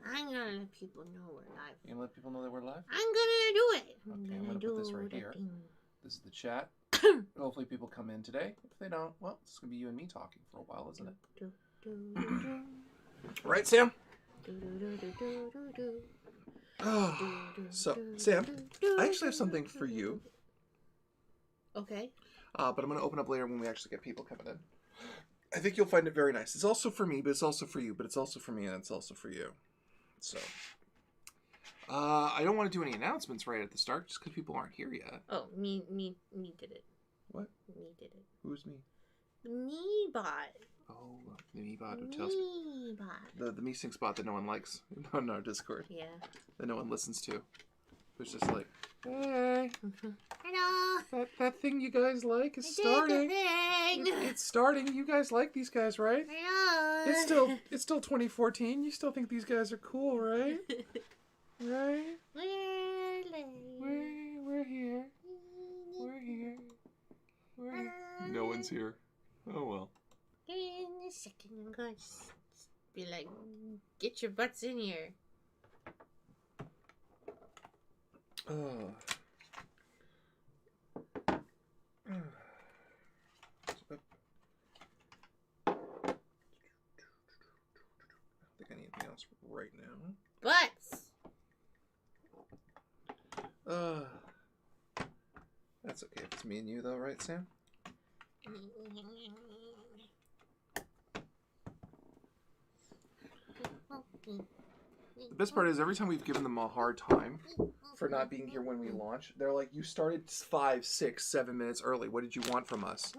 I'm gonna let people know we're live. You gonna let people know that we're live? I'm gonna do it. Okay, I'm gonna put this right here. This is the chat. Hopefully people come in today. If they don't, well, it's gonna be you and me talking for a while, isn't it? Right, Sam? So, Sam, I actually have something for you. Okay. But I'm going to open up later when we actually get people coming in. I think you'll find it very nice. It's also for me, but it's also for you. But it's also for me, and it's also for you. So, I don't want to do any announcements right at the start, just because people aren't here yet. Oh, me did it. What? Me did it. Who's me? The me bot. Oh, the me bot who tells me. The me sync spot that no one likes on our Discord. Yeah. That no one listens to. It's just like, hey, hello. That thing you guys like is starting. It's starting. You guys like these guys, right? Hello. It's still 2014. You still think these guys are cool, right? Right? We're here. We're here. We're here. No one's here. Oh well. In a second, I'm going to be like, get your butts in here. Oh. I don't think I need anything else right now. Butts! That's okay if it's me and you though, right, Sam? The best part is every time we've given them a hard time for not being here when we launch, they're like, you started 5, 6, 7 minutes early. What did you want from us?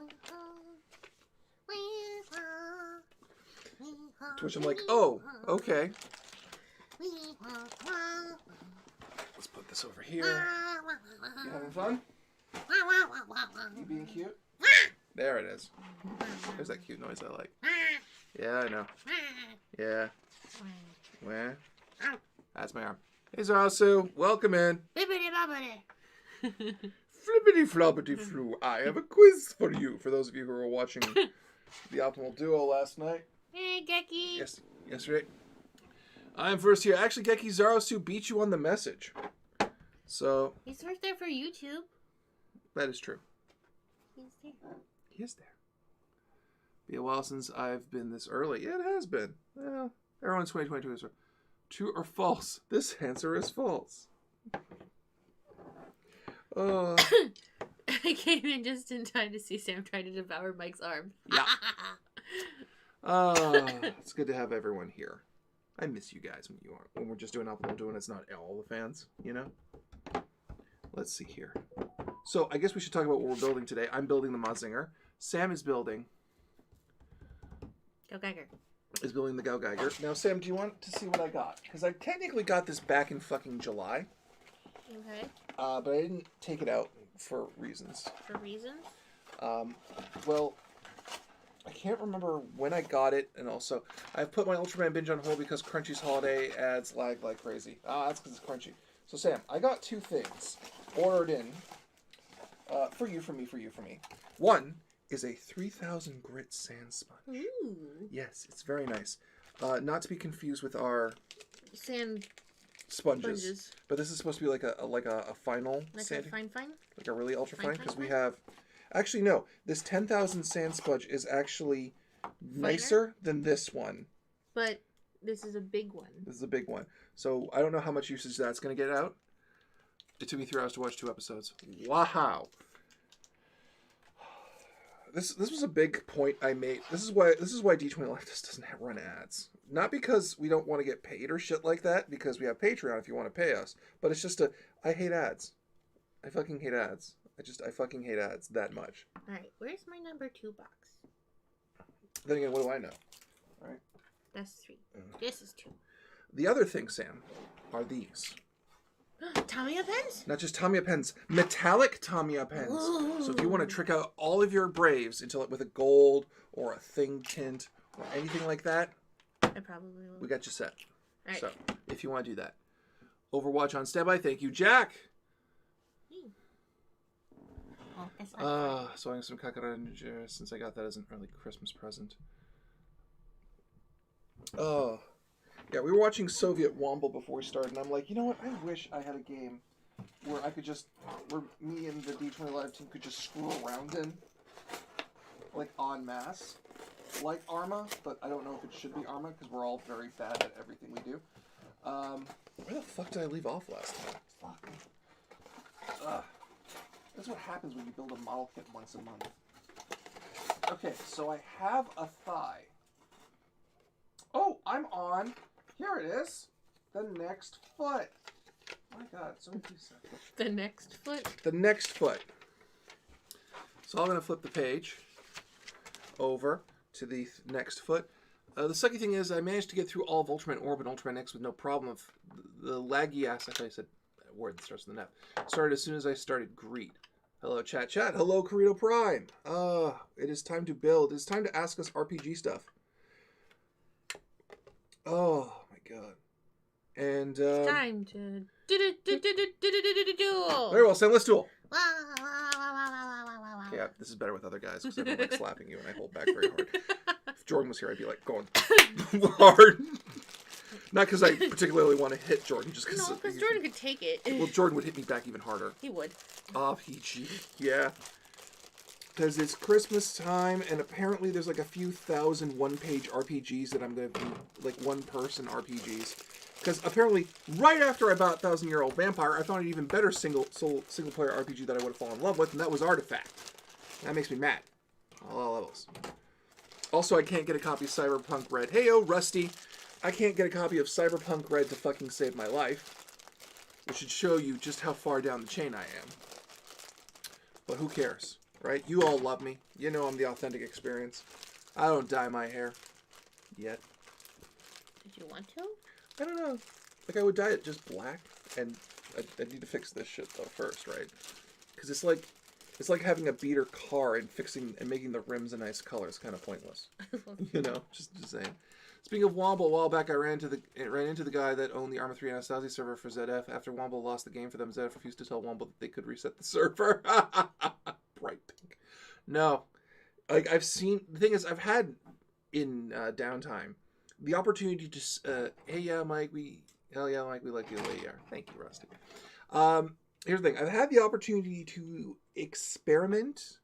To which I'm like, oh, okay. Let's put this over here. You having fun? You being cute? There it is. There's that cute noise I like. Yeah, I know. Yeah. Where? That's my arm. Hey, Zarasu. Welcome in. Flippity floppity flu. I have a quiz for you. For those of you who were watching the Optimal Duo last night. Hey, Geki. Yes, yesterday. I'm first here. Actually, Geki, Zarasu beat you on the message. So. He's first there for YouTube. That is true. He's there. He is there. Be a while since I've been this early. Yeah, it has been. Well, everyone's 2022 is true or false. This answer is false. I came in just in time to see Sam try to devour Mike's arm. Yeah. It's good to have everyone here. I miss you guys when we're just doing Optimal Duo and it's not all the fans, you know? Let's see here. So I guess we should talk about what we're building today. I'm building the Mazinger. Sam is building... Go Geiger. Is building the Go Geiger. Now, Sam, do you want to see what I got? Because I technically got this back in fucking July. Okay. But I didn't take it out for reasons. For reasons? Well, I can't remember when I got it, and also I've put my Ultraman binge on hold because Crunchy's holiday ads lag like crazy. That's because it's Crunchy. So, Sam, I got 2 things ordered in for you, for me. One is a 3,000 grit sand sponge. Ooh. Yes, it's very nice. Not to be confused with our sand sponges. But this is supposed to be like a final sand. Like a fine? Like a really ultra fine, because we have... Actually, no. This 10,000 sand sponge is actually nicer than this one. But this is a big one. This is a big one. So I don't know how much usage that's going to get out. It took me 3 hours to watch 2 episodes. Wow. This was a big point I made. This is why D20 Life just doesn't run ads. Not because we don't want to get paid or shit like that, because we have Patreon if you want to pay us. But it's just I hate ads. I fucking hate ads. I fucking hate ads that much. Alright, where's my number 2 box? Then again, what do I know? Alright. That's 3. This is 2. The other thing, Sam, are these. Tamiya pens? Not just Tamiya pens, metallic Tamiya pens. Ooh. So if you want to trick out all of your Braves with a gold or a thing tint or anything like that, I probably will. We got you set. All right. So if you want to do that. Overwatch on standby. Thank you, Jack. So I got some Kakara Ninja since I got that as an early Christmas present. Oh. Yeah, we were watching Soviet Womble before we started, and I'm like, you know what? I wish I had a game where I could just, where me and the D20 Live team could just screw around in, like, en masse, like Arma, but I don't know if it should be Arma, because we're all very bad at everything we do. Where the fuck did I leave off last time? Fuck. Ugh. That's what happens when you build a model kit once a month. Okay, so I have a thigh. Oh, I'm on. Here it is. The next foot. My God, so many pieces. The next foot? The next foot. So I'm going to flip the page over to the next foot. The second thing is I managed to get through all of Ultraman Orb and Ultraman X with no problem. Of the laggy ass, I said a word that starts with an F. Started as soon as I started Greet. Hello, chat. Hello, Corrito Prime. It is time to build. It's time to ask us RPG stuff. Oh, my God. And, time to duel. Very well, Sam, let's duel. Wow, wow, wow, wow, wow, wow, wow. Yeah, this is better with other guys because I don't like slapping you and I hold back very hard. If Jordan was here, I'd be like going hard. Not because I particularly want to hit Jordan, just because... No, because Jordan could take it. Well, Jordan would hit me back even harder. He would. RPG. Yeah. Because it's Christmas time, and apparently there's like a few thousand one-page RPGs that I'm going to be, like, one-person RPGs. Because apparently, right after I bought 1,000-Year-Old Vampire, I found an even better single-player RPG that I would have fallen in love with, and that was Artifact. That makes me mad. All levels. Also, I can't get a copy of Cyberpunk Red. Hey-o, Rusty. I can't get a copy of Cyberpunk Red to fucking save my life. Which should show you just how far down the chain I am. But who cares, right? You all love me. You know I'm the authentic experience. I don't dye my hair. Yet. Did you want to? I don't know. Like, I would dye it just black. And I need to fix this shit, though, first, right? Because it's like having a beater car and fixing and making the rims a nice color. It's kind of pointless. You know, just saying. Speaking of Womble, a while back I ran into the guy that owned the Arma 3 Anastasia server for ZF. After Womble lost the game for them, ZF refused to tell Womble that they could reset the server. Bright pink. No. Like, I've seen... The thing is, I've had, in downtime, the opportunity to... hey, yeah, Mike, Hell yeah, Mike, we like you. Yeah. Thank you, Rusty. Here's the thing. I've had the opportunity to experiment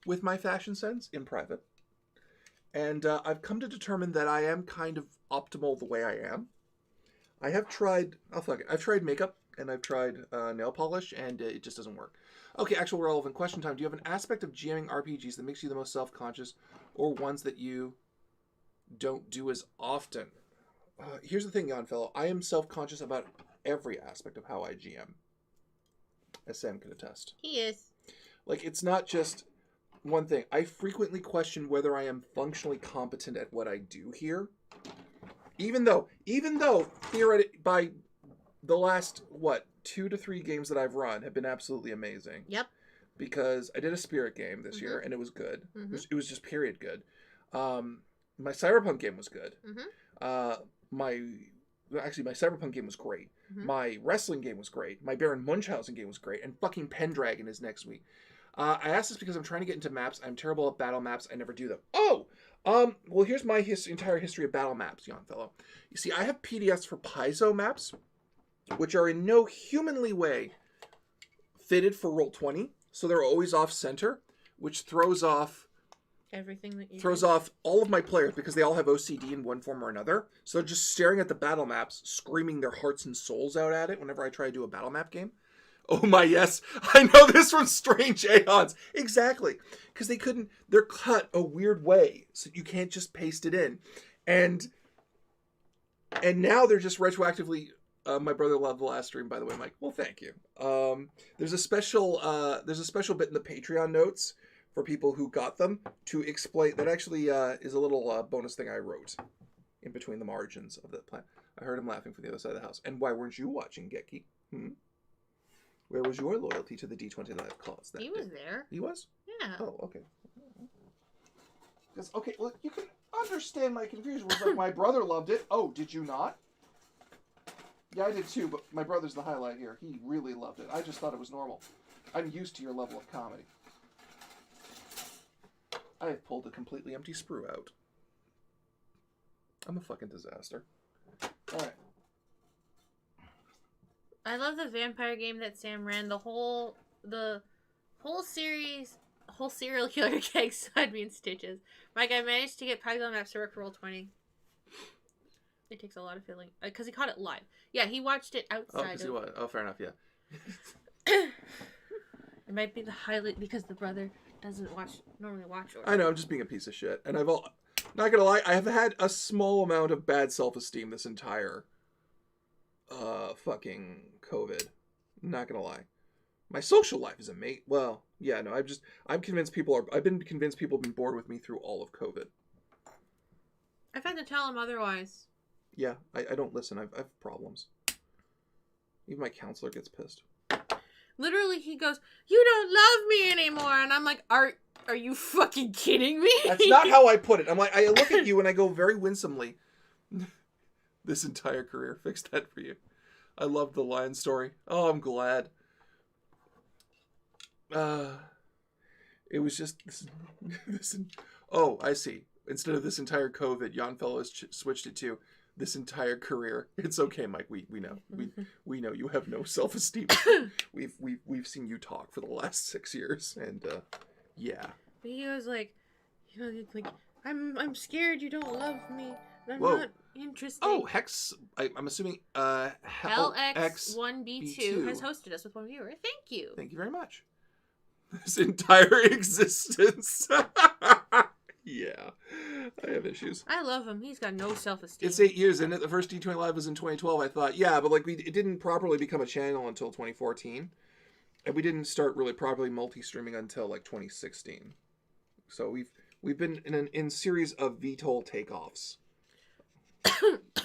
with my fashion sense in private. And I've come to determine that I am kind of optimal the way I am. I have tried... Oh, fuck it. I've tried makeup, and I've tried nail polish, and it just doesn't work. Okay, actual relevant question time. Do you have an aspect of GMing RPGs that makes you the most self-conscious, or ones that you don't do as often? Here's the thing, Yon Fellow. I am self-conscious about every aspect of how I GM. As Sam can attest. He is. Like, it's not just... one thing. I frequently question whether I am functionally competent at what I do here. Even though theoretically, by the last, 2 to 3 games that I've run have been absolutely amazing. Yep. Because I did a Spirit game this year, and it was good. It was just period good. My Cyberpunk game was good. My Cyberpunk game was great. My wrestling game was great. My Baron Munchausen game was great. And fucking Pendragon is next week. I asked this because I'm trying to get into maps. I'm terrible at battle maps. I never do them. Oh! Well, here's my entire history of battle maps, Yon Fellow. You see, I have PDFs for Paizo maps, which are in no humanly way fitted for Roll20, so they're always off-center, which throws off... everything that you throws off all of my players because they all have OCD in one form or another. So they're just staring at the battle maps, screaming their hearts and souls out at it whenever I try to do a battle map game. Oh my, yes. I know this from Strange Aeons. Exactly. Because they're cut a weird way. So you can't just paste it in. And now they're just retroactively, my brother loved the last stream, by the way, Mike. Well, thank you. There's a special bit in the Patreon notes for people who got them to explain. That actually is a little bonus thing I wrote in between the margins of the plan. I heard him laughing from the other side of the house. And why weren't you watching, Geki? Where was your loyalty to the D20 Live cause? He was there. He was? Yeah. Oh, okay. Okay, well, you can understand my confusion. It was like, my brother loved it. Oh, did you not? Yeah, I did too, but my brother's the highlight here. He really loved it. I just thought it was normal. I'm used to your level of comedy. I have pulled a completely empty sprue out. I'm a fucking disaster. All right. I love the vampire game that Sam ran. The whole series, whole serial killer gags had me in stitches. Mike, I managed to get Pygol Maps to work for Roll20. It takes a lot of filling because he caught it live. Yeah, he watched it outside. Oh, fair enough. Yeah. It might be the highlight because the brother doesn't normally watch. I know. I'm just being a piece of shit, and not gonna lie. I have had a small amount of bad self-esteem this entire fucking COVID. Not gonna lie. My social life is amazing. Well, yeah, no, I've been convinced people have been bored with me through all of COVID. I've had to tell him otherwise. Yeah, I don't listen. I have problems. Even my counselor gets pissed. Literally, he goes, "You don't love me anymore," and I'm like, "Are you fucking kidding me?" That's not how I put it. I'm like, I look at you and I go very winsomely. This entire career fixed that for you. I loved the lion story. Oh, I'm glad. It was just this. Oh, I see. Instead of this entire COVID, Jan Fellow has switched it to this entire career. It's okay, Mike. We know. We know you have no self-esteem. We've seen you talk for the last 6 years, and yeah. But he was like, I'm scared you don't love me. I'm Whoa. not interested. Oh, Hex. I'm assuming LX1B2 has hosted us with one viewer. Thank you. Thank you very much. This entire existence. Yeah, I have issues. I love him. He's got no self-esteem. It's 8 years, isn't it? The first D20 Live was in 2012. I thought, yeah, but like it didn't properly become a channel until 2014, and we didn't start really properly multi-streaming until like 2016. So we've been in series of VTOL takeoffs,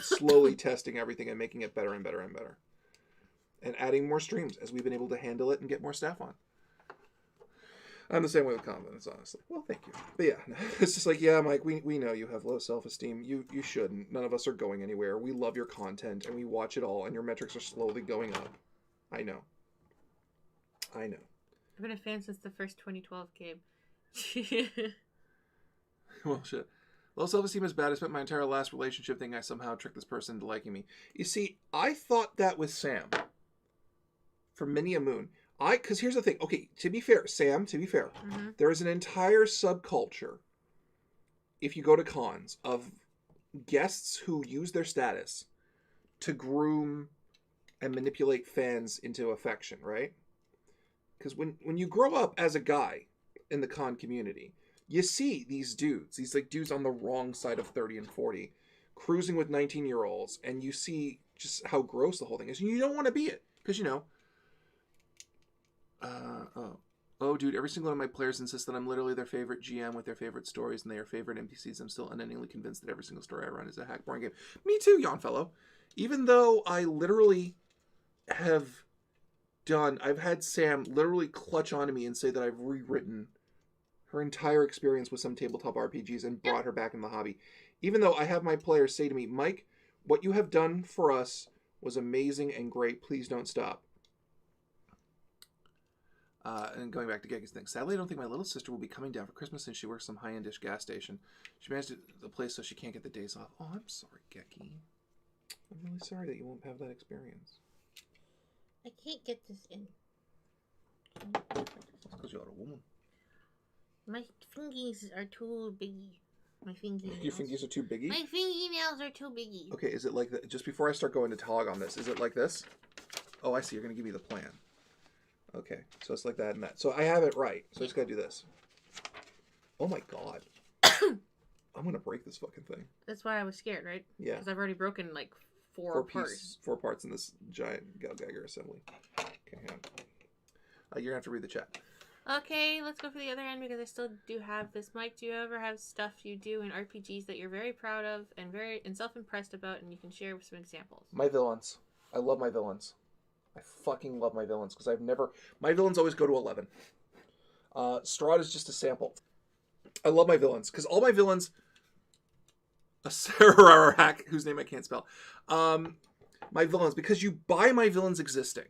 slowly testing everything and making it better and better and better, and adding more streams as we've been able to handle it and get more staff on. I'm the same way with confidence, honestly. Well, thank you. But yeah, it's just like, yeah, Mike, we know you have low self-esteem. You shouldn't. None of us are going anywhere. We love your content, and we watch it all, and your metrics are slowly going up. I know. I've been a fan since the first 2012 game. Well, shit. Low self-esteem is bad. I spent my entire last relationship thinking I somehow tricked this person into liking me. You see, I thought that with Sam. For many a moon. Because here's the thing. Okay, to be fair, Sam, Mm-hmm. there is an entire subculture, if you go to cons, of guests who use their status to groom and manipulate fans into affection, right? Because when you grow up as a guy in the con community, you see these like dudes on the wrong side of 30 and 40, cruising with 19-year-olds, and you see just how gross the whole thing is. And you don't want to be it, because, you know, oh, dude, every single one of my players insists that I'm literally their favorite GM with their favorite stories and their favorite NPCs. I'm still unendingly convinced that every single story I run is a hack boring game. Me too, Yon Fellow. Even though I literally I've had Sam literally clutch onto me and say that I've rewritten her entire experience with some tabletop RPGs and brought her back in the hobby. Even though I have my players say to me, Mike, what you have done for us was amazing and great. Please don't stop. And going back to Gekki's thing, sadly, I don't think my little sister will be coming down for Christmas since she works some high-end-ish gas station. She managed the place so she can't get the days off. Oh, I'm sorry, Gekki. I'm really sorry that you won't have that experience. I can't get this in. It's because you're a woman. My fingies are too biggie. My fingernails. Your fingies are too biggie? My fingernails are too biggie. Okay, is it like that? Just before I start going to talk on this, is it like this? Oh, I see. You're going to give me the plan. Okay, so it's like that and that. So I have it right. So I just got to do this. Oh my god. I'm going to break this fucking thing. That's why I was scared, right? Yeah. Because I've already broken like four parts. 4 parts in this giant Galgagger assembly. Okay, hang on. You're going to have to read the chat. Okay, let's go for the other end because I still do have this. Mike, do you ever have stuff you do in RPGs that you're very proud of and self-impressed about, and you can share with some examples? My villains. I love my villains. I fucking love my villains because my villains always go to 11. Strahd is just a sample. I love my villains because all my villains, a Sarah hack whose name I can't spell, my villains, because you buy my villains existing.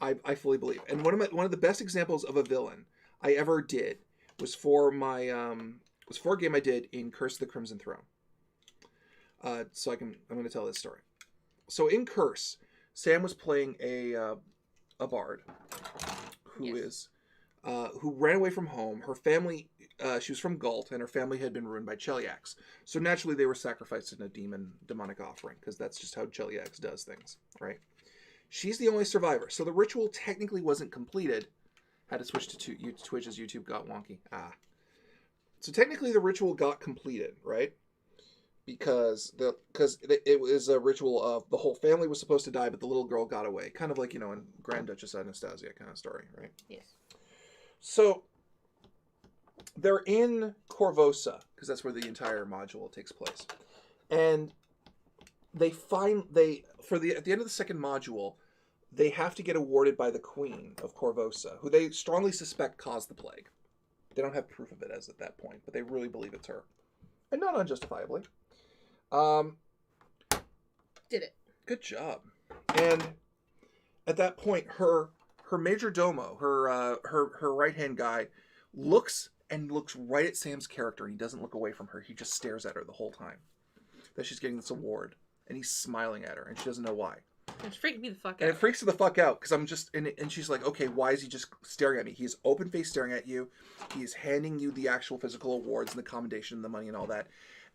I fully believe. And one of the best examples of a villain I ever did was for a game I did in Curse of the Crimson Throne. So I'm going to tell this story. So in Curse, Sam was playing a bard who ran away from home. Her family, she was from Galt, and her family had been ruined by Cheliax. So naturally, they were sacrificed in a demonic offering, because that's just how Cheliax does things, right? She's the only survivor, so the ritual technically wasn't completed. Had to switch to Twitch as YouTube got wonky. So technically, the ritual got completed, right? Because it was a ritual of the whole family was supposed to die, but the little girl got away. Kind of like, in Grand Duchess Anastasia kind of story, right? Yes. So they're in Corvosa, because that's where the entire module takes place. And at the end of the second module, they have to get awarded by the Queen of Corvosa, who they strongly suspect caused the plague. They don't have proof of it as at that point, but they really believe it's her. And not unjustifiably. Did it. Good job. And at that point, her major domo, her right-hand guy, looks right at Sam's character, and he doesn't look away from her. He just stares at her the whole time that she's getting this award, and he's smiling at her, and she doesn't know why. It's freaking me the fuck out. And it freaks her the fuck out, because I'm just... And she's like, okay, why is he just staring at me? He's open-faced staring at you. He's handing you the actual physical awards and the commendation and the money and all that.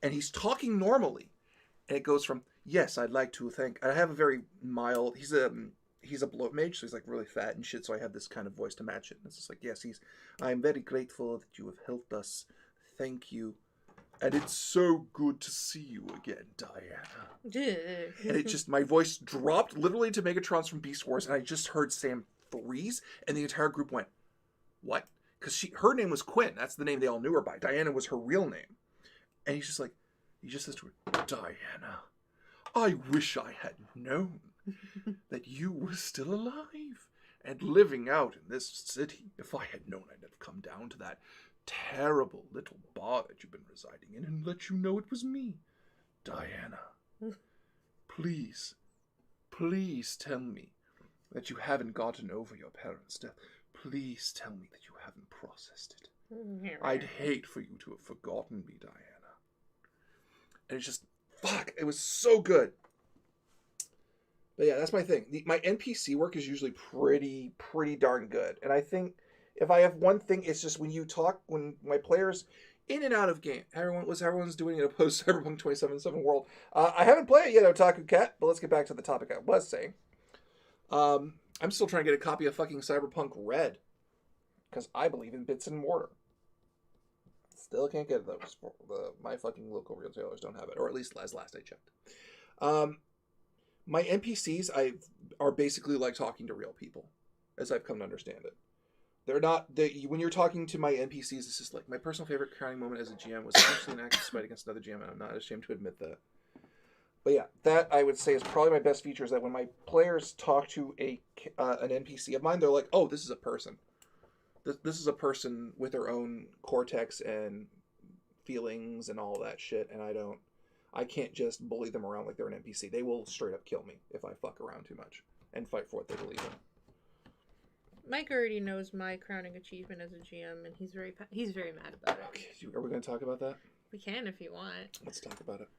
And he's talking normally. And it goes from, yes, I'd like to thank... I have a very mild... He's a bloat mage, so he's like really fat and shit, so I have this kind of voice to match it. And it's just like, yes, I'm very grateful that you have helped us. Thank you. And it's so good to see you again, Diana. And it just, my voice dropped literally to Megatron's from Beast Wars, and I just heard Sam freeze, and the entire group went, what? Because her name was Quinn. That's the name they all knew her by. Diana was her real name. And he's just like, he just says to her, Diana, I wish I had known that you were still alive and living out in this city. If I had known, I'd have come down to that terrible little bar that you've been residing in and let you know it was me. Diana, please tell me that you haven't gotten over your parents' death. Please tell me that you haven't processed it. I'd hate for you to have forgotten me, Diana. And it's just, fuck, it was so good. But yeah, that's my thing. My NPC work is usually pretty darn good. And I think if I have one thing, it's just when my players in and out of game, everyone's doing in a post Cyberpunk 2077 world. I haven't played it yet, Otaku Cat, but let's get back to the topic I was saying. I'm still trying to get a copy of fucking Cyberpunk Red, because I believe in bits and mortar. Still can't get those. My fucking local retailers don't have it, or at least as last I checked. My NPCs are basically like talking to real people, as I've come to understand it. They're not... when you're talking to my NPCs, it's just like, my personal favorite crowning moment as a GM was actually an active fight against another GM, and I'm not ashamed to admit that. But yeah, that I would say is probably my best feature, is that when my players talk to an NPC of mine, they're like, oh, this is a person. This is a person with their own cortex and feelings and all that shit, and I can't just bully them around like they're an NPC. They will straight up kill me if I fuck around too much and fight for what they believe in. Mike already knows my crowning achievement as a GM, and he's very mad about it. Okay, are we going to talk about that? We can if you want. Let's talk about it.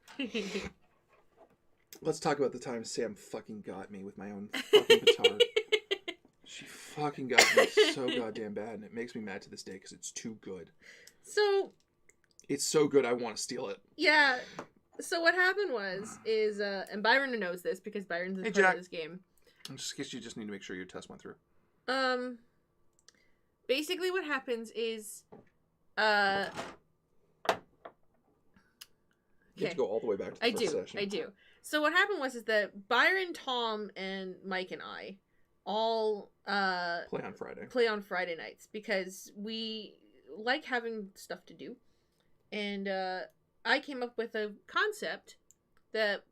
Let's talk about the time Sam fucking got me with my own fucking petard. She fucking got me so goddamn bad, and it makes me mad to this day because it's too good. So... It's so good I want to steal it. Yeah. So what happened is, and Byron knows this because Byron's in part of this game. In case you just need to make sure your test went through. Basically what happens is, You have to go all the way back to the first session. I do. So what happened is that Byron, Tom, and Mike and I all play on Friday nights because we like having stuff to do. And I came up with a concept that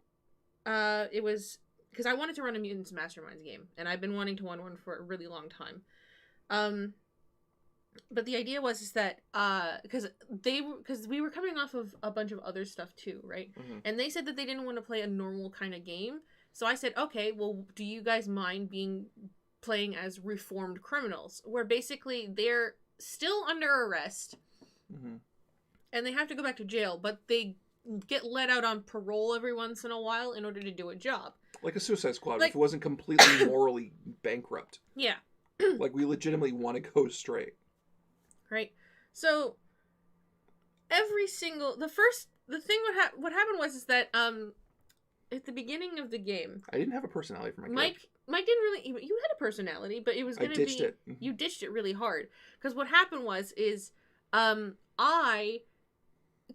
it was because I wanted to run a Mutants Masterminds game, and I've been wanting to run one for a really long time. But the idea was that because we were coming off of a bunch of other stuff too, right? Mm-hmm. And they said that they didn't want to play a normal kind of game. So I said, okay, well, do you guys mind playing as reformed criminals, where basically they're still under arrest, mm-hmm. and they have to go back to jail, but they get let out on parole every once in a while in order to do a job. Like a Suicide Squad, like, if it wasn't completely morally bankrupt. Yeah. Like, we legitimately want to go straight. Right. So, every single... The thing what happened was that, at the beginning of the game... I didn't have a personality for my character. Mike didn't really... You had a personality, but it was going to be... I ditched it. You ditched it really hard. Because what happened is, I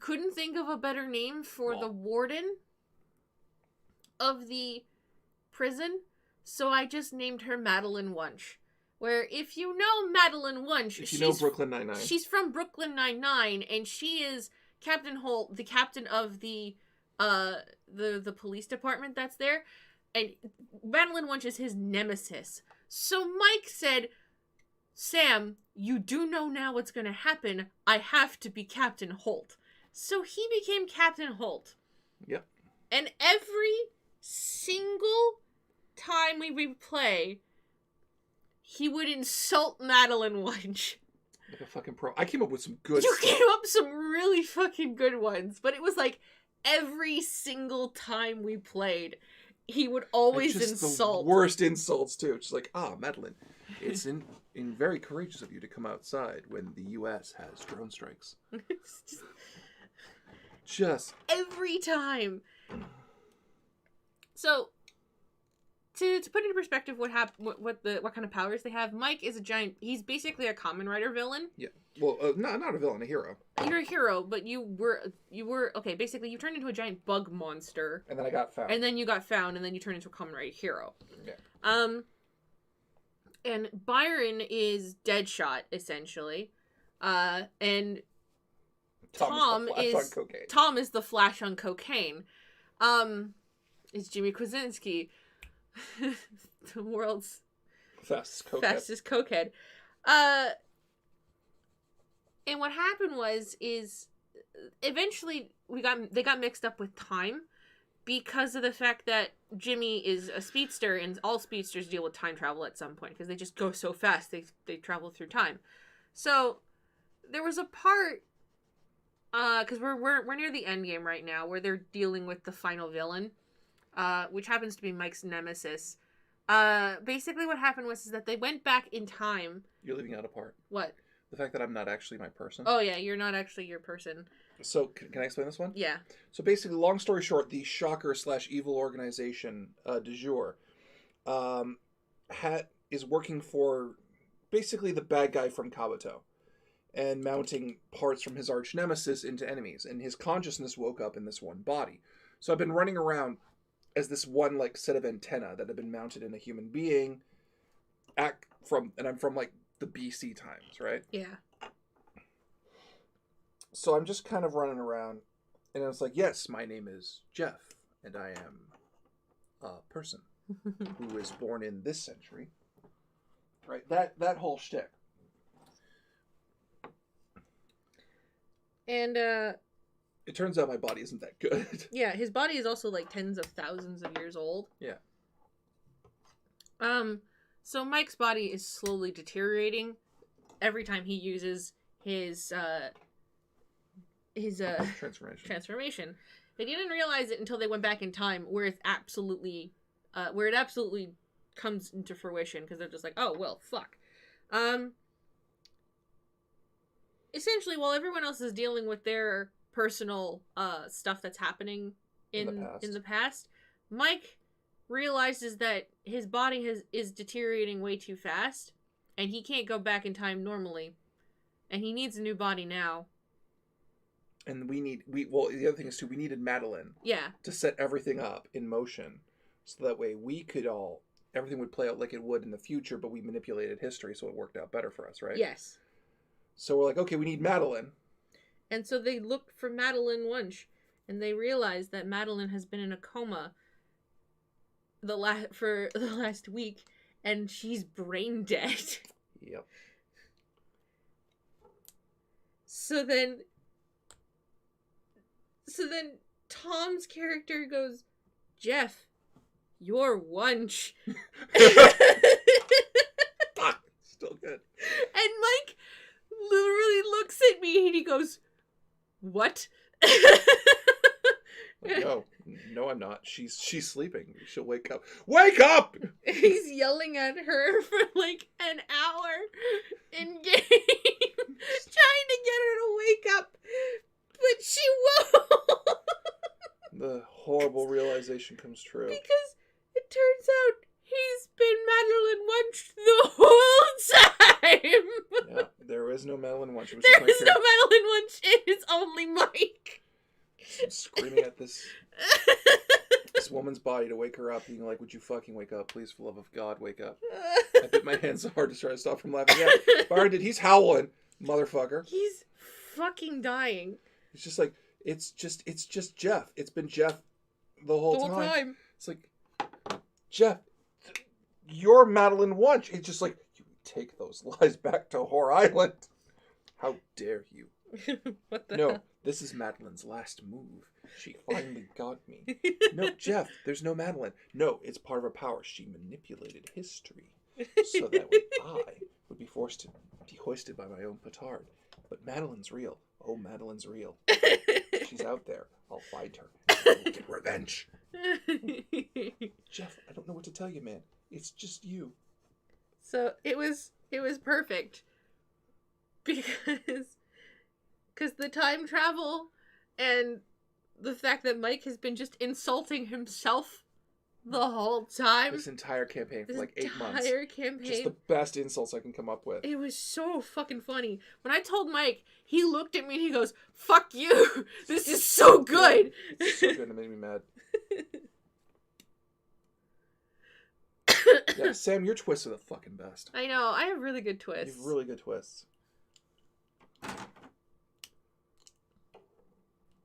couldn't think of a better name for the warden of the prison, so I just named her Madeline Wunsch. Where, if you know Madeline Wunsch... If you know Brooklyn Nine-Nine. She's from Brooklyn Nine-Nine, and she is Captain Holt, the captain of the police department that's there. And Madeline Wunsch is his nemesis. So Mike said, Sam, you do know now what's going to happen. I have to be Captain Holt. So he became Captain Holt. Yep. And every single time we replay, he would insult Madeline Wunsch. Like a fucking pro. I came up with some good stuff. You came up with some really fucking good ones. But it was like every single time we played, he would always insult. The worst insults, too. Just like, Madeline, it's very courageous of you to come outside when the U.S. has drone strikes. Just every time. So, to put into perspective what kind of powers they have, Mike is a giant... He's basically a Kamen Rider villain. Yeah. Well, not a villain, a hero. You're a hero, but you were... Okay, basically, you turned into a giant bug monster. And then I got found. And then you got found, and then you turned into a Kamen Rider hero. Yeah. And Byron is Deadshot, essentially. And Tom is the Flash on cocaine. Is Jimmy Krasinski, the world's fastest cokehead. And what happened is eventually they got mixed up with time because of the fact that Jimmy is a speedster, and all speedsters deal with time travel at some point because they just go so fast they travel through time. So there was a part because we're near the end game right now where they're dealing with the final villain, which happens to be Mike's nemesis. Basically what happened was that they went back in time. You're leaving out a part. What? The fact that I'm not actually my person. Oh yeah, you're not actually your person. So can I explain this one? Yeah. So basically, long story short, the Shocker/evil organization du jour is working for basically the bad guy from Kabuto, and mounting parts from his arch nemesis into enemies. And his consciousness woke up in this one body. So I've been running around as this one set of antenna that have been mounted in a human being. And I'm from the BC times, right? Yeah. So I'm just kind of running around, and I was like, yes, my name is Jeff, and I am a person who was born in this century. Right? That whole shtick. And, it turns out my body isn't that good. Yeah, his body is also, tens of thousands of years old. Yeah. So Mike's body is slowly deteriorating every time he uses his transformation. They didn't realize it until they went back in time, where it absolutely comes into fruition, because they're just like, oh well, fuck. Essentially, while everyone else is dealing with their personal stuff that's happening in the past, Mike realizes that his body is deteriorating way too fast, and he can't go back in time normally, and he needs a new body now. And the other thing is too, we needed Madeline. Yeah. To set everything up in motion, so that way everything would play out like it would in the future, but we manipulated history so it worked out better for us, right? Yes. So we're like, okay, we need Madeline. And so they looked for Madeline Wunsch, and they realized that Madeline has been in a coma for the last week, and she's brain dead. Yep. So then Tom's character goes, Jeff, you're Wunsch. Still good. And Mike literally looks at me and he goes, what? Like, no, I'm not. She's sleeping. She'll wake up. Wake up! He's yelling at her for like an hour in game, trying to get her to wake up, but she won't. The horrible realization comes true. Because it turns out he's been Madeline Wunched the whole time. Yeah, there is no Madeline Wunsch. There is no Madeline Wunsch. It is only Mike. Screaming at this woman's body to wake her up, being like, "Would you fucking wake up, please? For the love of God, wake up!" I bit my hand so hard to try to stop from laughing. Yeah, Byron did. He's howling, motherfucker. He's fucking dying. It's just like it's just Jeff. It's been Jeff the whole time. It's like, Jeff, you're Madeline Wunsch. It's just like, you take those lies back to Whore Island. How dare you? What the No, hell? this is Madeline's last move. She finally got me. No, Jeff, there's no Madeline. No, it's part of her power. She manipulated history so that way I would be forced to be hoisted by my own petard. But Madeline's real. Oh, Madeline's real. She's out there. I'll find her. I will get revenge. Jeff, I don't know what to tell you, man. It's just you. So it was perfect because the time travel and the fact that Mike has been just insulting himself the whole time. This entire campaign for like 8 months. Entire campaign. Just the best insults I can come up with. It was so fucking funny. When I told Mike, he looked at me and he goes, "Fuck you! This is so good!" It's so good, it made me mad. Yeah, Sam, your twists are the fucking best. I know, I have really good twists. You have really good twists.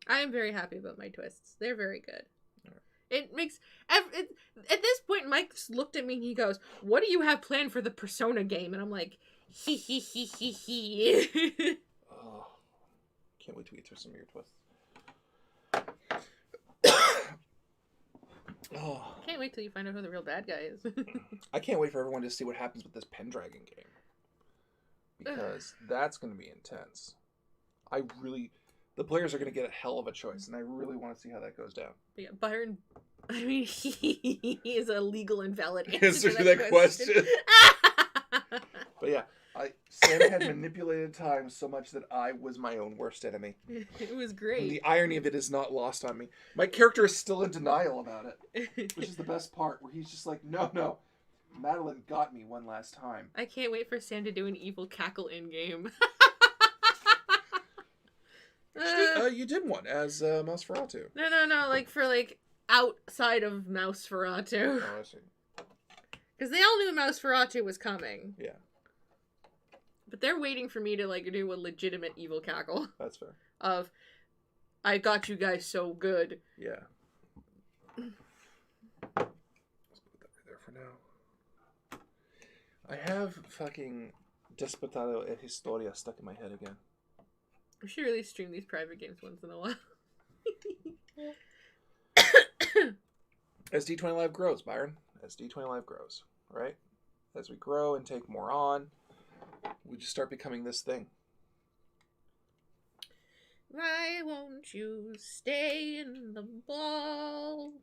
I am very happy about my twists. They're very good. Right. It makes... at this point, Mike looked at me and he goes, "What do you have planned for the Persona game?" And I'm like, he. Oh, can't wait to get through some of your twists. Oh. Can't wait till you find out who the real bad guy is. I can't wait for everyone to see what happens with this Pendragon game. Because that's going to be intense. The players are going to get a hell of a choice, and I really want to see how that goes down. But yeah, Byron, I mean, he is a legal invalid answer to that question. But yeah, Sam had manipulated time so much that I was my own worst enemy. It was great. And the irony of it is not lost on me. My character is still in denial about it, which is the best part, where he's just like, no, Madeline got me one last time. I can't wait for Sam to do an evil cackle in-game. You did one as Nosferatu. No, like for outside of Nosferatu. Oh, I see. Because they all knew Nosferatu was coming. Yeah. But they're waiting for me to do a legitimate evil cackle. That's fair. Of, I got you guys so good. Yeah. Let's put that right there for now. I have fucking Despertado e Historia stuck in my head again. We should really stream these private games once in a while. As D20 Live grows, Byron. As D20 Live grows, right? As we grow and take more on, we just start becoming this thing. Why won't you stay in the ball?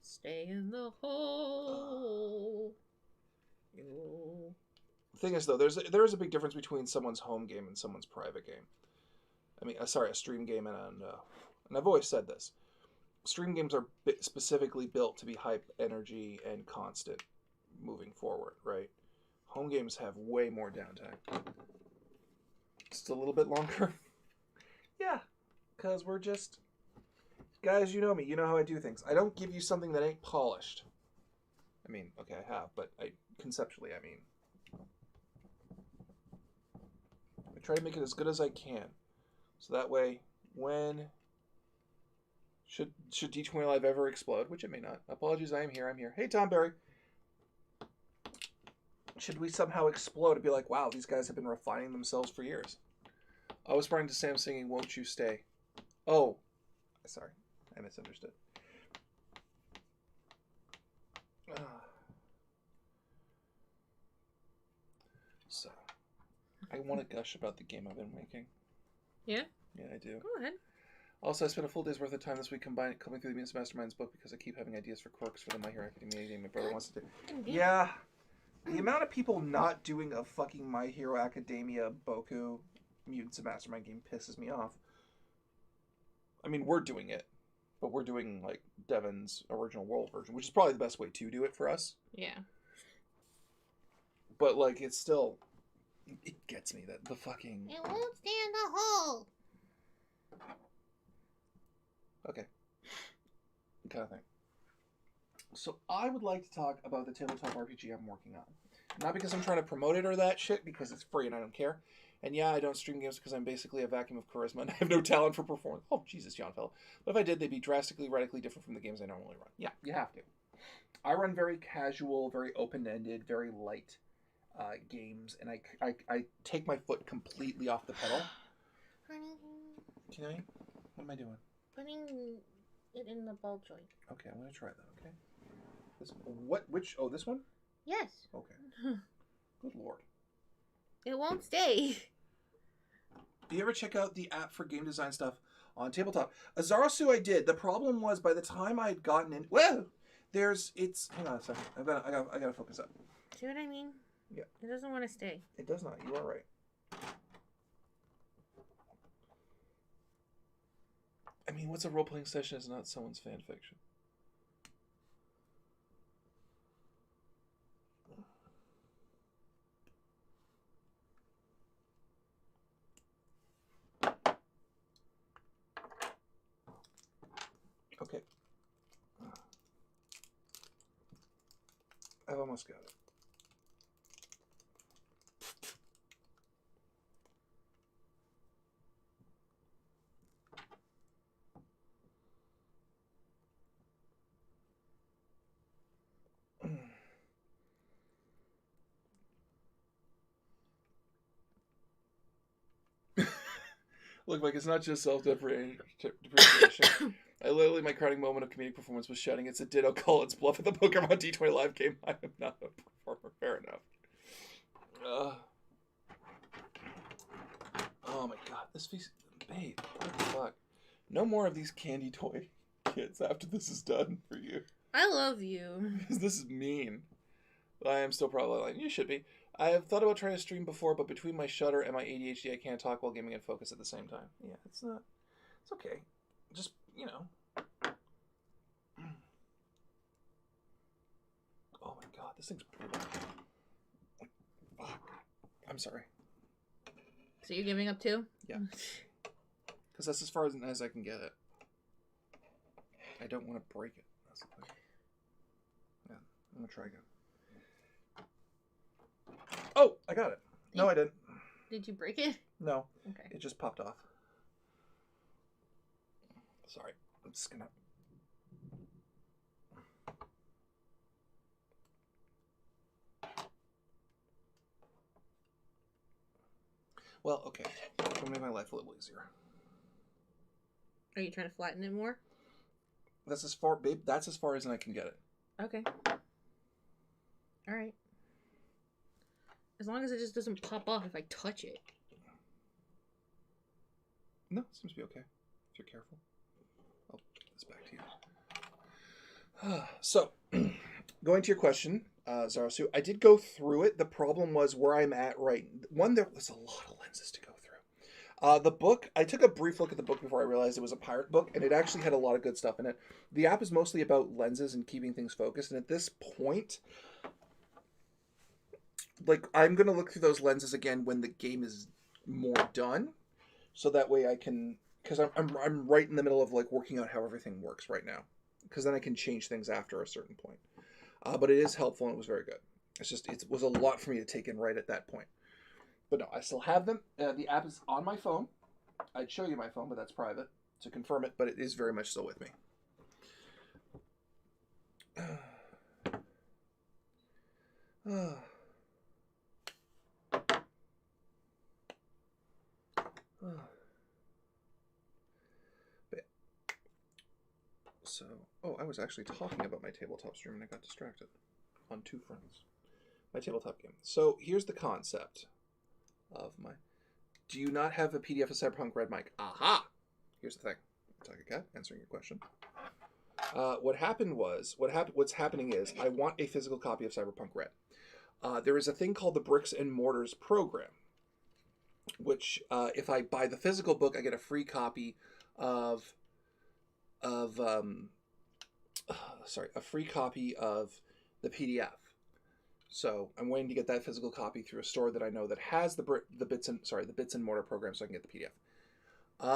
Stay in the hole. You. The thing is, though, there is a big difference between someone's home game and someone's private game. I mean, a stream game and I've always said this. Stream games are specifically built to be hype, energy, and constant moving forward, right? Home games have way more downtime. Just a little bit longer. Yeah, because we're just... Guys, you know me. You know how I do things. I don't give you something that ain't polished. I mean, okay, I have, but conceptually, I mean... I try to make it as good as I can. So that way, when... Should D20 Live ever explode, which it may not. Apologies, I am here. Hey, Tom Berry. Should we somehow explode and be like, wow, these guys have been refining themselves for years. I was running to Sam singing, "Won't You Stay?" Oh, sorry. I misunderstood. So, I want to gush about the game I've been making. Yeah? Yeah, I do. Go ahead. Also, I spent a full day's worth of time this week combing through the Mutants Mastermind's book because I keep having ideas for quirks for the My Hero Academia game my brother wants to do. Yeah. The amount of people not doing a fucking My Hero Academia Boku Mutants and Mastermind game pisses me off. I mean, we're doing it, but we're doing, like, Devin's original world version, which is probably the best way to do it for us. Yeah. But, like, it's still... It gets me that the fucking... It won't stay in the hole! Okay. Kind of thing. So I would like to talk about the tabletop RPG I'm working on. Not because I'm trying to promote it or that shit, because it's free and I don't care. And yeah, I don't stream games because I'm basically a vacuum of charisma and I have no talent for performance. Oh, Jesus, young fellow. But if I did, they'd be drastically, radically different from the games I normally run. Yeah, you have to. I run very casual, very open-ended, very light games, and I take my foot completely off the pedal. Honey. Can I? What am I doing? Putting it in the ball joint. Okay, I'm going to try that, okay? This one? Yes. Okay. Good lord. It won't stay. Do you ever check out the app for game design stuff on tabletop? Azarasu I did. The problem was by the time I had gotten in... Whoa! Hang on a second. I gotta focus up. See what I mean? Yeah. It doesn't want to stay. It does not. You are right. I mean, what's a role-playing session is not someone's fan fiction? Okay. I've almost got it. Look, like, it's not just self-depreciation. I literally, my crowning moment of comedic performance was shouting, "It's a ditto, call its bluff" at the Pokemon D20 live game. I am not a performer. Fair enough. Oh my god, this piece... Babe, what the fuck? No more of these candy toy kits after this is done for you. I love you. Because this is mean. I am still probably lying. You should be. I have thought about trying to stream before, but between my shutter and my ADHD, I can't talk while gaming and focus at the same time. Yeah, it's not... It's okay. Just, you know... Oh my god, this thing's brutal. Fuck. I'm sorry. So you're giving up too? Yeah. Because that's as far as I can get it. I don't want to break it. That's the thing. Yeah, I'm going to try again. Oh, I got it. No, I didn't. Did you break it? No. Okay. It just popped off. Sorry. I'm just gonna... Well, okay. It'll make my life a little easier. Are you trying to flatten it more? That's as far, babe. That's as far as I can get it. Okay. All right. As long as it just doesn't pop off if I touch it. No, it seems to be okay. If you're careful. I'll give this back to you. So, going to your question, Zarasu, I did go through it. The problem was where I'm at right. One, there was a lot of lenses to go through. The book, I took a brief look at the book before I realized it was a pirate book, and it actually had a lot of good stuff in it. The app is mostly about lenses and keeping things focused, and at this point, like, I'm going to look through those lenses again when the game is more done, so that way I can, because I'm right in the middle of, like, working out how everything works right now, because then I can change things after a certain point. But it is helpful, and it was very good. It's just, it was a lot for me to take in right at that point. But no, I still have them. The app is on my phone. I'd show you my phone, but that's private to confirm it, but it is very much still with me. So, I was actually talking about my tabletop stream and I got distracted on two fronts. My tabletop game. So, here's the concept of my... Do you not have a PDF of Cyberpunk Red Mike? Aha! Here's the thing. Tiger Cat, answering your question. What's happening is I want a physical copy of Cyberpunk Red. There is a thing called the Bricks and Mortars program, which if I buy the physical book, I get a free copy of a free copy of the PDF. So I'm waiting to get that physical copy through a store that I know that has the Bits and Mortar program, so I can get the PDF.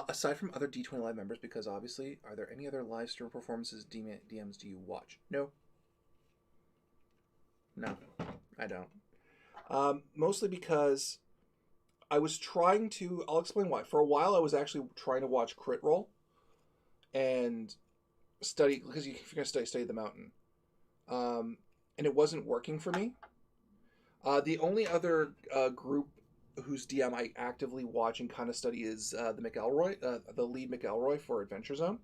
Aside from other D20 Live members, because obviously, are there any other live stream performances DMs do you watch? No, I don't. Mostly because I was trying to. I'll explain why. For a while, I was actually trying to watch Crit Roll and study, because if you're gonna study the mountain, and it wasn't working for me. The only other group whose DM I actively watch and kind of study is the lead McElroy for Adventure Zone.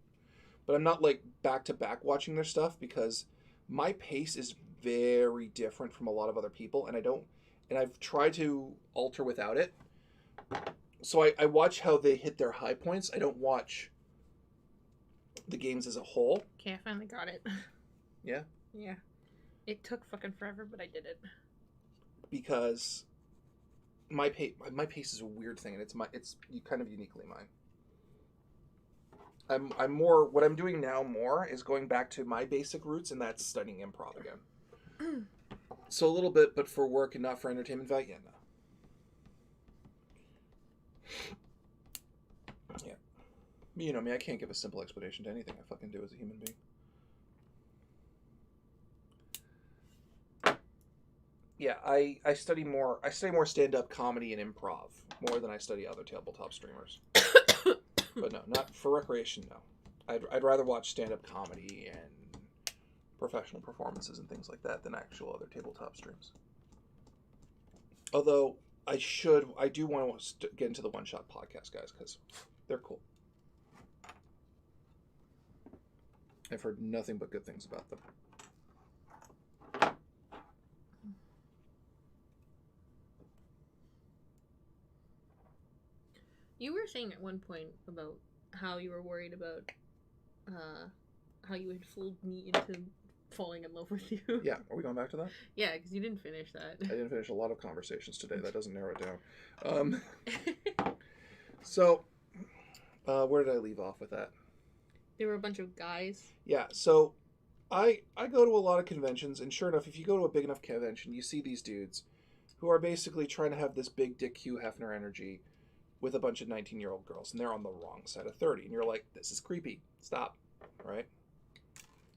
But I'm not like back to back watching their stuff because my pace is very different from a lot of other people, and I've tried to alter without it. So I watch how they hit their high points. I don't watch the games as a whole. Okay, I finally got it. Yeah? Yeah. It took fucking forever, but I did it. Because my pace is a weird thing, and it's kind of uniquely mine. I'm more, what I'm doing now more is going back to my basic roots, and that's studying improv again. So a little bit, but for work and not for entertainment value. Yeah, no. Yeah. You know me, I can't give a simple explanation to anything I fucking do as a human being. Yeah, I study more stand-up comedy and improv more than I study other tabletop streamers. But no, not for recreation, no. I'd rather watch stand-up comedy and professional performances and things like that than actual other tabletop streams. Although I do want to get into the one-shot podcast guys, because they're cool. I've heard nothing but good things about them. You were saying at one point about how you were worried about how you had fooled me into falling in love with you. Yeah, are we going back to that? Yeah, because you didn't finish that. I didn't finish a lot of conversations today. That doesn't narrow it down. So, where did I leave off with that? There were a bunch of guys. Yeah, so I go to a lot of conventions, and sure enough, if you go to a big enough convention, you see these dudes who are basically trying to have this big Dick Hugh Hefner energy with a bunch of 19-year-old girls, and they're on the wrong side of 30. And you're like, this is creepy. Stop. Right?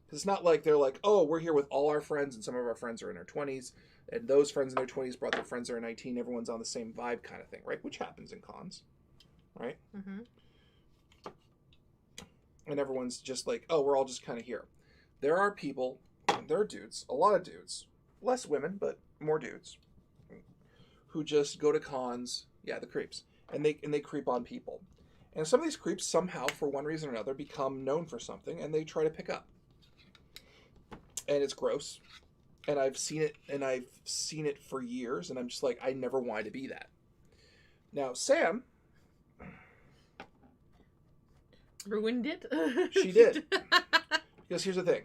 Because it's not like they're like, oh, we're here with all our friends, and some of our friends are in their 20s, and those friends in their 20s brought their friends that are 19. Everyone's on the same vibe kind of thing, right? Which happens in cons, right? Mm-hmm. And everyone's just like, oh, we're all just kind of here. There are people, there are dudes, a lot of dudes, less women, but more dudes, who just go to cons, yeah, the creeps, and they creep on people. And some of these creeps somehow, for one reason or another, become known for something, and they try to pick up. And it's gross. And I've seen it for years, and I'm just like, I never wanted to be that. Now, Sam ruined it. She did. Because here's the thing.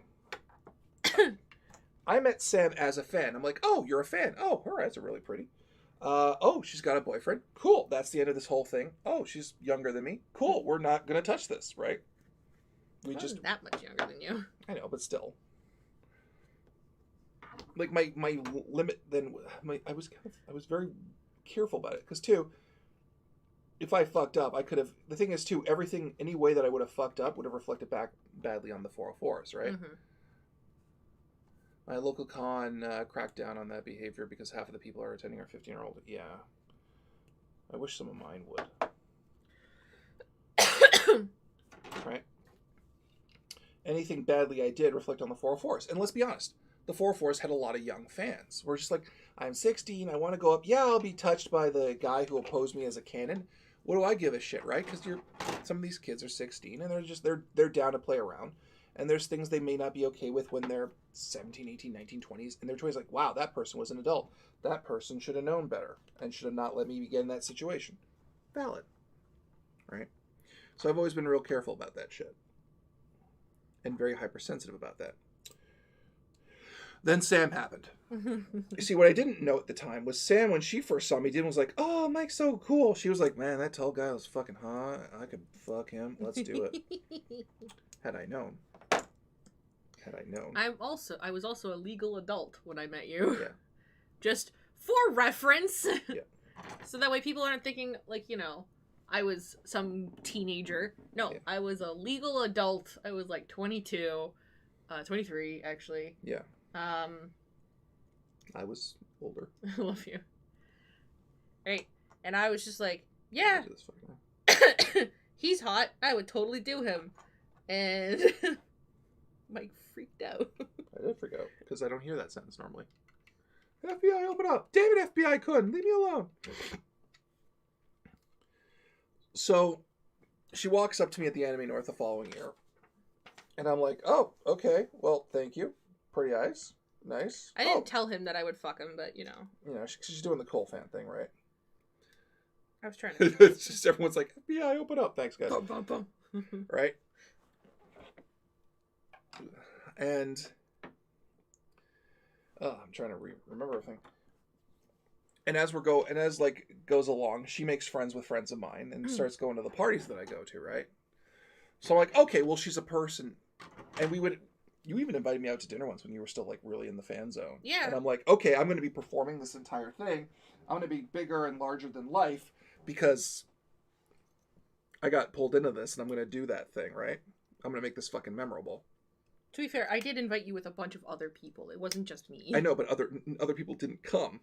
I met Sam as a fan. I'm like, oh, you're a fan. Oh, her eyes are really pretty. Oh, she's got a boyfriend. Cool. That's the end of this whole thing. Oh, she's younger than me. Cool. We're not going to touch this, right? We just that much younger than you. I know, but still. Like my limit then I was very careful about it, because too, if I fucked up, I could have. The thing is too, any way that I would have fucked up would have reflected back badly on the 404s, right? Mm-hmm. My local con cracked down on that behavior because half of the people are attending are 15-year-old. Yeah. I wish some of mine would. Right? Anything badly I did reflect on the 404s. And let's be honest, the 404s had a lot of young fans. We're just like, I'm 16, I want to go up. Yeah, I'll be touched by the guy who will pose me as a cannon. What do I give a shit, right? Because some of these kids are 16 and they're down to play around. And there's things they may not be okay with when they're 17, 18, 19, 20s. And their choice like, wow, that person was an adult. That person should have known better and should have not let me get in that situation. Valid. Right? So I've always been real careful about that shit. And very hypersensitive about that. Then Sam happened. You see, what I didn't know at the time was Sam, when she first saw me, was like, "Oh, Mike's so cool." She was like, "Man, that tall guy was fucking hot. I could fuck him. Let's do it." Had I known. I was also a legal adult when I met you. Yeah. Just for reference. Yeah. So that way people aren't thinking, like, I was some teenager. No, yeah. I was a legal adult. I was like 22, 23 actually. Yeah. I was older. I love you. Right. And I was just like, yeah. He's hot. I would totally do him. And Mike freaked out. I did freak out because I don't hear that sentence normally. FBI, open up. David, FBI couldn't. Leave me alone. So she walks up to me at the Anime North the following year. And I'm like, oh, okay. Well, thank you. Pretty eyes. Nice. I didn't tell him that I would fuck him, but, she's doing the Cole fan thing, right? I was trying to. It's just everyone's like, FBI, open up. Thanks, guys. Bum, bum, bum. Right? And I'm trying to remember everything. And as goes along, she makes friends with friends of mine and starts going to the parties that I go to, right? So I'm like, okay, well, she's a person. And you even invited me out to dinner once when you were still like really in the fan zone. Yeah. And I'm like, okay, I'm going to be performing this entire thing. I'm going to be bigger and larger than life because I got pulled into this and I'm going to do that thing, right? I'm going to make this fucking memorable. To be fair, I did invite you with a bunch of other people. It wasn't just me. I know, but other people didn't come.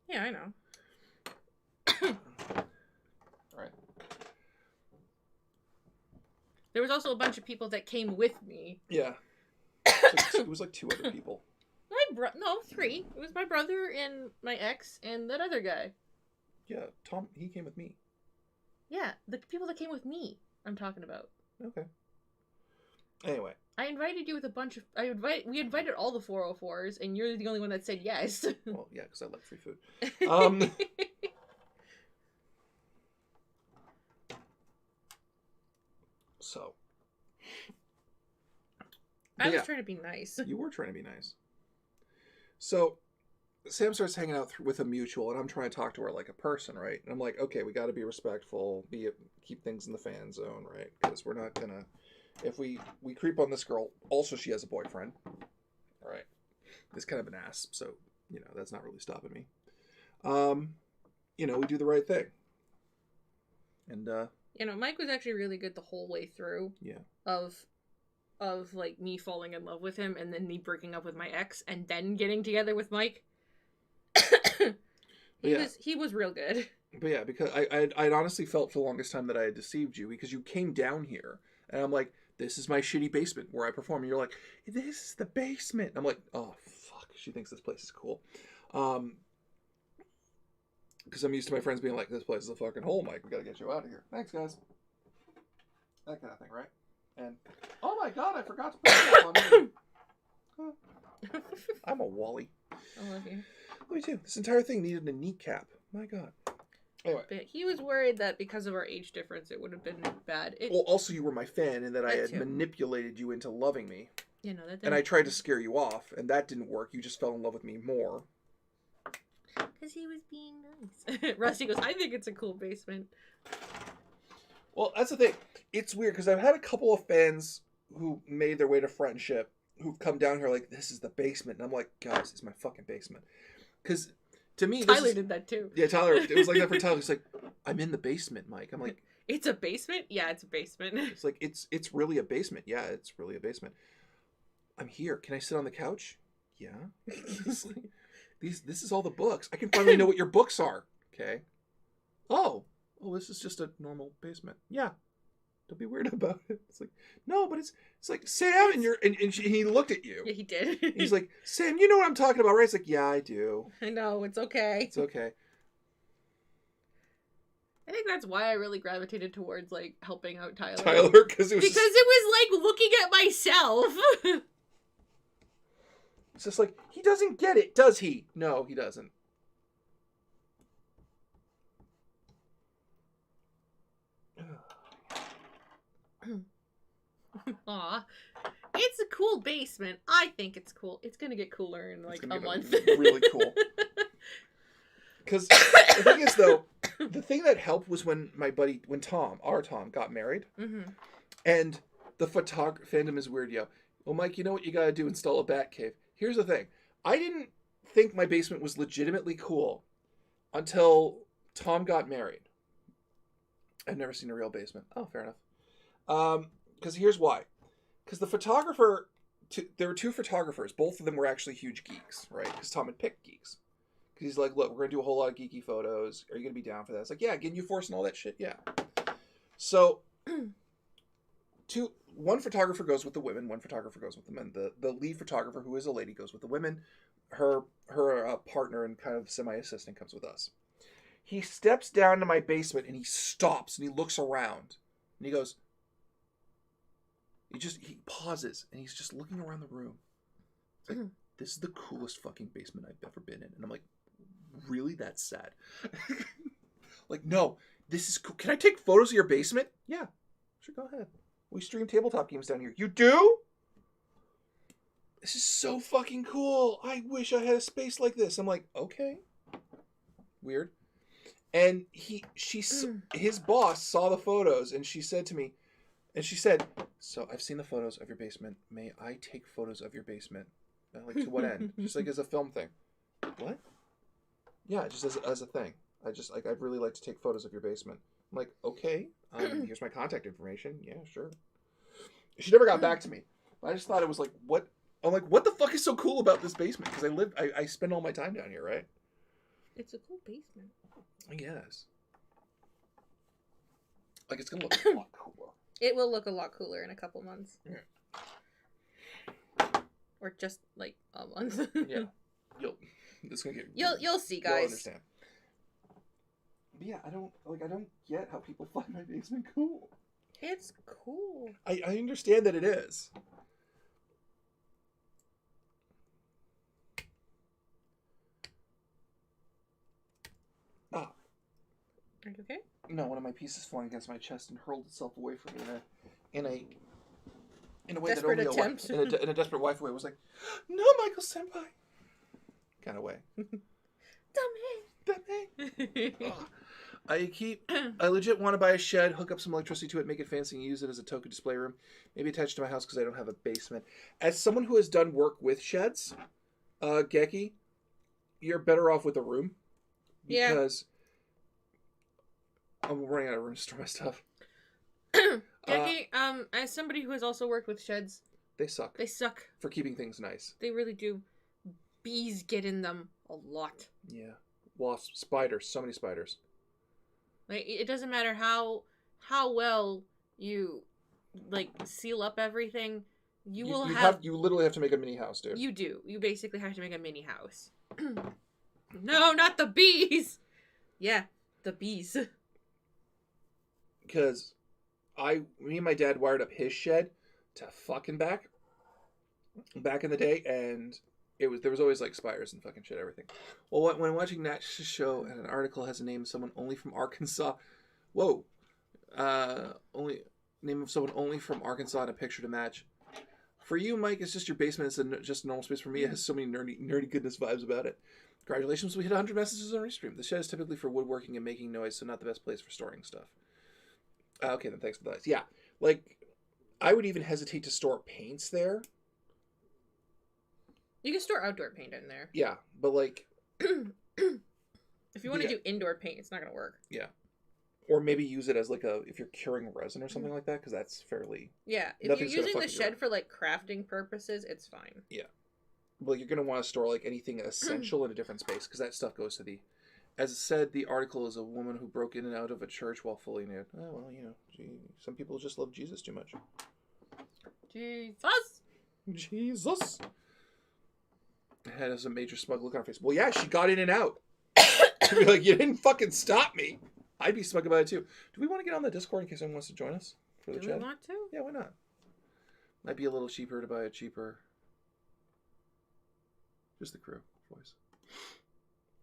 Yeah, I know. Right. There was also a bunch of people that came with me. Yeah. It was like 2 other people. No, 3. It was my brother and my ex and that other guy. Yeah, Tom, he came with me. Yeah, the people that came with me, I'm talking about. Okay. Anyway. I invited you with a bunch of... We invited all the 404s, and you're the only one that said yes. Well, yeah, because I like free food. So. I was trying to be nice. You were trying to be nice. So, Sam starts hanging out with a mutual, and I'm trying to talk to her like a person, right? And I'm like, okay, we got to be respectful, keep things in the fan zone, right? Because we're not gonna... If we creep on this girl, also she has a boyfriend, all right? It's kind of an ass, so, that's not really stopping me. We do the right thing. And, Mike was actually really good the whole way through. Yeah. Of like me falling in love with him and then me breaking up with my ex and then getting together with Mike. He was real good. But yeah, because I'd honestly felt for the longest time that I had deceived you because you came down here and I'm like, this is my shitty basement where I perform. And you're like, this is the basement. And I'm like, oh fuck, she thinks this place is cool. Because I'm used to my friends being like, this place is a fucking hole, Mike. We gotta get you out of here. Thanks, guys. That kind of thing, right? And, oh my god, I forgot to put this on me. I'm a Wally. I love you. Me too. This entire thing needed a kneecap. My god. Anyway. But he was worried that because of our age difference, it would have been bad. Well, also you were my fan and that I had manipulated you into loving me. Yeah, no, that didn't. And I tried to scare you off, and that didn't work. You just fell in love with me more. Because he was being nice. Rusty goes, I think it's a cool basement. Well, that's the thing. It's weird, because I've had a couple of fans who made their way to friendship who've come down here like, this is the basement. And I'm like, guys, it's my fucking basement. Because to me, Tyler did that too. Yeah, Tyler. It was like that for Tyler. He's like, I'm in the basement, Mike. I'm like, it's a basement? Yeah, it's a basement. It's like, it's really a basement. Yeah, it's really a basement. I'm here. Can I sit on the couch? Yeah. It's like, this is all the books. I can finally know what your books are. Okay. Oh, this is just a normal basement. Yeah. Don't be weird about it. It's like, no, but it's like, Sam, and he looked at you. Yeah, he did. He's like, Sam, you know what I'm talking about, right? It's like, yeah, I do. I know, it's okay. It's okay. I think that's why I really gravitated towards, like, helping out Tyler. Because it was like, looking at myself. It's just like, he doesn't get it, does he? No, he doesn't. Aw. It's a cool basement. I think it's cool. It's gonna get cooler in like a month. Really cool. Because the thing is, though, the thing that helped was when our Tom, got married. Mm-hmm. And the fandom is weird, yo. Well, Mike, you know what you gotta do? Install a bat cave. Here's the thing. I didn't think my basement was legitimately cool until Tom got married. I've never seen a real basement. Oh, fair enough. Because here's why. Because the photographer, there were two photographers. Both of them were actually huge geeks, right? Because Tom had picked geeks. Because he's like, look, we're going to do a whole lot of geeky photos. Are you going to be down for that? It's like, yeah, getting you force and all that shit, yeah. So, one photographer goes with the women, one photographer goes with the men. The lead photographer, who is a lady, goes with the women. Her partner and kind of semi-assistant comes with us. He steps down to my basement and he stops and he looks around. And he goes, he pauses and he's just looking around the room. It's like, this is the coolest fucking basement I've ever been in. And I'm like, really? That's sad. Like, no, this is cool. Can I take photos of your basement? Yeah, sure, go ahead. We stream tabletop games down here. You do? This is so fucking cool. I wish I had a space like this. I'm like, okay. Weird. And his boss saw the photos and she said, so I've seen the photos of your basement. May I take photos of your basement? And I'm like, to what end? Just like as a film thing. What? Yeah, just as a thing. I'd really like to take photos of your basement. I'm like, okay, here's my contact information. Yeah, sure. She never got back to me. I just thought it was like, what? I'm like, what the fuck is so cool about this basement? Because I spend all my time down here, right? It's a cool basement. I guess. Like, it's gonna look a lot cooler. It will look a lot cooler in a couple months. Yeah. Or just like a month. Yeah. You'll see, guys. You'll understand. But yeah, I don't get how people find my basement cool. It's cool. I understand that it is. Ah. Are you okay? No, one of my pieces flung against my chest and hurled itself away from me in a way desperate that only attempt. in a desperate wife way. It was like, no, Michael Senpai, kind of way. Dummy. I legit want to buy a shed, hook up some electricity to it, make it fancy, and use it as a token display room. Maybe attach it to my house because I don't have a basement. As someone who has done work with sheds, Geki, you're better off with a room. Because I'm running out of room to store my stuff. Geki, as somebody who has also worked with sheds, they suck. They suck. For keeping things nice. They really do. Bees get in them a lot. Yeah. Wasps, spiders, so many spiders. Like, it doesn't matter how well you like seal up everything. You literally have to make a mini house, dude. You do. You basically have to make a mini house. No, not the bees. Yeah, the bees. Because me and my dad wired up his shed to fucking back in the day, and there was always like spiders and fucking shit, everything. Well, when watching that show and an article has a name of someone only from Arkansas, name of someone only from Arkansas and a picture to match. For you, Mike, it's just your basement. It's just a normal space. For me, it has so many nerdy goodness vibes about it. Congratulations, we hit 100 messages on Restream. The shed is typically for woodworking and making noise, so not the best place for storing stuff. Okay, then thanks for the advice. Yeah, like, I would even hesitate to store paints there. You can store outdoor paint in there. Yeah, but like... if you want to do indoor paint, it's not going to work. Yeah. Or maybe use it as like if you're curing resin or something like that, because that's fairly... Yeah, if you're using the shed for like crafting purposes, it's fine. Yeah. Well, you're going to want to store like anything essential in a different space, because that stuff goes to the... As it said, the article is a woman who broke in and out of a church while fully nude. Oh, well, some people just love Jesus too much. Jesus! Had a major smug look on her face. Well, yeah, she got in and out. Be like, you didn't fucking stop me. I'd be smug about it too. Do we want to get on the Discord in case anyone wants to join us for the chat? Do we want to? Yeah, why not? Might be a little cheaper to buy it cheaper. Just the crew voice.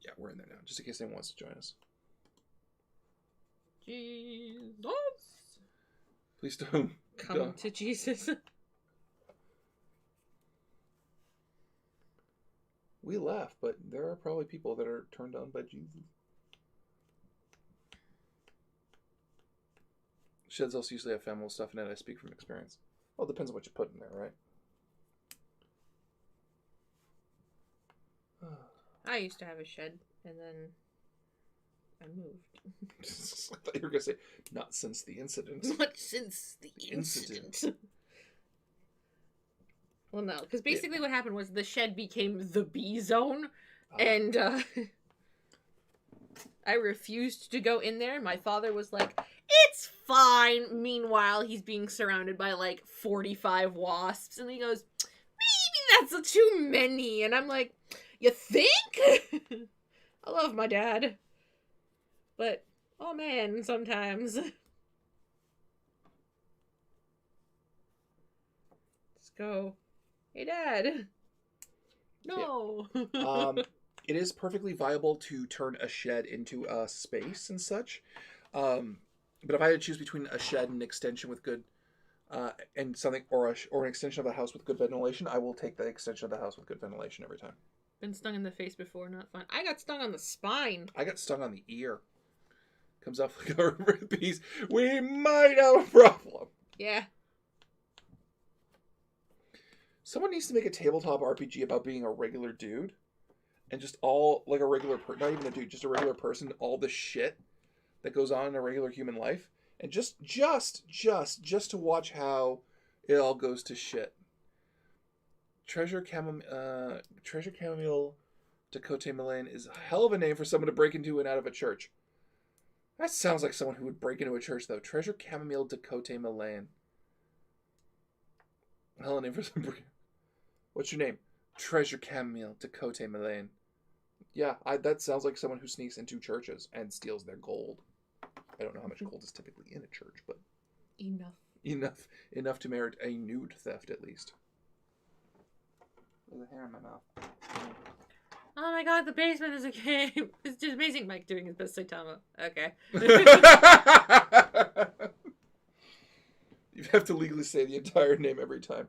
Yeah, we're in there now, just in case anyone wants to join us. Jesus. Please don't. Come to Jesus. We laugh, but there are probably people that are turned on by Jesus. Sheds also usually have family stuff in it. I speak from experience. Well, it depends on what you put in there, right? I used to have a shed, and then I moved. I thought you were going to say, not since the incident. Not since the incident. Well, no, because basically what happened was the shed became the bee zone, and I refused to go in there. My father was like, it's fine. Meanwhile, he's being surrounded by, like, 45 wasps, and he goes, maybe that's too many. And I'm like, you think? I love my dad. But, oh man, sometimes. Let's go. Hey, Dad. No. Yeah. It is perfectly viable to turn a shed into a space and such. But if I had to choose between a shed and an extension with good, and something, or an extension of the house with good ventilation, I will take the extension of the house with good ventilation every time. Been stung in the face before, not fun. I got stung on the spine. I got stung on the ear. Comes off like a piece. We might have a problem. Yeah. Someone needs to make a tabletop RPG about being a regular dude. And just all, like a regular not even a dude, just a regular person, all the shit that goes on in a regular human life. And just to watch how it all goes to shit. Treasure Chamomile Dakota Milan is a hell of a name for someone to break into and out of a church. That sounds like someone who would break into a church, though. Treasure Chamomile Dakota Milan. Hell of a name for someone. What's your name? Treasure Chamomile Dakota Milan. Yeah, that sounds like someone who sneaks into churches and steals their gold. I don't know how much gold is typically in a church, but... Enough to merit a nude theft, at least. There's a hair in my mouth. Oh my god, the basement is a game. It's just amazing. Mike doing his best Saitama. Okay. You have to legally say the entire name every time.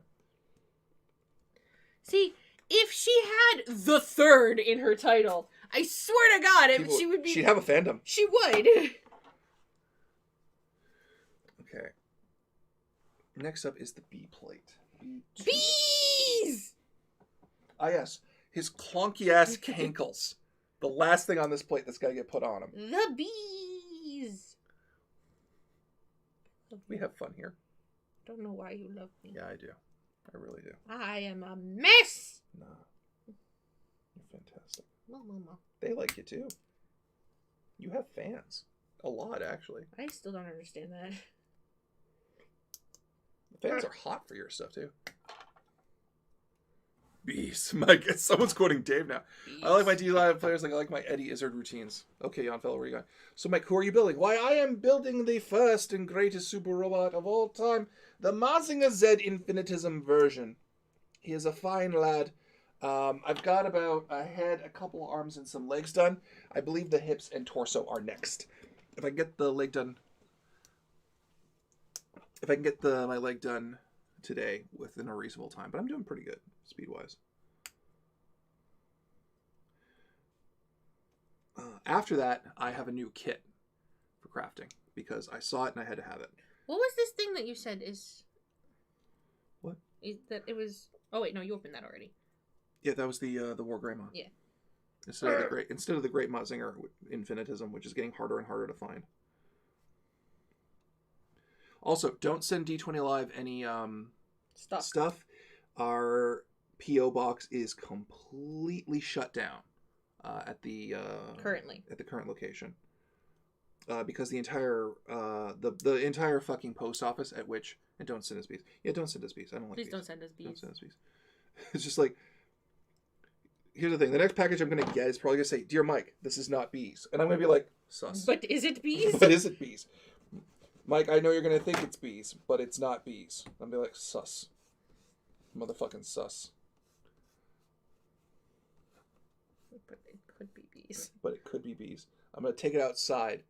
See, if she had the third in her title, I swear to God, she would be... She'd have a fandom. She would. Okay. Next up is the B plate. Bees! Ah, yes. His clunky-ass cankles. The last thing on this plate that's got to get put on him. The bees! We have fun here. Don't know why you love me. Yeah, I do. I really do. I am a mess! Nah. You're fantastic. No, Mama. They like you, too. You have fans. A lot, actually. I still don't understand that. The fans are hot for your stuff, too. Bees. Mike, someone's quoting Dave now. Bees. I like my D-Live players like I like my Eddie Izzard routines. Okay, Jan Fellow, where are you going? So, Mike, who are you building? Why, I am building the first and greatest super robot of all time, the Mazinger Z Infinitism version. He is a fine lad. I've got about a head, a couple of arms, and some legs done. I believe the hips and torso are next. If I can get the leg done... If I can get my leg done today within a reasonable time. But I'm doing pretty good, speed-wise. After that, I have a new kit for crafting. Because I saw it and I had to have it. What was this thing that you said is... What? That it was... Oh, wait, no, you opened that already. Yeah, that was the War Greymon. Yeah. Instead of the Great Mazinger Infinitism, which is getting harder and harder to find. Also, don't send D20 Live any stuff. Our P.O. box is completely shut down at the current location. Because the entire the entire fucking post office at which... And don't send us bees. Yeah, don't send us bees. I don't like bees. Please don't send us bees. Don't send us bees. It's just like... Here's the thing. The next package I'm going to get is probably going to say, Dear Mike, this is not bees. And I'm going to be like, sus. But is it bees? But is it bees? Mike, I know you're going to think it's bees, but it's not bees. I'm going to be like, sus. Motherfucking sus. But it could be bees. But it could be bees. I'm going to take it outside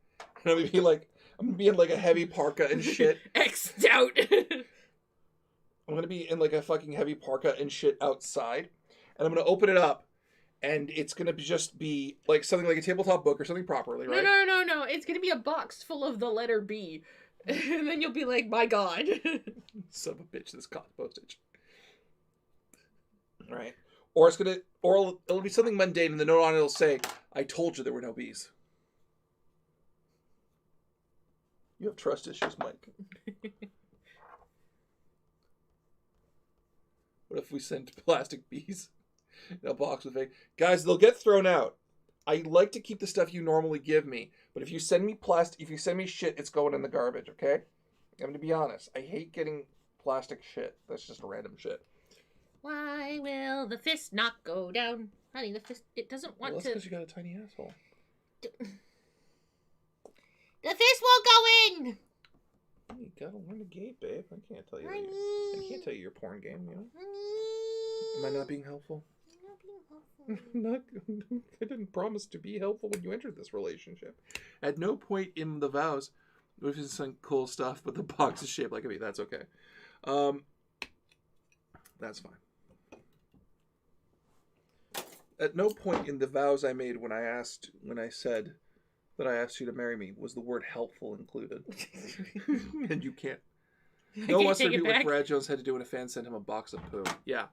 And I'm gonna be in like a heavy parka and shit. X'd out. I'm gonna be in like a fucking heavy parka and shit outside, and I'm gonna open it up, and it's gonna just be like something like a tabletop book or something properly, right? No. It's gonna be a box full of the letter B, and then you'll be like, "My God." Son of a bitch! This cost postage. Right. Or it'll be something mundane, and the note on it'll say, "I told you there were no bees." You have trust issues, Mike. What if we sent plastic bees in a box with egg? Guys, they'll get thrown out. I like to keep the stuff you normally give me, but if you send me shit, it's going in the garbage, okay? I'm going to be honest. I hate getting plastic shit. That's just random shit. Why will the fist not go down? Honey, the fist, it doesn't want that's to... because you got a tiny asshole. The fist won't go in! You gotta learn the gate, babe. I can't tell you. Honey. I can't tell you your porn game, you know? Honey. Am I not being helpful? I'm not being helpful. I didn't promise to be helpful when you entered this relationship. At no point in the vows, what if it's some cool stuff, but the box is shaped like a bee? That's okay. That's fine. At no point in the vows I made when I said that I asked you to marry me was the word helpful included. And you can't. No one wants to repeat what Brad Jones had to do when a fan sent him a box of poo. Yeah.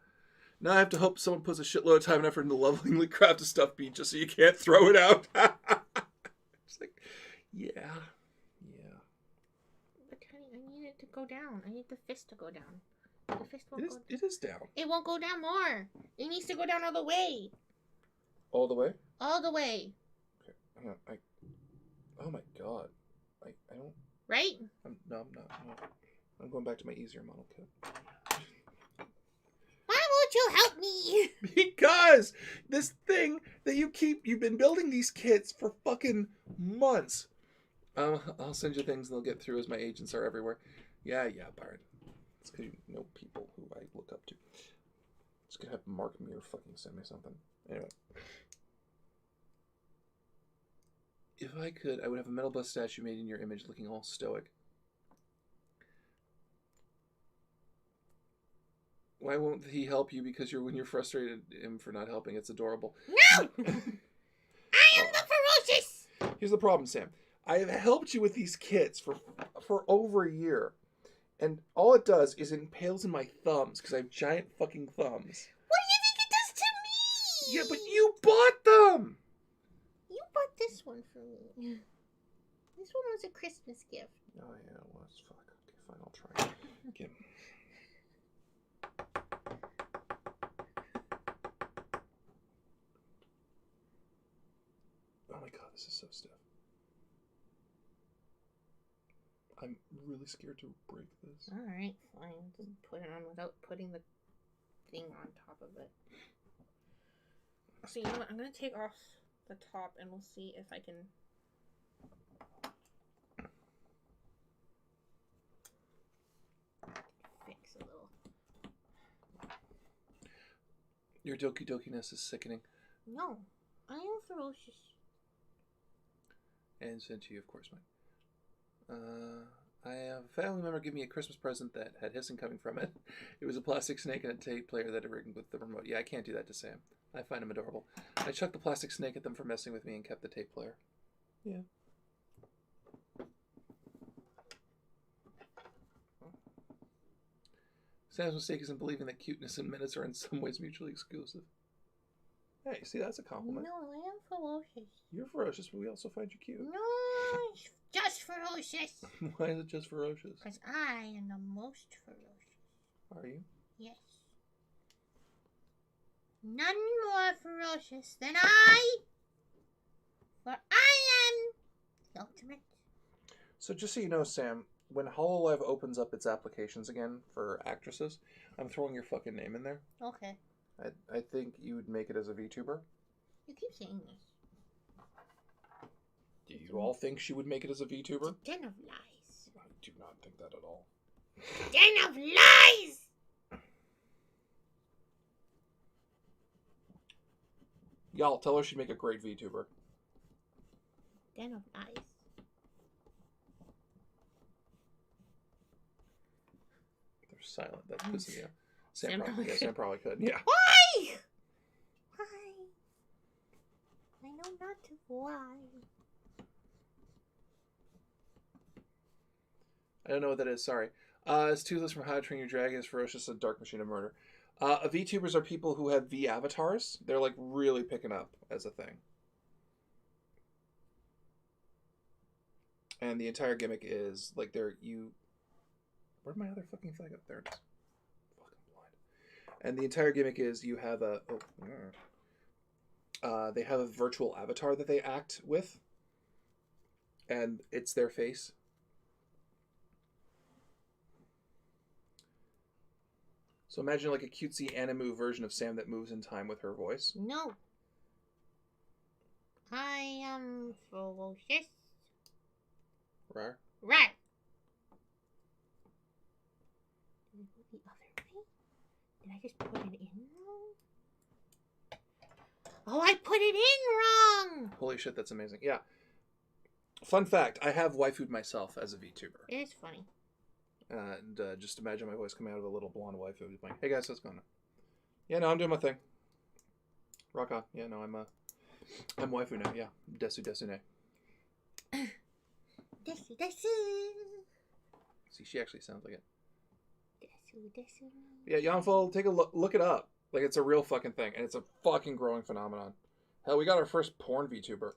Now I have to hope someone puts a shitload of time and effort into lovingly crafted stuffed bee just so you can't throw it out. It's like, yeah. But honey, I need it to go down. I need the fist to go down. The fist won't go down. It is down. It won't go down more. It needs to go down all the way. All the way? All the way. Okay. Hang on. Oh my god. I don't... Right? I'm not. I'm going back to my easier model kit. Why won't you help me? Because this thing that you've been building these kits for fucking months. I'll send you things and they'll get through as my agents are everywhere. Yeah, Byron. It's because you know people who I look up to. Just gonna have Mark Muir fucking send me something. Anyway. If I could, I would have a metal bust statue made in your image looking all stoic. Why won't he help you? Because when you're frustrated him for not helping, it's adorable. No! I am the ferocious! Here's the problem, Sam. I have helped you with these kits for over a year. And all it does is it impales in my thumbs, because I have giant fucking thumbs. What do you think it does to me? Yeah, but you bought them! You bought this one for me. This one was a Christmas gift. Oh, yeah, it was. Fuck. Okay, fine, I'll try it. Again. Oh my god, this is so stiff. I'm really scared to break this. Alright, fine. Just put it on without putting the thing on top of it. So you know what? I'm going to take off the top and we'll see if I can... fix a little. Your Doki Dokiness is sickening. No, I am ferocious. And sent to you, of course, Mike. I have a family member give me a Christmas present that had hissing coming from it. It was a plastic snake and a tape player that I rigged with the remote. Yeah, I can't do that to Sam. I find him adorable. I chucked the plastic snake at them for messing with me and kept the tape player. Yeah. Sam's mistake is in believing that cuteness and minutes are in some ways mutually exclusive. Hey, see, that's a compliment. No, I am ferocious. You're ferocious, but we also find you cute. No, it's just ferocious. Why is it just ferocious? Because I am the most ferocious. Are you? Yes. None more ferocious than I, for I am the ultimate. So just so you know, Sam, when HoloLive opens up its applications again for actresses, I'm throwing your fucking name in there. Okay. I think you would make it as a VTuber. You keep saying this. Do you all think she would make it as a VTuber? It's a den of lies. I do not think that at all. Den of lies! Y'all, tell her she'd make a great VTuber. Den of lies. silent. That's pissing me off. Sam Sam probably could. Yeah. Why? Why? I know not to fly. I don't know what that is. Sorry. It's Toothless from How to Train Your Dragon. Is ferocious, a dark machine of murder. VTubers are people who have V avatars. They're like really picking up as a thing. And the entire gimmick is like where'd my other fucking flag go? There it is. Fucking blind. And the entire gimmick is you have they have a virtual avatar that they act with. And it's their face. So imagine like a cutesy anime version of Sam that moves in time with her voice. No. I am ferocious. Rar? Right. Did it go the other way? Did I just put it in wrong? Oh, I put it in wrong! Holy shit, that's amazing. Yeah. Fun fact, I have waifu'd myself as a VTuber. It is funny. And just imagine my voice coming out of a little blonde waifu going, hey guys, what's going on? Yeah, no, I'm doing my thing. Rock on. Yeah, no, I'm waifu now. Yeah. Desu desune. Desu desu. See, she actually sounds like it. Desu desu. Yeah, Yanful, take a look it up. Like, it's a real fucking thing, and it's a fucking growing phenomenon. Hell, we got our first porn VTuber.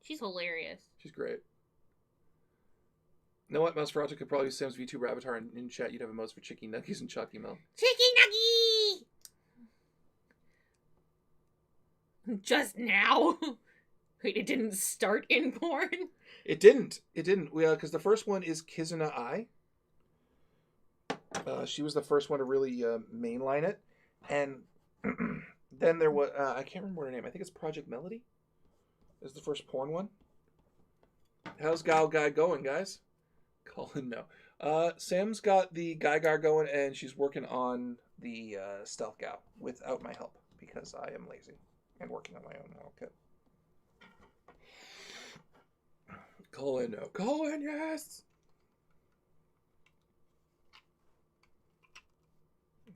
She's hilarious. She's great. You know what? Nosferatu could probably use Sam's VTuber avatar in chat. You'd have emotes for Chicky Nuggies and Chucky Milk. Chicky Nuggy! Just now? Wait, it didn't start in porn? It didn't. Because the first one is Kizuna Ai. She was the first one to really mainline it. And then there was... I can't remember her name. I think it's Project Melody. Is the first porn one. How's Gal Guy going, guys? Colin, no. Sam's got the Gygar going, and she's working on the Stealth Gal without my help because I am lazy and working on my own now. Okay. Colin, no. Colin, yes!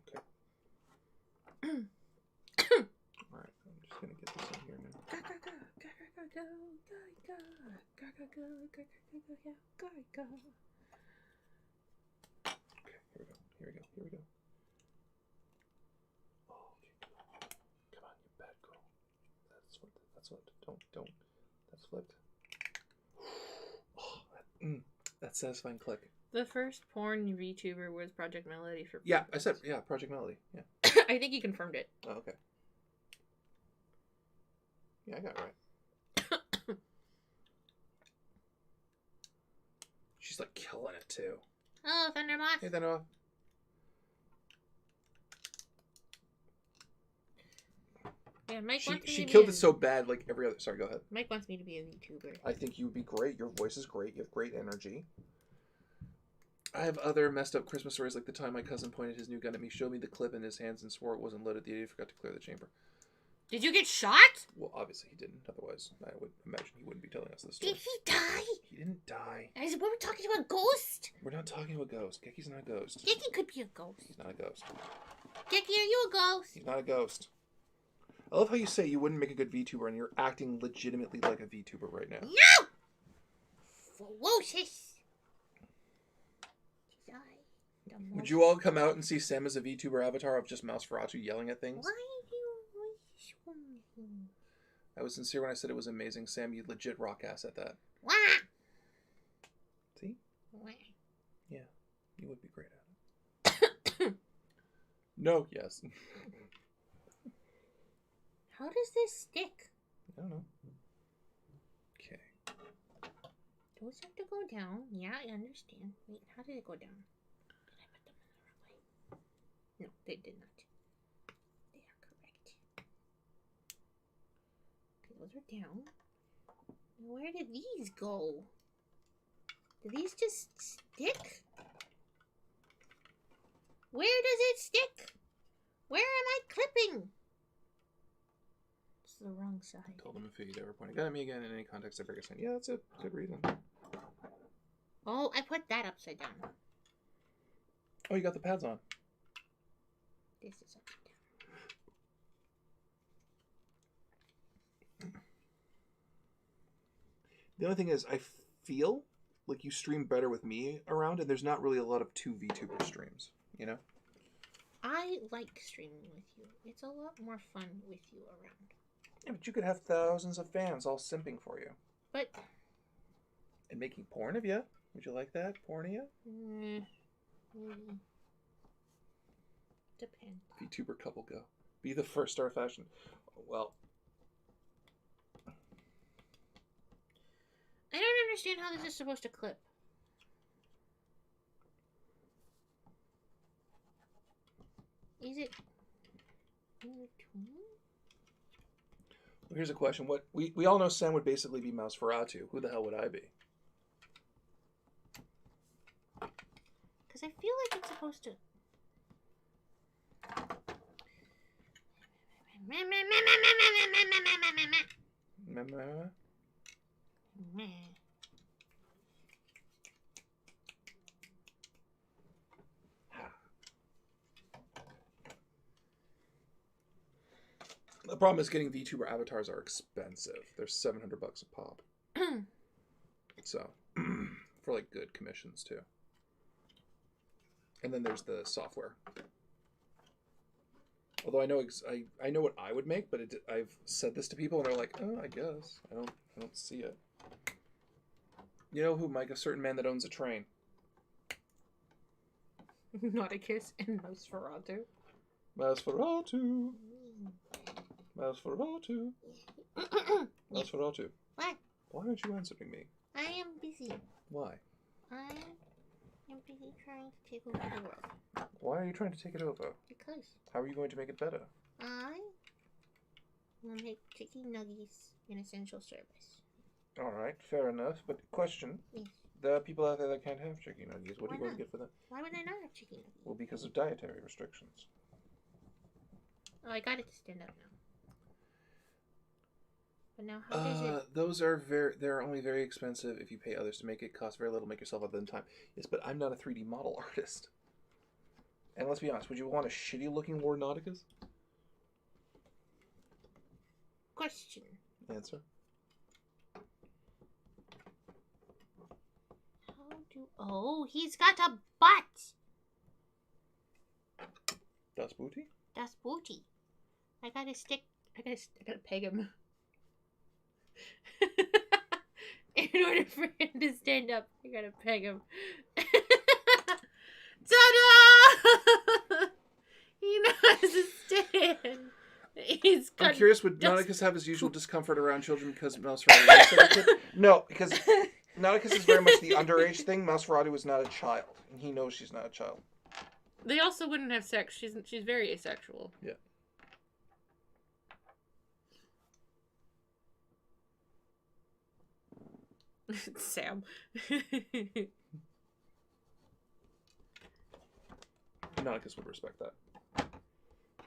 Okay. Alright, I'm just going to get this in here now. Okay, here we go. Oh, okay. Come on, you bad girl. That's what, don't. That's flipped. Oh, that satisfying click. The first porn VTuber was Project Melody for... Yeah, I said, yeah, Project Melody, yeah. I think you confirmed it. Oh, okay. Yeah, I got it right. She's like killing it too. Oh, Thunderboss. Hey, Thunderboss. Yeah, Mike wants me She to killed be it so bad, like every other... Sorry, go ahead. Mike wants me to be a VTuber. I think you would be great. Your voice is great. You have great energy. I have other messed up Christmas stories, like the time my cousin pointed his new gun at me, showed me the clip in his hands, and swore it wasn't loaded. The idiot forgot to clear the chamber. Did you get shot? Well, obviously he didn't. Otherwise, I would imagine he wouldn't be telling us this story. Did he die? He didn't die. Were we talking about a ghost? We're not talking about a ghost. Geki's not a ghost. Geki could be a ghost. He's not a ghost. Geki, are you a ghost? He's not a ghost. I love how you say you wouldn't make a good VTuber, and you're acting legitimately like a VTuber right now. No! Ferocious. Would you all come out and see Sam as a VTuber avatar of just Nosferatu yelling at things? Why do you wish for me? I was sincere when I said it was amazing. Sam, you legit rock ass at that. Wah! See? Wah. Yeah, you would be great at it. No, yes. How does this stick? I don't know. Okay. Those have to go down. Yeah, I understand. Wait, how did it go down? Did I put them in the wrong way? No, they did not. They are correct. Okay, those are down. Where did these go? Do these just stick? Where does it stick? Where am I clipping? It's the wrong side. I told him if he'd ever point a gun at me again in any context, I'd break his hand. Yeah, that's a good reason. Oh, I put that upside down. Oh, you got the pads on. This is upside down. The only thing is, I feel like you stream better with me around, and there's not really a lot of 2 VTuber streams, you know? I like streaming with you. It's a lot more fun with you around. Yeah, but you could have thousands of fans all simping for you. But... And making porn of you. Would you like that? Porn of you? Depends. VTuber couple go. Be the first star of fashion. Well... I don't understand how this is supposed to clip. Is it in between? Well, here's a question. What we all know Sam would basically be Nosferatu. Who the hell would I be? Because I feel like it's supposed to... The problem is getting VTuber avatars are expensive. They're $700 a pop. So, for like good commissions too. And then there's the software. Although I know what I would make, but I've said this to people and they're like, oh, I guess I don't see it. You know who, Mike? A certain man that owns a train. Nauticus and Nosferatu. Nosferatu. Nosferatu. Nosferatu. What? Why aren't you answering me? I am busy. Why? I am busy trying to take over the world. Why are you trying to take it over? Because How are you going to make it better? I will make chicken nuggets an essential service. Alright, fair enough. But question. Yes. There are people out there that can't have chicken nuggets. What Why are you going not? to get for them? Why would I not have chicken nuggets? Well, because of dietary restrictions. Oh, I got it to stand up now. But now how does it... Those are they're only very expensive if you pay others to make it. Cost very little, make yourself up in time. Yes, but I'm not a 3D model artist. And let's be honest, would you want a shitty looking War Nauticus? Question. Answer. How do... Oh, he's got a butt! Das Booty? That's booty. I gotta peg him. In order for him to stand up, I gotta peg him. Ta-da! He knows to stand. He's got I'm curious, would Nauticus have his usual discomfort around children because Nosferatu? No, because Nauticus is very much the underage thing. Nosferatu is not a child, and he knows she's not a child. They also wouldn't have sex. She's very asexual. Yeah. Sam. Nauticus would respect that.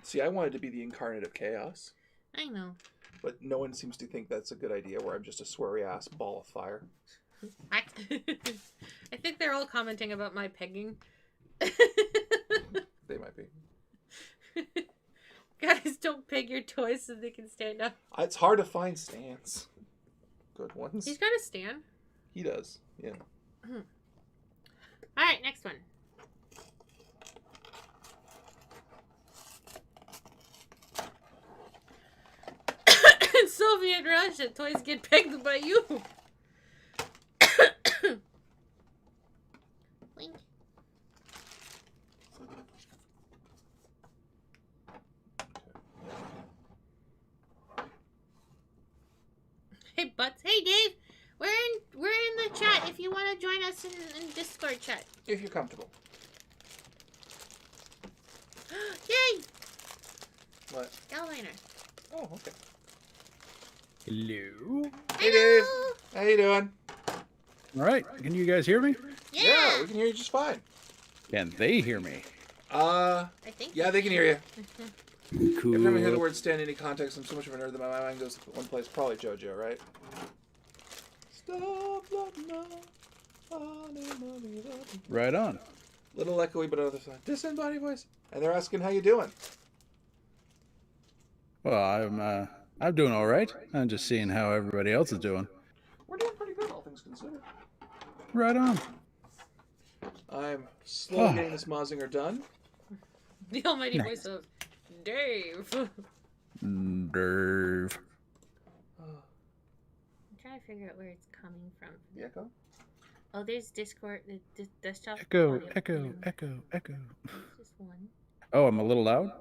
See, I wanted to be the incarnate of chaos. I know. But no one seems to think that's a good idea, where I'm just a sweary ass ball of fire. I think they're all commenting about my pegging. They might be. Guys, don't peg your toys so they can stand up. It's hard to find stands. Good ones. He's got a stand. He does, yeah. Alright, next one. Soviet Russia, toys get pegged by you. Link. Hey Butts. Hey Dave. We're in the chat if you want to join us in Discord chat. If you're comfortable. Yay! What? Galviner. Oh, okay. Hello. Hey Dave. How you doing? All right. Can you guys hear me? Yeah. We can hear you just fine. Can they hear me? I think. Yeah, they can hear you. Cool. Every time I hear the word stand in any context, I'm so much of a nerd that my mind goes to one place. Probably JoJo, right? Stop, Right on. Little echoey, but on the other side. Disembodied voice. And they're asking how you doing. Well, I'm doing all right. I'm just seeing how everybody else is doing. We're doing pretty good, all things considered. Right on. I'm slowly getting this Mazinger done. The almighty voice of Dave. Dave. I'm trying to figure out where it's coming from. The echo? Oh, there's Discord, the desktop. Echo, audio. echo, echo, echo. There's just one. Oh, I'm a little loud?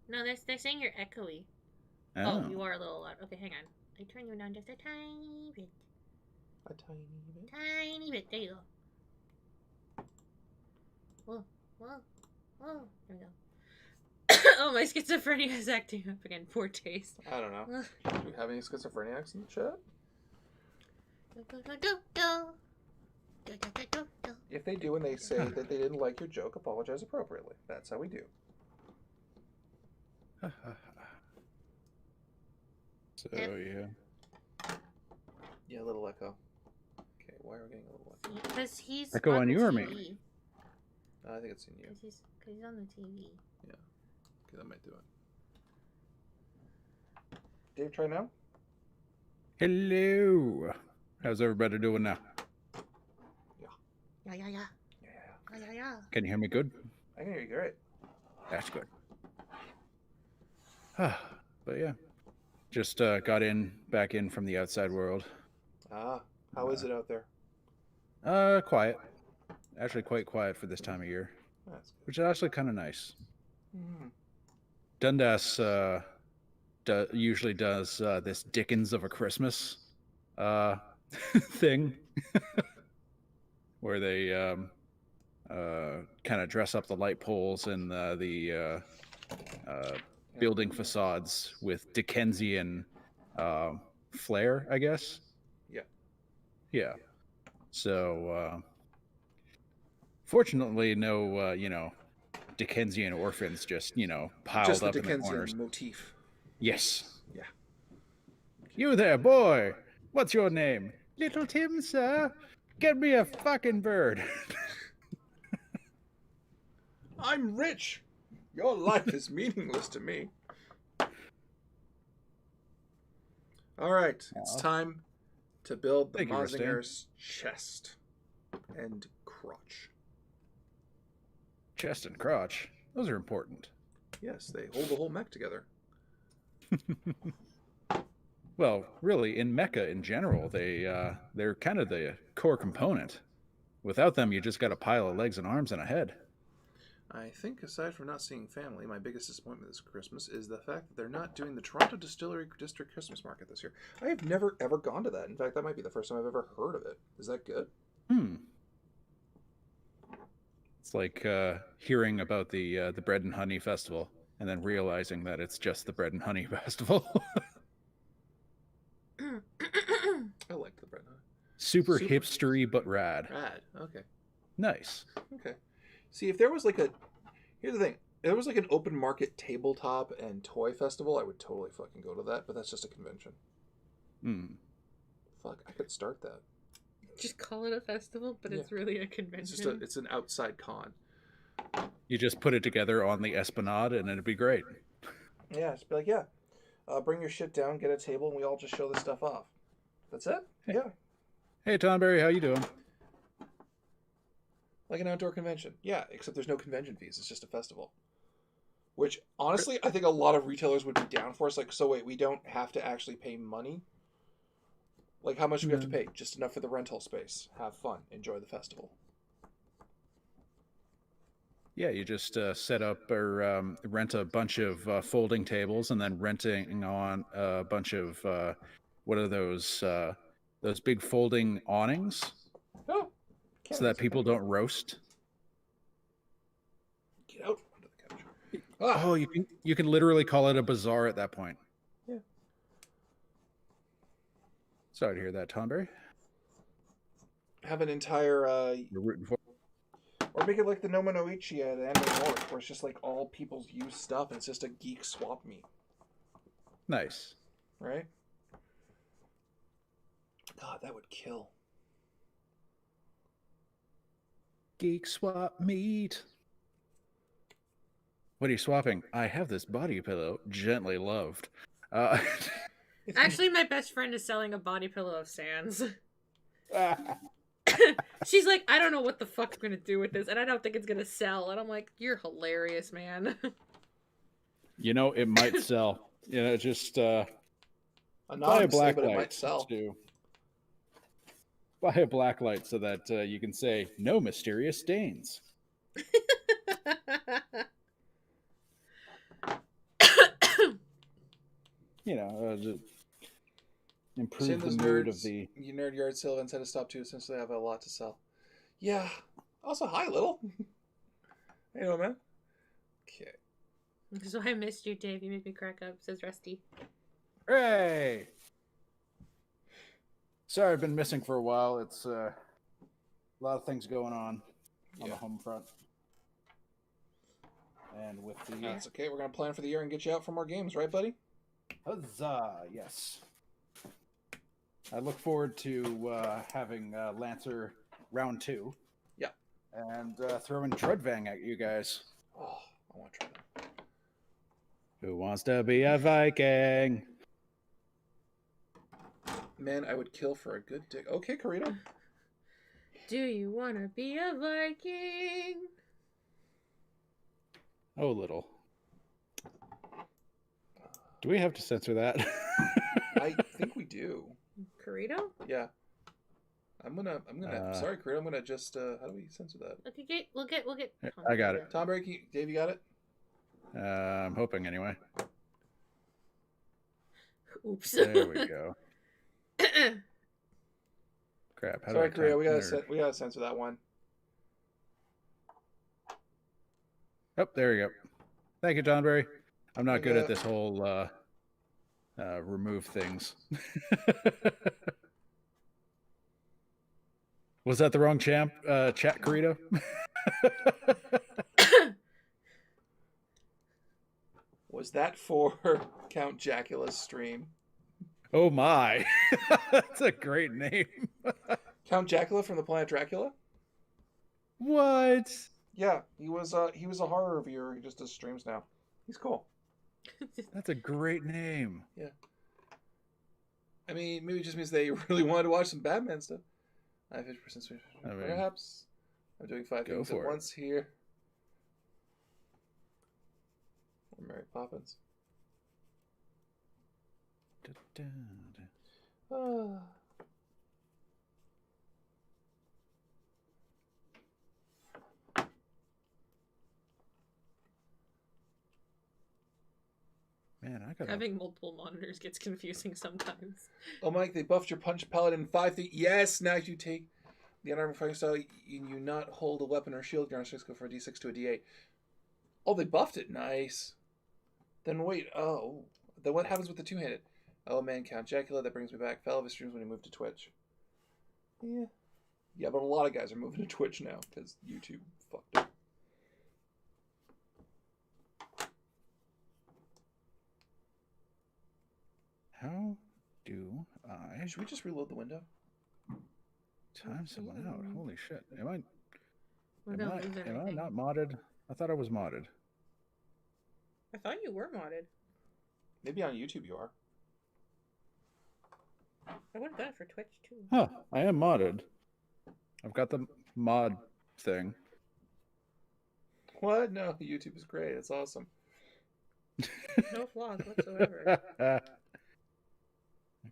No, they're saying you're echoey. Oh. Oh, you are a little loud. Okay, hang on. I turn you down just a tiny bit. A tiny bit. Tiny bit. There you go. Whoa, whoa, whoa. There we go. Oh, my schizophrenia is acting up again. Poor taste. I don't know. Do we have any schizophreniacs in the chat? If they do and they say that they didn't like your joke, apologize appropriately. That's how we do. So, yeah. Yeah, a little echo. Okay, why are we getting a little echo? Because he's Echo on the you or TV. me? I think it's in you. Because he's on the TV. Yeah. Okay, that might do it. Dave, try now? Hello. How's everybody doing now? Yeah, yeah, yeah. Yeah. Yeah, yeah, yeah. Can you hear me good? I can hear you great. That's good. But yeah, just got back in from the outside world. Ah, how is it out there? Quiet. Actually, quite quiet for this time of year, That's good. which is actually kind of nice. Mm. Dundas usually does this Dickens of a Christmas thing, where they kind of dress up the light poles and the building facades with Dickensian flair, I guess. Yeah. Yeah. So, fortunately, no, Dickensian orphans just, piled Just the up in the Dickensian corners. motif. Yes. Yeah. You there, boy. What's your name? Little Tim, sir. Get me a fucking bird. I'm rich. Your life is meaningless to me. All right, it's time to build the Thank you, Rustin. Mazinger's chest and crotch. Chest and crotch. Those are important. Yes, they hold the whole mech together. Well, really, in mecha in general, they're kind of the core component. Without them, you just got a pile of legs and arms and a head. I think, aside from not seeing family, my biggest disappointment this Christmas is the fact that they're not doing the Toronto Distillery District Christmas Market this year. I have never, ever gone to that. In fact, that might be the first time I've ever heard of it. Is that good? It's like hearing about the Bread and Honey Festival and then realizing that it's just the Bread and Honey Festival. I like the bread. Super hipstery, but rad. Rad. Okay. Nice. Okay. See, if there was like a... Here's the thing. If there was like an open market tabletop and toy festival, I would totally fucking go to that, but that's just a convention. Fuck, I could start that. Just call it a festival, but it's really a convention. It's an outside con. You just put it together on the Esplanade and it'd be great. Yeah, just be like, bring your shit down, get a table, and we all just show this stuff off. That's it? Hey. Yeah. Hey, Tonberry, how you doing? Like an outdoor convention. Yeah, except there's no convention fees. It's just a festival. Which, honestly, I think a lot of retailers would be down for us. Like, so wait, we don't have to actually pay money? Like, how much do we have to pay? Just enough for the rental space. Have fun. Enjoy the festival. Yeah, you just set up or rent a bunch of folding tables and then renting on a bunch of, what are those big folding awnings? Oh. So that people don't roast. Get out onto the couch. Oh, you can literally call it a bazaar at that point. Yeah. Sorry to hear that, Tonberry. Have an entire... You're rooting for. Or make it like the Noma Noichi at Anime North, where it's just like all people's used stuff, and it's just a geek swap meet. Nice. Right? God, that would kill. Geek swap meet. What are you swapping? I have this body pillow, gently loved. Actually, my best friend is selling a body pillow of Sans. She's like, I don't know what the fuck I'm gonna do with this, and I don't think it's gonna sell. And I'm like, you're hilarious, man. You know, it might sell. You know, just buy a Anonymously, black but it might light sell. too. Buy a black light so that you can say no mysterious stains. You know, just improve the mood of the. You nerd yard sale events had to stop too since they have a lot to sell. Yeah. Also, hi, Little. Hey, you know, man. Okay. So I missed you, Dave. You made me crack up, says Rusty. Hooray! Sorry, I've been missing for a while. It's a lot of things going on the home front. And with the... That's okay. We're going to plan for the year and get you out for more games, right, buddy? Huzzah! Yes. I look forward to having Lancer round 2. Yeah. And throwing Dreadvang at you guys. Oh, I want to try that. Who wants to be a Viking? Man, I would kill for a good dick. Okay, Karito. Do you want to be a Viking? Oh, Little. Do we have to censor that? I think we do. Karito? Yeah. I'm gonna. Sorry, Karito. I'm gonna just. How do we censor that? Okay, we'll get. I got it. Tom Brady, Dave, you got it. I'm hoping anyway. Oops. There we go. Crap. How Sorry, do I Karito. We gotta censor that one. Oh, there we go. Thank you, John Berry. I'm not good at this whole remove things. Was that the wrong chat, Karito? Was that for Count Jacula's stream? Oh my. That's a great name. Count Jacula from the Planet Dracula? What? Yeah, he was a horror reviewer. He just does streams now. He's cool. That's a great name. Yeah. I mean, maybe it just means they really wanted to watch some Batman stuff. I have 50% switch. Perhaps. I'm doing 5 things at once here. Or Mary Poppins. Man, I gotta... Having multiple monitors gets confusing sometimes. Oh, Mike, they buffed your punch paladin in 5 feet. Yes, now if you take the unarmed fighting style, you not hold a weapon or shield, your go for a d6 to a d8. Oh, they buffed it. Nice. Then wait. Oh, then what happens with the two-handed? Oh man, Count Jacula, that brings me back. Fell off his streams when he moved to Twitch. Yeah. Yeah, but a lot of guys are moving to Twitch now because YouTube fucked up. How do I... Should we just reload the window? Time someone out. Holy shit. Am I Am not modded? I thought I was modded. I thought you were modded. Maybe on YouTube you are. I would have done it for Twitch too. Huh, I am modded. I've got the mod thing. What? No, YouTube is great. It's awesome. No flaws whatsoever.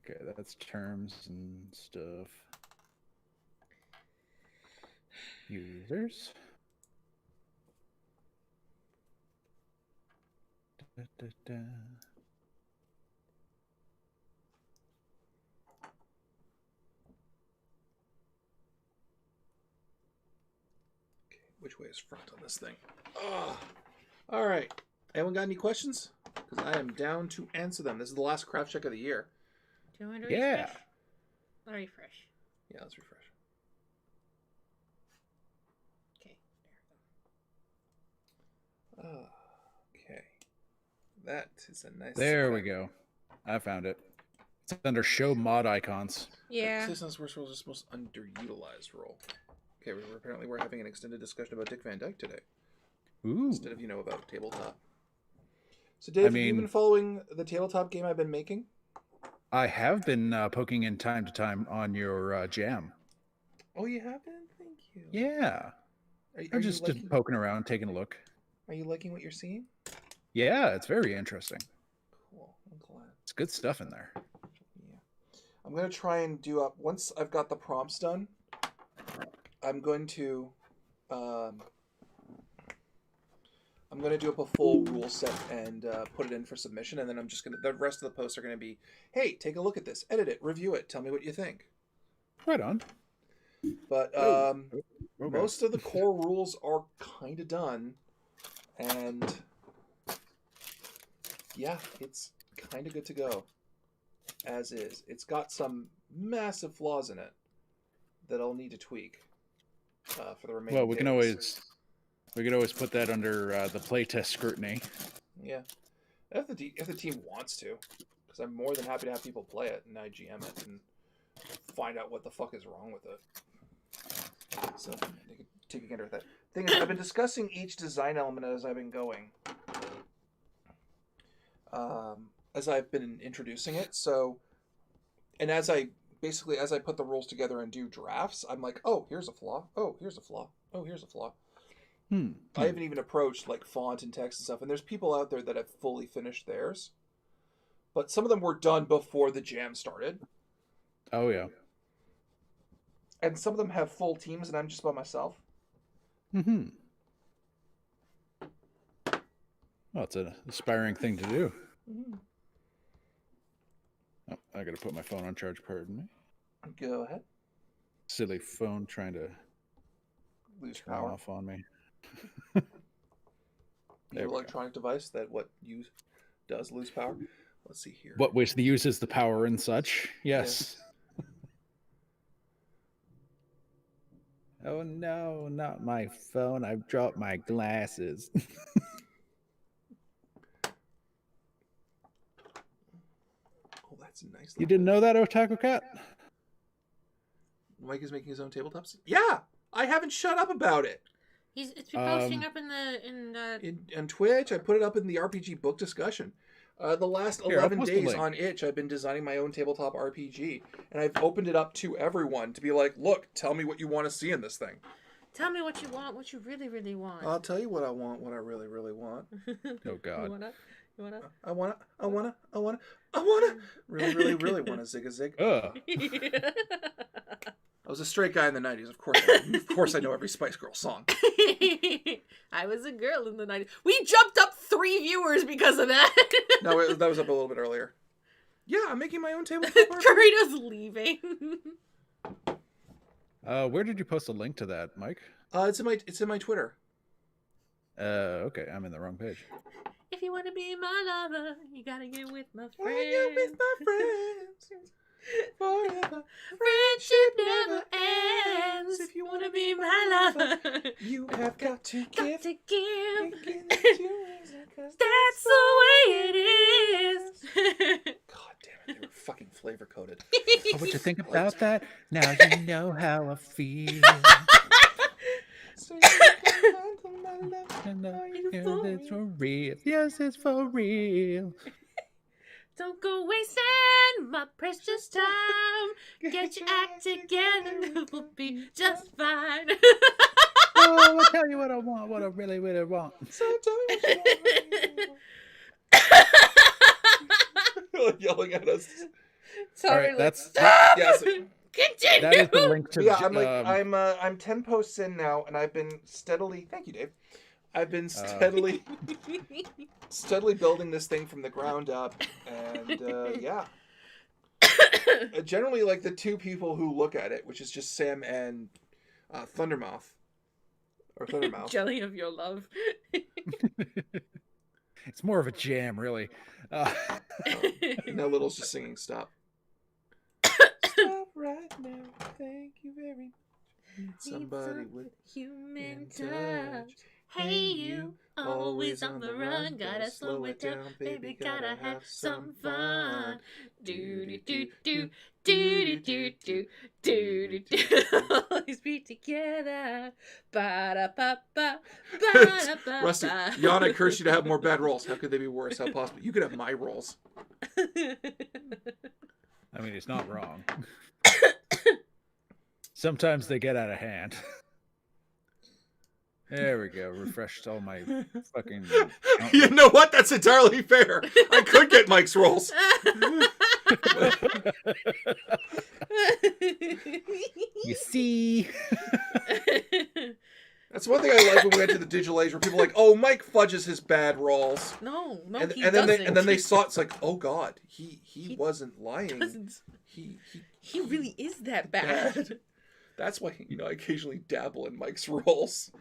Okay, that's terms and stuff. Users. Da, da, da. Okay, which way is front on this thing? Oh. All right. Anyone got any questions? Because I am down to answer them. This is the last craft check of the year. Do you want to refresh? I'll refresh. Yeah, let's refresh. Okay, Okay. That is a nice... There we go. I found it. It's under show mod icons. yeah. Citizen's worst role is the most underutilized role. Okay, apparently we're having an extended discussion about Dick Van Dyke today. Ooh. Instead of, about tabletop. So, Dave, have you been following the tabletop game I've been making? I have been poking in time to time on your jam. Oh, you have been? Thank you. Yeah. I'm just poking around, taking a look. Are you liking what you're seeing? Yeah, it's very interesting. Cool. I'm glad. It's good stuff in there. Yeah. I'm going to try and do up... Once I've got the prompts done, I'm going to... I'm going to do up a full rule set and put it in for submission, and then I'm just going to... The rest of the posts are going to be, hey, take a look at this, edit it, review it, tell me what you think. Right on. But most of the core rules are kind of done, and yeah, it's kind of good to go, as is. It's got some massive flaws in it that I'll need to tweak for the remaining Well, we can always put that under the playtest scrutiny. Yeah, if the team wants to, because I'm more than happy to have people play it and I GM it and find out what the fuck is wrong with it. So they could take a gander at that. Thing is, I've been discussing each design element as I've been going, as I've been introducing it. So, and as I put the rules together and do drafts, I'm like, oh, here's a flaw. Oh, here's a flaw. Oh, here's a flaw. I haven't even approached like font and text and stuff. And there's people out there that have fully finished theirs, but some of them were done before the jam started. Oh yeah. And some of them have full teams, and I'm just by myself. Mm-hmm. Well, it's an aspiring thing to do. Mm-hmm. Oh, I got to put my phone on charge. Pardon me. Go ahead. Silly phone trying to lose turn power off on me. The electronic device that does lose power. Let's see here. What which uses the power and such? Yes. Oh no, not my phone. I've dropped my glasses. Oh, that's nice. You didn't know that, Otaku Cat? Mike is making his own tabletops? Yeah! I haven't shut up about it. It's been posting up on Twitch. I put it up in the RPG book discussion. The last 11 days on Itch, I've been designing my own tabletop RPG, and I've opened it up to everyone to be like, look, tell me what you want to see in this thing. Tell me what you want, what you really, really want. I'll tell you what I want, what I really, really want. Oh, God. I wanna, really, really, really want a zig-a-zig. I was a straight guy in the 90s. Of course I know every Spice Girl song. I was a girl in the 90s. We jumped up 3 viewers because of that. No, that was up a little bit earlier. Yeah, I'm making my own tabletop. Karina's leaving. Where did you post a link to that, Mike? It's in my Twitter. Okay, I'm in the wrong page. If you want to be my lover, you gotta get with my friends. Get with my friends. Forever. Friendship never ends. If you want to be my lover, you have got to give. That's the way it is. God damn it, they were fucking flavor coded. Oh, what you think about that? Now you know how I feel. So you can handle my love. It's for real. Yes, it's for real. Don't go wasting my precious time. Get your act together, we'll be just fine. Oh, I'll tell you what I want, what I really, really want. So tell me what you want. Yelling at us. Sorry, right, that's stop. Yeah, so, continue. That is the link to. Yeah, I'm 10 posts in now, and I've been steadily. Thank you, Dave. I've been steadily building this thing from the ground up, and yeah. Generally, like the two people who look at it, which is just Sam and Thundermouth, or Thundermouth. Jelly of your love. It's more of a jam, really. Now Little's just singing "Stop." Stop right now. Thank you very much. Somebody with human touch. Hey you, always on the run, gotta slow it down, baby, gotta have some fun. Do do do do do do do do do do. Always be together. Ba da ba ba ba da ba. Rusty, Jan, I curse you to have more bad rolls. How could they be worse? How possible? You could have my rolls. I mean, it's not wrong. Sometimes they get out of hand. There we go. Refreshed all my fucking... You know what? That's entirely fair. I could get Mike's rolls. You see? That's one thing I like when we went to the digital age, where people are like, "Oh, Mike fudges his bad rolls." No, and he then doesn't. they saw it's like, "Oh God, he wasn't lying. Doesn't. He really is that bad." That's why I occasionally dabble in Mike's rolls.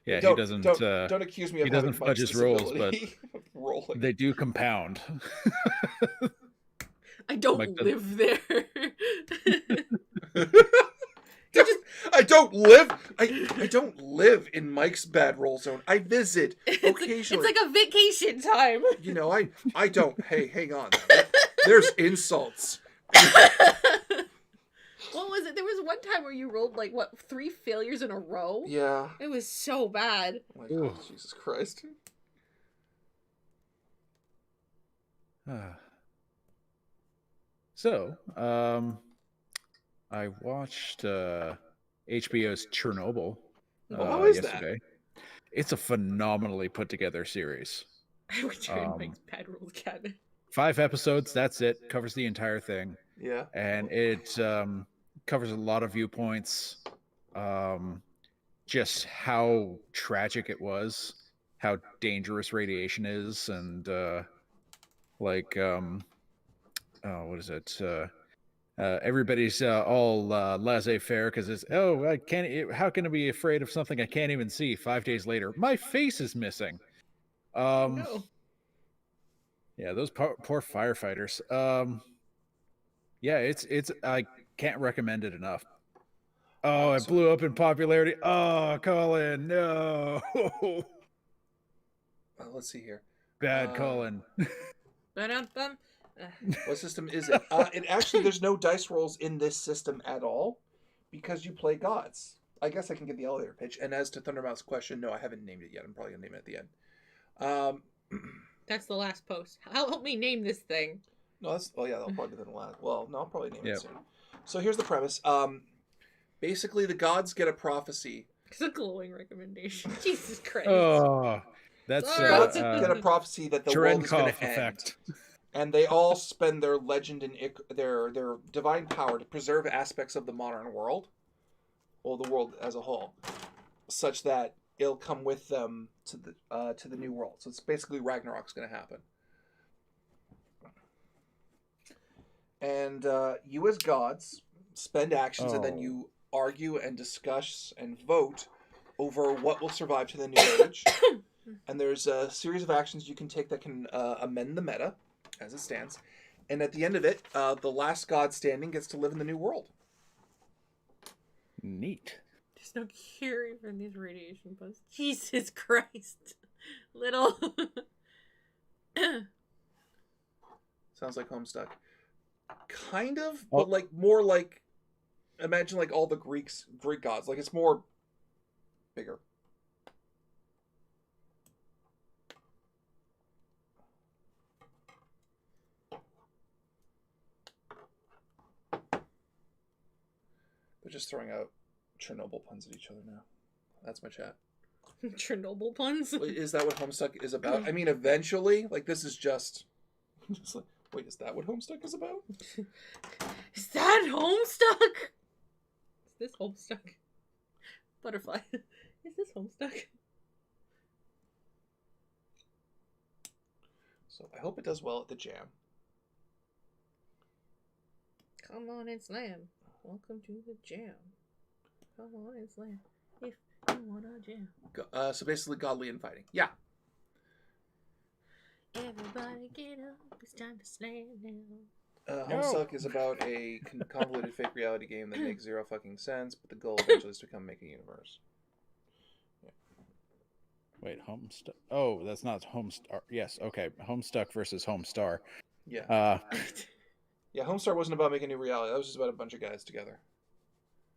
Yeah, he doesn't. Don't accuse me of he doesn't fudge his rolls, but rolling. They do compound. I don't live there. I don't live. I don't live in Mike's bad roll zone. I visit occasionally. It's like a vacation time. I don't. Hey, hang on. There's insults. What was it? There was one time where you rolled 3 failures in a row. Yeah. It was so bad. Oh my God, Jesus Christ. So, I watched HBO's Chernobyl how is yesterday. That? It's a phenomenally put together series. I would turn Mike's bad rolls cabinet. 5 episodes, that's it. Covers the entire thing. Yeah. And it covers a lot of viewpoints. Just how tragic it was, how dangerous radiation is, and what is it? Everybody's all laissez-faire because it's I can't. How can I be afraid of something I can't even see? 5 days later, my face is missing. No. Yeah, those poor firefighters. Yeah, it's I can't recommend it enough. Oh, it blew up in popularity. Oh, Colin, no. Let's see here. Bad Colin. What system is it? It actually, there's no dice rolls in this system at all because you play gods. I guess I can get the elevator pitch. And as to Thundermouth's question, no, I haven't named it yet. I'm probably going to name it at the end. That's the last post. Help me name this thing. No, that'll probably be the last. Well, no, I'll probably name it soon. So here's the premise. Basically, the gods get a prophecy. It's a glowing recommendation. Jesus Christ. Oh, that's gods get a prophecy that the world is going to end. And they all spend their legend and their divine power to preserve aspects of the modern world, well, the world as a whole, such that it'll come with them to the new world. So it's basically Ragnarok's going to happen. And you as gods spend actions, and then you argue and discuss and vote over what will survive to the new age. And there's a series of actions you can take that can amend the meta as it stands. And at the end of it, the last god standing gets to live in the new world. Neat. There's no cure for these radiation bugs. Jesus Christ. Little. Sounds like Homestuck. Kind of, but more like, imagine all the Greek gods. It's more bigger. They're just throwing out Chernobyl puns at each other now. That's my chat. Chernobyl puns? Is that what Homestuck is about? I mean, eventually, this is just wait, is that what Homestuck is about? Is that Homestuck? Is this Homestuck? Butterfly. Is this Homestuck? So I hope it does well at the jam. Come on and slam. Welcome to the jam. Come on and slam. If you want a jam. So basically godly infighting. Yeah. Everybody get up. It's time to slam now. Homestuck is about a convoluted fake reality game that makes zero fucking sense, but the goal eventually is to make a universe. Wait, Homestuck. Oh, that's not Homestar. Yes, okay. Homestuck versus Homestar. Yeah. Uh, Yeah, Homestar wasn't about making a new reality. That was just about a bunch of guys together.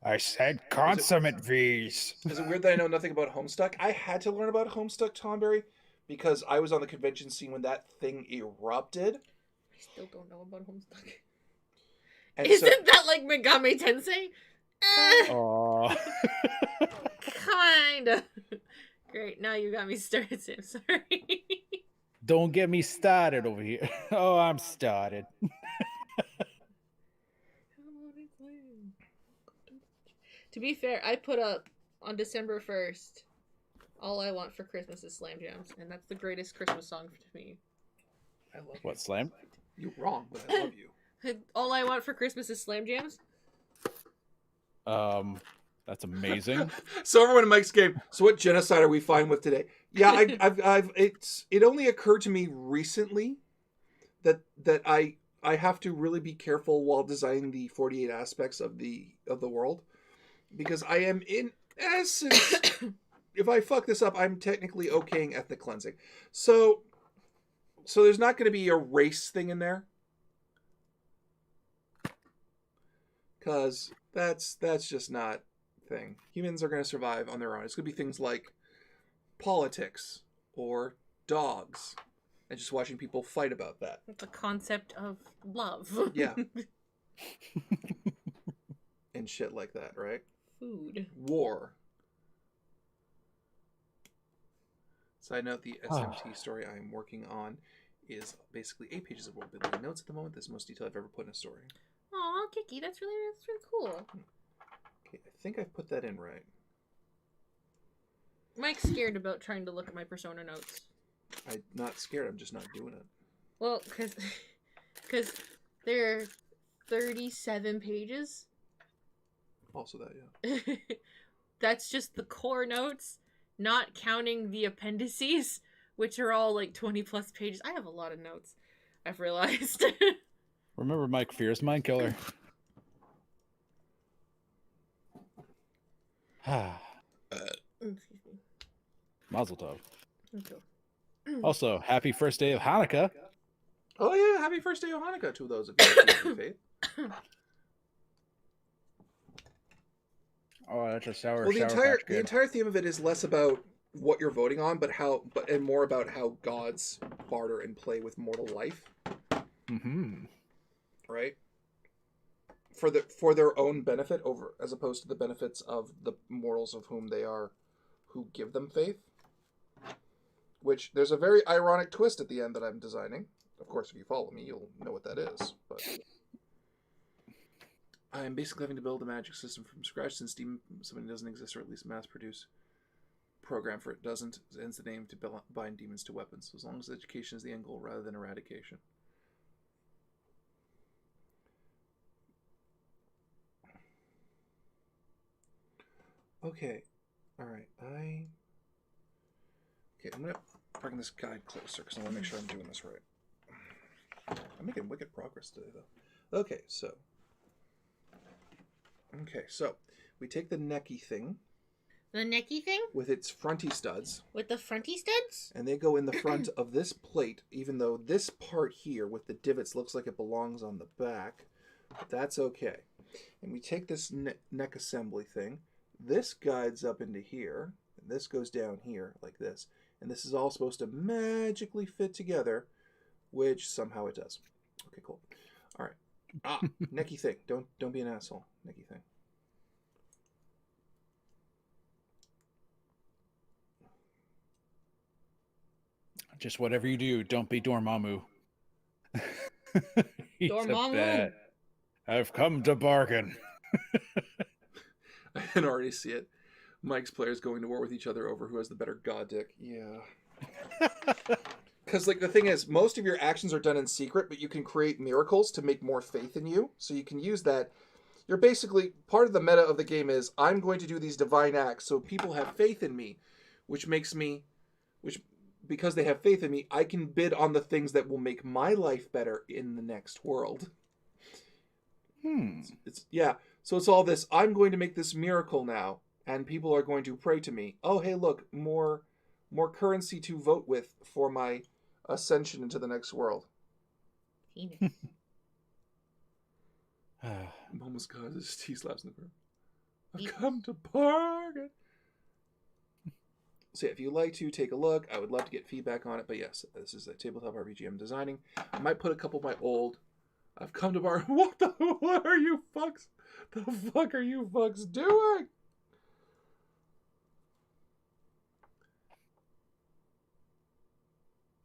I said consummate V's. Is it weird that I know nothing about Homestuck? I had to learn about Homestuck, Tomberry, because I was on the convention scene when that thing erupted. I still don't know about Homestuck. And Isn't that like Megami Tensei? Aww. Kinda. Great, now you got me started, Sam. Sorry. Don't get me started over here. Oh, I'm started. To be fair, I put up on December 1st, All I Want for Christmas is Slam Jams, and that's the greatest Christmas song to me. I love What, Slam? You're wrong, but I love you. All I Want for Christmas is Slam Jams? That's amazing. So everyone in Mike's game. So what genocide are we fine with today? Yeah, it only occurred to me recently that I have to really be careful while designing the 48 aspects of the world, because I am in essence, if I fuck this up, I'm technically okaying ethnic cleansing. So there's not going to be a race thing in there, because that's just not thing. Humans are going to survive on their own. It's going to be things like politics or dogs and just watching people fight about that. The concept of love. Yeah. And shit like that, right? Food. War. Side note, the SMT story I am working on is basically 8 pages of world-building notes at the moment. This is the most detail I've ever put in a story. Aw, Kiki, that's really cool. Okay, I think I've put that in right. Mike's scared about trying to look at my Persona notes. I'm not scared, I'm just not doing it. Well, because there are 37 pages. Also that, yeah. That's just the core notes, not counting the appendices, which are all like 20 plus pages. I have a lot of notes, I've realized. Remember Mike Fear's Mind Killer? Excuse me. Mazel tov. Okay. Also, happy first day of Hanukkah. Oh yeah, happy first day of Hanukkah to those of you who keep the faith. Oh, that's a sour. Well, sour the entire theme of it is less about what you're voting on, and more about how gods barter and play with mortal life. Mm-hmm. Right? For their own benefit, over as opposed to the benefits of the mortals of whom they are, who give them faith. Which there's a very ironic twist at the end that I'm designing. Of course, if you follow me, you'll know what that is. But I'm basically having to build a magic system from scratch since something doesn't exist, or at least mass-produce program for it doesn't. Ends the name to bind demons to weapons. So as long as education is the end goal rather than eradication. Okay. Alright. Okay, I'm going to bring this guide closer because I want to make sure I'm doing this right. I'm making wicked progress today, though. Okay, so we take the necky thing. The necky thing? With its fronty studs. With the fronty studs? And they go in the front of this plate, even though this part here with the divots looks like it belongs on the back. But that's okay. And we take this neck assembly thing. This guides up into here. And this goes down here like this. And this is all supposed to magically fit together, which somehow it does. Okay, cool. All right. Necky thing. Don't be an asshole. Necky thing. Just whatever you do, don't be Dormammu. Dormammu. I've come to bargain. I can already see it. Mike's players going to war with each other over who has the better god dick. Yeah. Because, like, the thing is, most of your actions are done in secret, but you can create miracles to make more faith in you. So you can use that. You're basically, part of the meta of the game is, I'm going to do these divine acts so people have faith in me, because they have faith in me, I can bid on the things that will make my life better in the next world. So it's all this, I'm going to make this miracle now, and people are going to pray to me. Oh, hey, look, more more currency to vote with for my ascension into the next world. Penis. Mama's God, this T-slaps in the room. I've come to bargain. So yeah, if you'd like to take a look, I would love to get feedback on it. But yes, this is a tabletop RPG I'm designing. I might put a couple of my old... I've come to bargain. What are you fucks? The fuck are you fucks doing?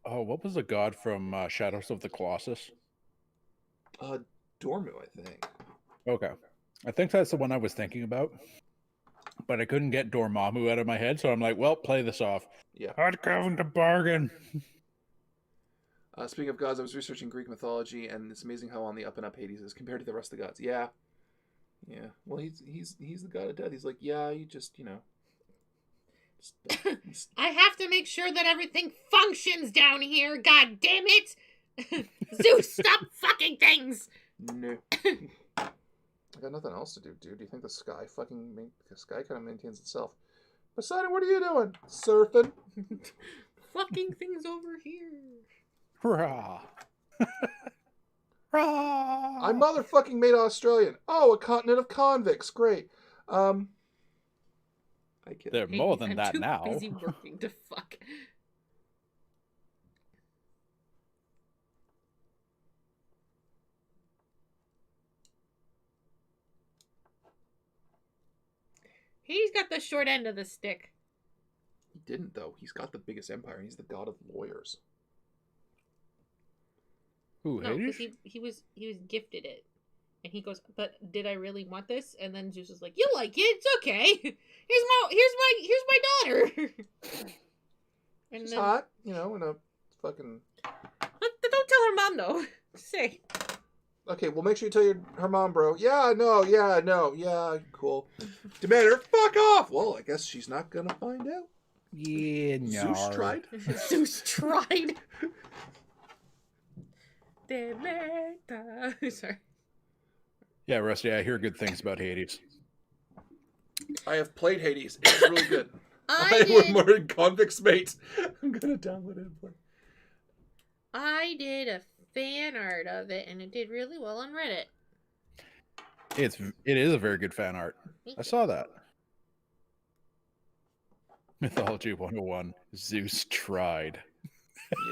Oh, what was the god from Shadows of the Colossus? Dormu, I think. Okay. I think that's the one I was thinking about. But I couldn't get Dormammu out of my head, so I'm like, well, play this off. Yeah. I'd come to bargain. Speaking of gods, I was researching Greek mythology, and it's amazing how on the up and up Hades is compared to the rest of the gods. Yeah. Yeah. Well, he's the god of death. He's like, yeah, you just, I have to make sure that everything functions down here. God damn it! Zeus, stop fucking things. No. I got nothing else to do, dude. Do you think the sky kind of maintains itself? Poseidon, what are you doing? Surfing. Fucking things over here. Hurrah! Hurrah! I'm motherfucking made Australian. Oh, a continent of convicts. Great. I kid. They're more than I'm that too now. busy working to fuck. He's got the short end of the stick. He didn't, though. He's got the biggest empire. He's the god of lawyers. Who, No, Hades? because he was gifted it. And he goes, but did I really want this? And then Zeus is like, you like it, it's okay. Here's my daughter. And She's then, hot, in a fucking... Don't tell her mom, though. Say. Okay, well, make sure you tell her mom, bro. Yeah, cool. Demand her, fuck off! Well, I guess she's not gonna find out. Yeah, no. Zeus tried. Zeus tried. Sorry. Yeah, Rusty, I hear good things about Hades. I have played Hades. It's really good. I did. More than Convict's Mates. I'm gonna download it and play. I did a fan art of it, and it did really well on Reddit. It is a very good fan art. I saw that. Mythology 101. Zeus tried.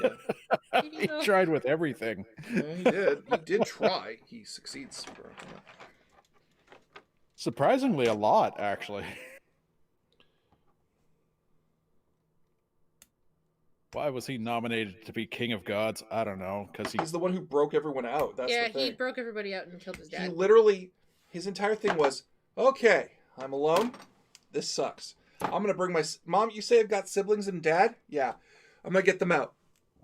Yeah. He tried with everything. Yeah, he did. He did try. He succeeds. Surprisingly, a lot, actually. Why was he nominated to be King of Gods? I don't know. Because he's the one who broke everyone out. That's the thing. He broke everybody out and killed his dad. He literally, his entire thing was, okay, I'm alone. This sucks. I'm going to bring my... Mom, you say I've got siblings and dad? Yeah. I'm going to get them out.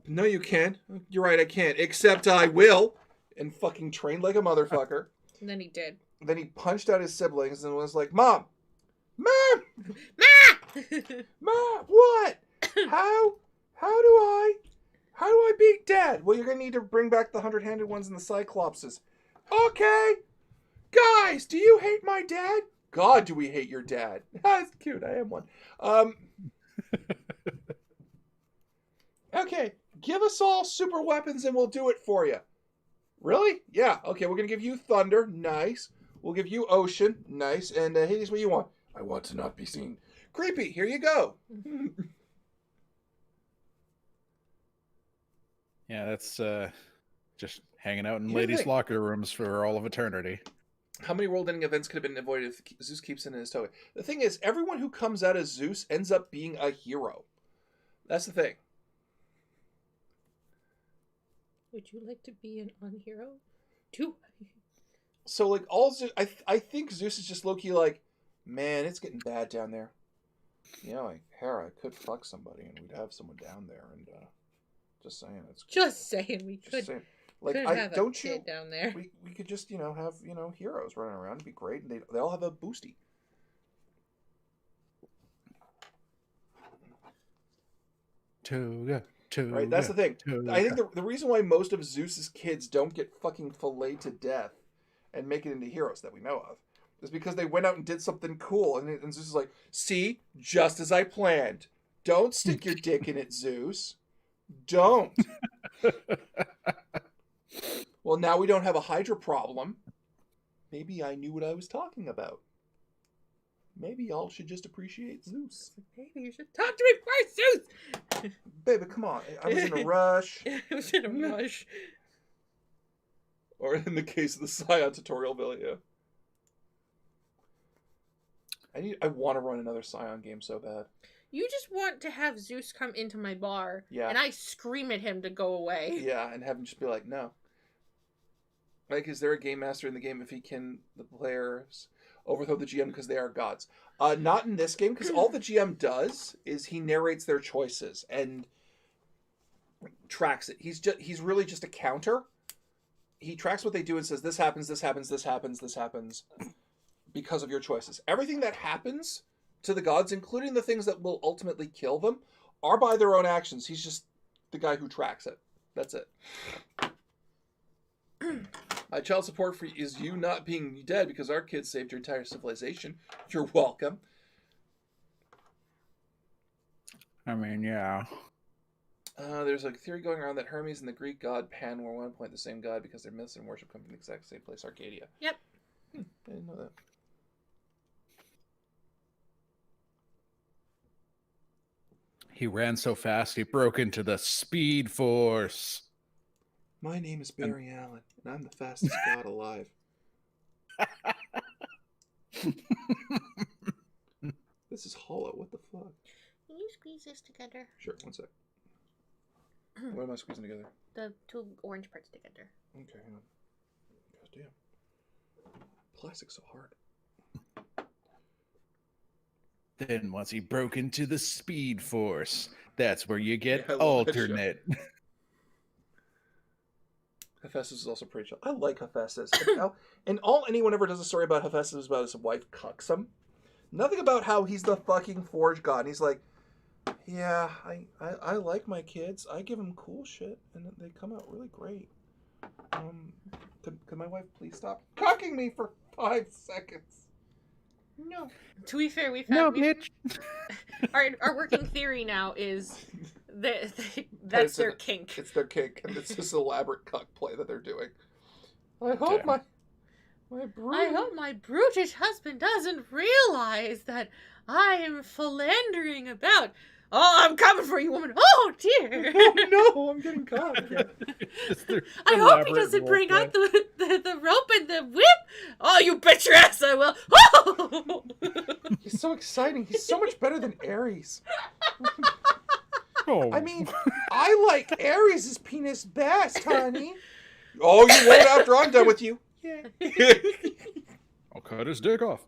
No, you can't. You're right, I can't. Except I will. And fucking trained like a motherfucker. And then he did. Then he punched out his siblings and was like, Mom! Mom! Ma! Mom, what? How do I beat Dad? Well, you're going to need to bring back the 100-handed ones and the Cyclopses. Okay. Guys, do you hate my dad? God, do we hate your dad. That's cute. I am one. Okay. Give us all super weapons and we'll do it for you. Really? Yeah. Okay, we're going to give you thunder. Nice. We'll give you ocean. Nice. And Hades, what do you want? I want to not be seen. Creepy. Here you go. Yeah, that's just hanging out in ladies' locker rooms for all of eternity. How many world-ending events could have been avoided if Zeus keeps it in his toga? The thing is, everyone who comes out as Zeus ends up being a hero. That's the thing. Would you like to be an unhero? Too. So, like, I think Zeus is just low-key like, man, it's getting bad down there. You know, like, Hera could fuck somebody and we'd have someone down there and, just saying. Just saying, we could. Saying. Like, could have a kid down there. We could just, have, heroes running around. It'd be great. And they all have a boosty. Toga. Right, that's the thing. I think the reason why most of Zeus's kids don't get fucking filleted to death and make it into heroes that we know of is because they went out and did something cool. And Zeus is like, see, just as I planned. Don't stick your dick in it, Zeus. Don't. Well, now we don't have a Hydra problem. Maybe I knew what I was talking about. Maybe y'all should just appreciate Zeus. Maybe you should talk to me first, Zeus! Baby, come on. I was in a rush. I was in a rush. Or in the case of the Scion tutorial video. I want to run another Scion game so bad. You just want to have Zeus come into my bar, Yeah. and I scream at him to go away. Yeah, and have him just be like, no. Like, is there a game master in the game if he can, the players overthrow the GM because they are gods? Not in this game, because all the GM does is he narrates their choices and tracks it. He's really just a counter. He tracks what they do and says, this happens, this happens, this happens, this happens, because of your choices. Everything that happens to the gods, including the things that will ultimately kill them, are by their own actions. He's just the guy who tracks it. That's it. My child support for is you not being dead because our kids saved your entire civilization. You're welcome. I mean, yeah. There's a theory going around that Hermes and the Greek god Pan were at one point the same god because their myths and worship come from the exact same place, Arcadia. Yep. I didn't know that. He ran so fast, he broke into the Speed Force. My name is Barry Allen, and I'm the fastest god alive. This is hollow. What the fuck? Can you squeeze this together? Sure, one sec. What am I squeezing together? The two orange parts together. Okay, hang on. God damn. Plastic's so hard. Then once he broke into the Speed Force, that's where you get Yeah, I love that show. alternate. Hephaestus is also pretty chill. I like Hephaestus. And all anyone ever does a story about Hephaestus is about his wife cucks him. Nothing about how he's the fucking forge god. And he's like, yeah, I like my kids. I give them cool shit, and they come out really great. Could my wife please stop cucking me for 5 seconds? No. To be fair, Bitch. Our working theory now is that's their kink. It's their kink, and it's this elaborate cuck play that they're doing. I hope my brutish husband doesn't realize that I am philandering about. Oh, I'm coming for you, woman. Oh, dear. Oh, no, I'm getting caught. I hope he doesn't bring out the rope and the whip. Oh, you bet your ass I will. Oh! He's so exciting. He's so much better than Ares. Oh. I mean, I like Ares' penis best, honey. Oh, you won't after I'm done with you. Yeah. I'll cut his dick off.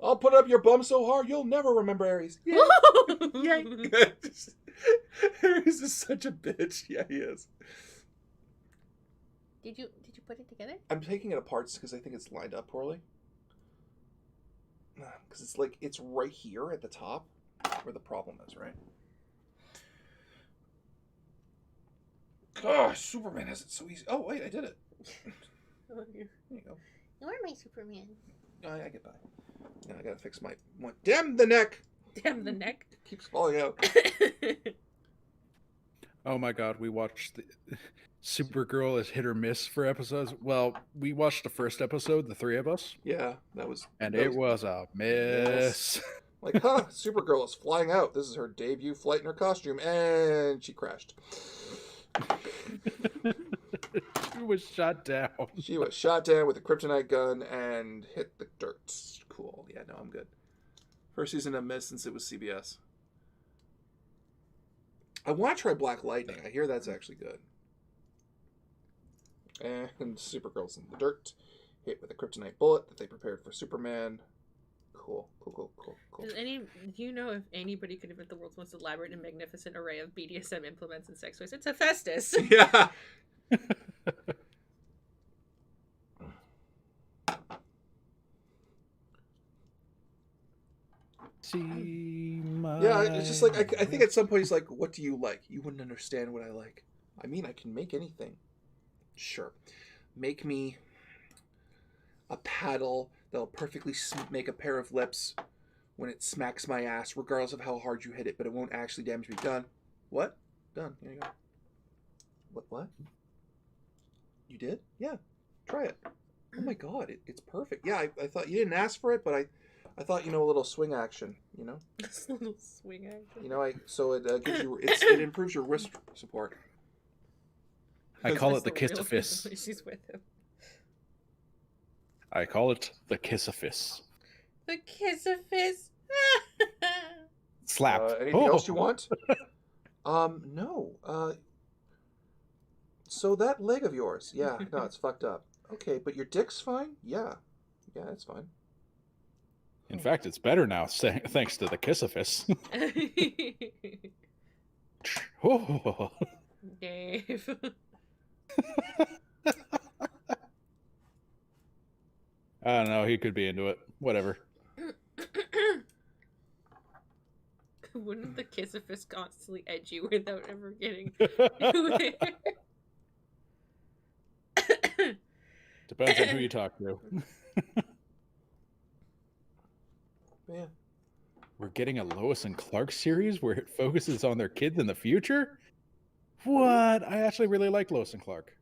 I'll put up your bum so hard you'll never remember Ares. Yeah. Yeah. Ares is such a bitch. Yeah, he is. Did you put it together? I'm taking it apart because I think it's lined up poorly. Because it's right here at the top where the problem is, right? Gosh, Superman has it so easy. Oh, wait, I did it. There you go. You're my Superman. I get by. Now I gotta fix my one. Damn the neck! Damn the neck. It keeps falling out. Oh my god, we watched Supergirl is hit or miss for episodes. Well, we watched the first episode, the three of us. Yeah, that was... And it was a miss. Yes. Like, Supergirl is flying out. This is her debut flight in her costume, and she crashed. She was shot down. She was shot down with a kryptonite gun and hit the dirt. Cool. Yeah, no, I'm good. First season I missed since it was CBS. I want to try Black Lightning. I hear that's actually good. And Supergirl's in the dirt. Hit with a kryptonite bullet that they prepared for Superman. Cool. Do you know if anybody could invent the world's most elaborate and magnificent array of BDSM implements and sex toys? It's Hephaestus. Yeah. Yeah, it's just like, I think at some point he's like, what do you like? You wouldn't understand what I like. I mean, I can make anything. Sure. Make me a paddle that'll perfectly make a pair of lips when it smacks my ass, regardless of how hard you hit it, but it won't actually damage me. Done. What? Done. Here you go. What? You did? Yeah. Try it. Oh my god, it's perfect. Yeah, I thought you didn't ask for it, but I thought, a little swing action, A little swing action. So it gives you, it improves your wrist support. I call it the kiss-a-fist. She's with him. I call it the kiss-a-fist. The kiss-a-fist. Slap. Anything else you want? No. So that leg of yours, yeah, no, it's fucked up. Okay, but your dick's fine? Yeah, it's fine. In fact, it's better now, thanks to the kiss-a-fist. Oh. Dave. I don't know. He could be into it. Whatever. Wouldn't the kiss-a-fist constantly edge you without ever getting... Depends on who you talk to. Yeah. We're getting a Lois and Clark series where it focuses on their kids in the future? What? I actually really like Lois and Clark.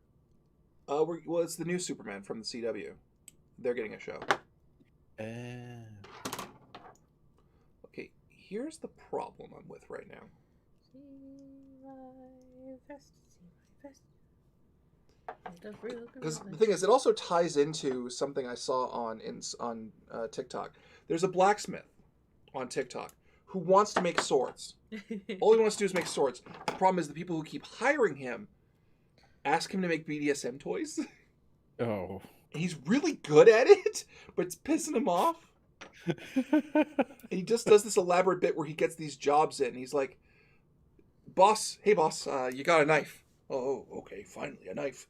Well, it's the new Superman from the CW. They're getting a show. Okay, here's the problem I'm with right now. See my vest. Because the thing is, it also ties into something I saw on TikTok. There's a blacksmith on TikTok who wants to make swords. All he wants to do is make swords. The problem is the people who keep hiring him ask him to make BDSM toys. Oh. He's really good at it, but it's pissing him off. He just does this elaborate bit where he gets these jobs in. He's like, hey boss, you got a knife. Oh, okay, finally, a knife.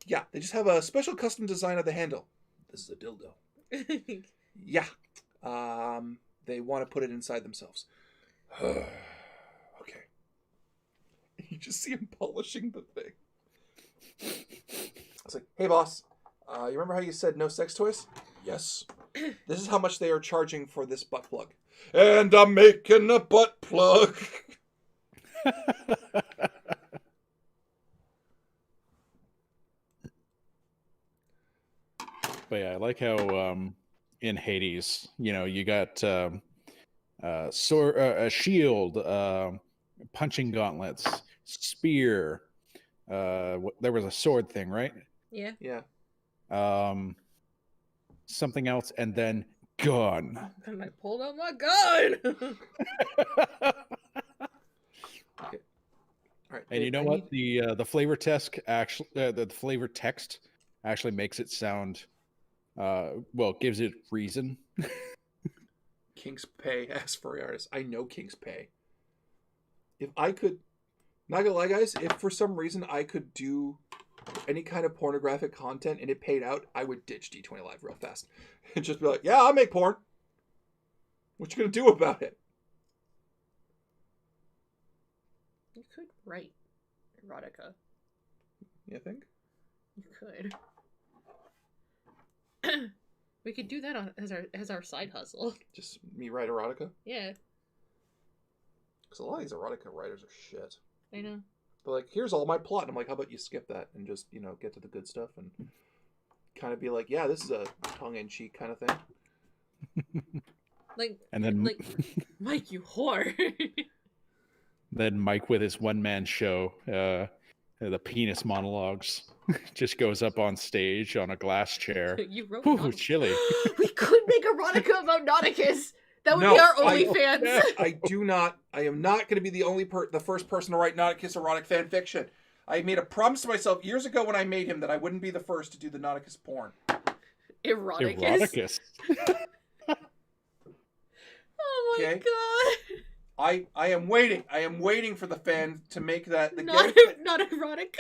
Yeah, they just have a special custom design of the handle. This is a dildo. Yeah. They want to put it inside themselves. Okay. You just see him polishing the thing. It's like, hey boss, you remember how you said no sex toys? Yes. This is how much they are charging for this butt plug. And I'm making a butt plug. But yeah, I like how in Hades, you got a shield, punching gauntlets, spear. There was a sword thing, right? Yeah. Yeah. Something else, and then gun. And I pulled out my gun. Okay. All right. And you know what? The flavor text actually, the flavor text actually makes it sound, gives it reason. King's Pay asks for artists. I know King's Pay. If I could, not gonna lie, guys, if for some reason I could do any kind of pornographic content and it paid out, I would ditch D20 Live real fast and just be like, yeah, I'll make porn. What you gonna do about it? You could write erotica. You think? You could. We could do that as our side hustle. Just me write erotica? Yeah. Because a lot of these erotica writers are shit. I know. They're like, here's all my plot. And I'm like, how about you skip that and just, get to the good stuff and kind of be like, yeah, this is a tongue-in-cheek kind of thing. And then Mike, you whore. Then Mike with his one-man show, the penis monologues, just goes up on stage on a glass chair. You wrote Ooh, chilly. We could make erotica about Nauticus. That would be our OnlyFans. I am not going to be the first person to write Nauticus erotic fan fiction. I made a promise to myself years ago when I made him that I wouldn't be the first to do the Nauticus porn. Eroticus. Oh my god. I am waiting. I am waiting for the fan to make that. Not erotica.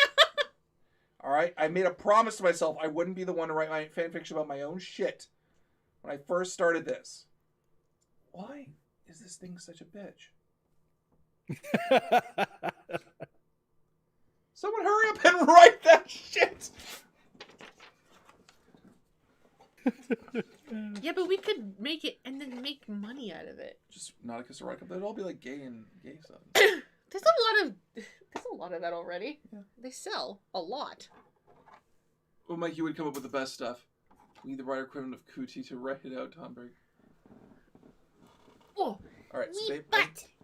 All right. I made a promise to myself I wouldn't be the one to write my fan fiction about my own shit when I first started this. Why is this thing such a bitch? Someone hurry up and write that shit. Yeah, but we could make it and then make money out of it. Just Nauticus Erotica, but it'd all be like gay stuff. There's a lot of that already. Yeah. They sell a lot. Well, Mike, you would come up with the best stuff. We need the writer equivalent of Cootie to write it out, Tomberg. Oh. All right, so babe,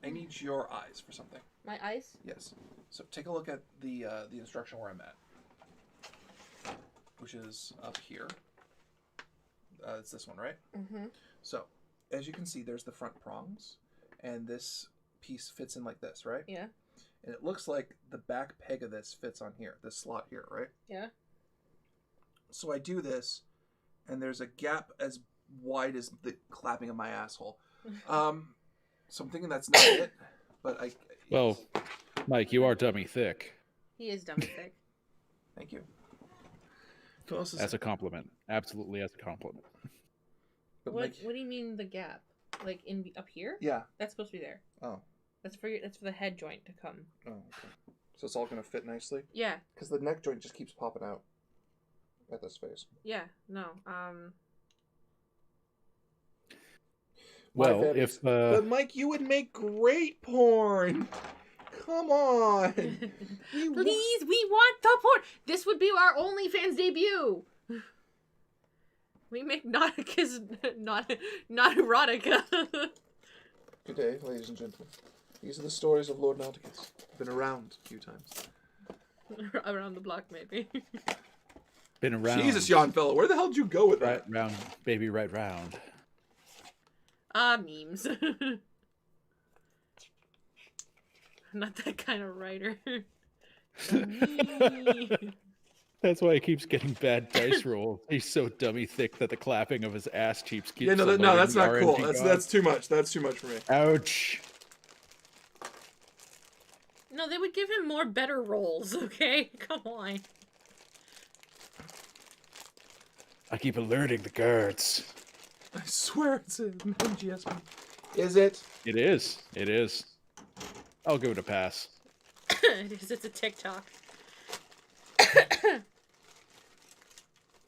I need your eyes for something. My eyes? Yes. So take a look at the instruction where I'm at, which is up here. It's this one, right? Mm-hmm. So, as you can see, there's the front prongs, and this piece fits in like this, right? Yeah. And it looks like the back peg of this fits on here, this slot here, right? Yeah. So I do this, and there's a gap as wide as the clapping of my asshole. So I'm thinking that's not it, but Well, Mike, you are dummy thick. He is dummy thick. Thank you. As a compliment. Absolutely as a compliment. But What do you mean the gap? Like up here? Yeah. That's supposed to be there. Oh. That's for the head joint to come. Oh, okay. So it's all gonna fit nicely? Yeah. Because the neck joint just keeps popping out at this face. Yeah. No. Well, if But Mike, you would make great porn. Come on. Please, we want the porn. This would be our OnlyFans debut. We make Nauticus not erotica. Good day, ladies and gentlemen. These are the stories of Lord Nauticus. Been around a few times. Around the block, maybe. been around. Jesus, young fellow, where the hell did you go with right that? round, baby, right round. Memes. I'm not that kind of writer. That's why he keeps getting bad dice rolls. He's so dummy thick that the clapping of his ass cheeks keeps. Yeah, no, that's not cool. That's too much. That's too much for me. Ouch. No, they would give him more better rolls, okay? Come on. I keep alerting the guards. I swear it's an MGS. Is it? It is. It is. I'll give it a pass. It's a TikTok.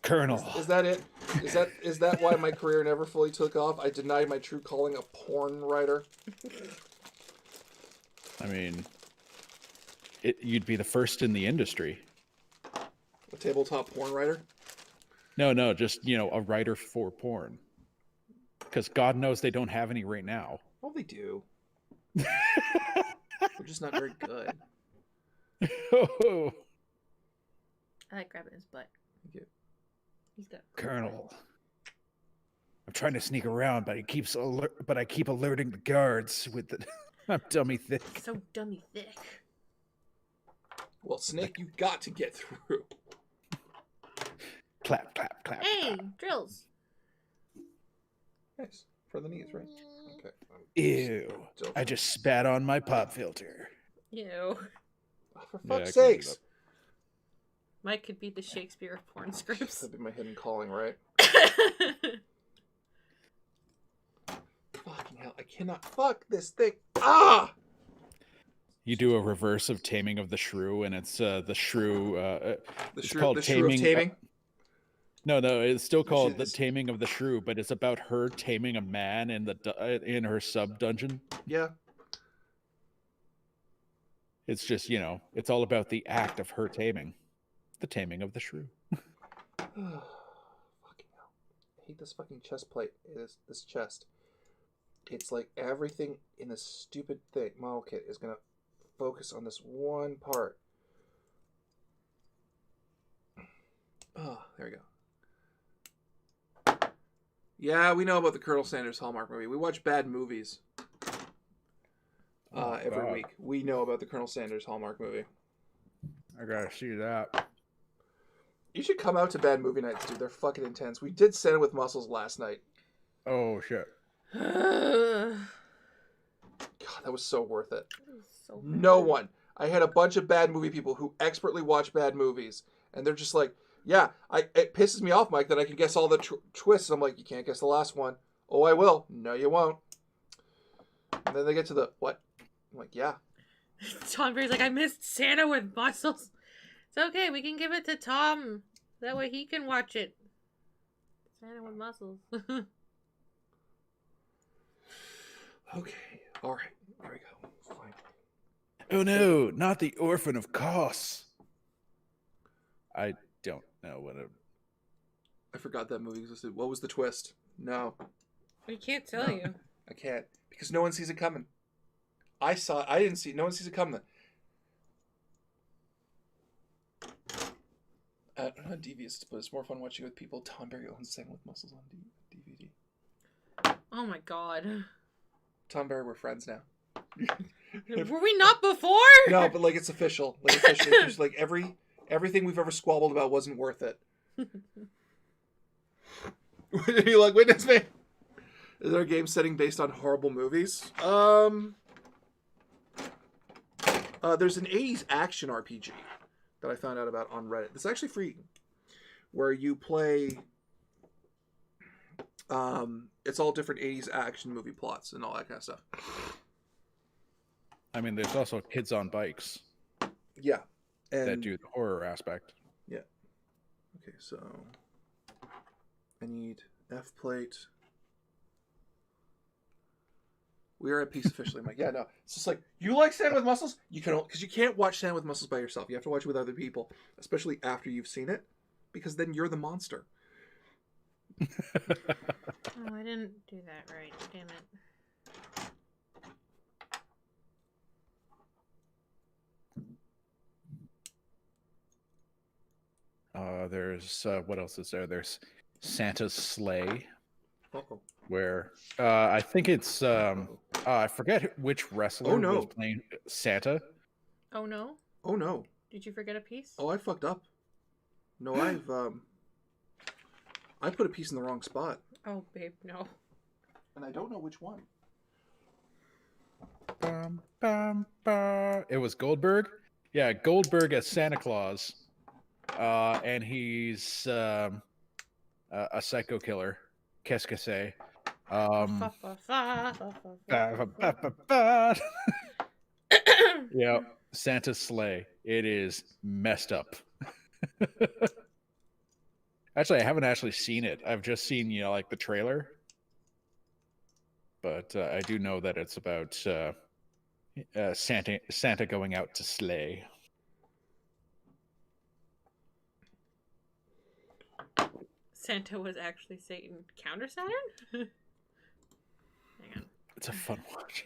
Colonel. Is that it? Is that why my career never fully took off? I denied my true calling of porn writer. I mean, you'd be the first in the industry. A tabletop porn writer? No, just, a writer for porn. Because God knows they don't have any right now. Well, they do. They're just not very good. Oh, I like grabbing his butt. Thank you. He's got Colonel. I'm trying to sneak around, but I keep alerting the guards with the. I'm dummy thick. So dummy thick. Well, Snake, you got to get through. Clap, clap, clap. Hey, clap. drills. Nice. For the knees, right? Okay. Ew. I just spat on my pop filter. Ew. Oh, for Yeah, fuck's I cleaned it sakes. up. Mike could be the Shakespeare of porn scripts. That'd be my hidden calling, right? Fucking hell, I cannot fuck this thing. Ah! You do a reverse of Taming of the Shrew, and it's the Shrew. It's Shrew, called the Shrew of Taming? No, it's still called The is. Taming of the Shrew, but it's about her taming a man in her sub dungeon. Yeah. It's just it's all about the act of her taming, the taming of the shrew. Fucking hell. I hate this fucking chest plate. This chest. It's like everything in this stupid model kit is gonna focus on this one part. Oh, there we go. Yeah, we know about the Colonel Sanders Hallmark movie. We watch bad movies every week. We know about the Colonel Sanders Hallmark movie. I gotta see that. You should come out to bad movie nights, dude. They're fucking intense. We did Santa with Muscles last night. Oh shit! God, that was so worth it. So No one. I had a bunch of bad movie people who expertly watch bad movies, and they're just like, yeah, it pisses me off, Mike, that I can guess all the twists. I'm like, you can't guess the last one. Oh, I will. No, you won't. And then they get to the, what? I'm like, yeah. Tom Brady's like, I missed Santa with muscles. It's okay, we can give it to Tom. That way he can watch it. Santa with muscles. Okay. All right. There we go. Fine. Oh no, not the orphan of Kos. I don't know what a... I forgot that movie existed. What was the twist? No. We can't tell you. I can't. Because no one sees it coming. I didn't see it. No one sees it coming. Not devious, but it's more fun watching with people. Tom Berry owns Sang with Muscles on DVD. Oh my god. Tom Berry, we're friends now. Were we not before? No, but like it's official. Like officially, it's just like everything we've ever squabbled about wasn't worth it. You like witness me? Is there a game setting based on horrible movies? There's an 80s action RPG that I found out about on Reddit. It's actually free, where you play. It's all different 80s action movie plots and all that kind of stuff. I mean, there's also kids on bikes. Yeah, and that do the horror aspect. Yeah. Okay, so I need F plate. We are at peace officially. I'm like, yeah, no. It's just like, you like Sand with Muscles? You can, because you can't watch Sand with Muscles by yourself. You have to watch it with other people, especially after you've seen it, because then you're the monster. Oh, I didn't do that right. Damn it. There's what else is there? There's Santa's Sleigh, Uh-oh. where I think it's I forget which wrestler was playing Santa. Oh no. Oh no. Did you forget a piece? Oh, I fucked up. No, I put a piece in the wrong spot. Oh, babe, no. And I don't know which one. It was Goldberg. Yeah, Goldberg as Santa Claus. And he's a psycho killer. Qu'est-ce que c'est? Yeah, Santa's sleigh. It is messed up. Actually, I haven't actually seen it. I've just seen, like the trailer. But I do know that it's about Santa going out to slay. Santa was actually Satan. Counter Saturn? Hang on. It's a fun watch.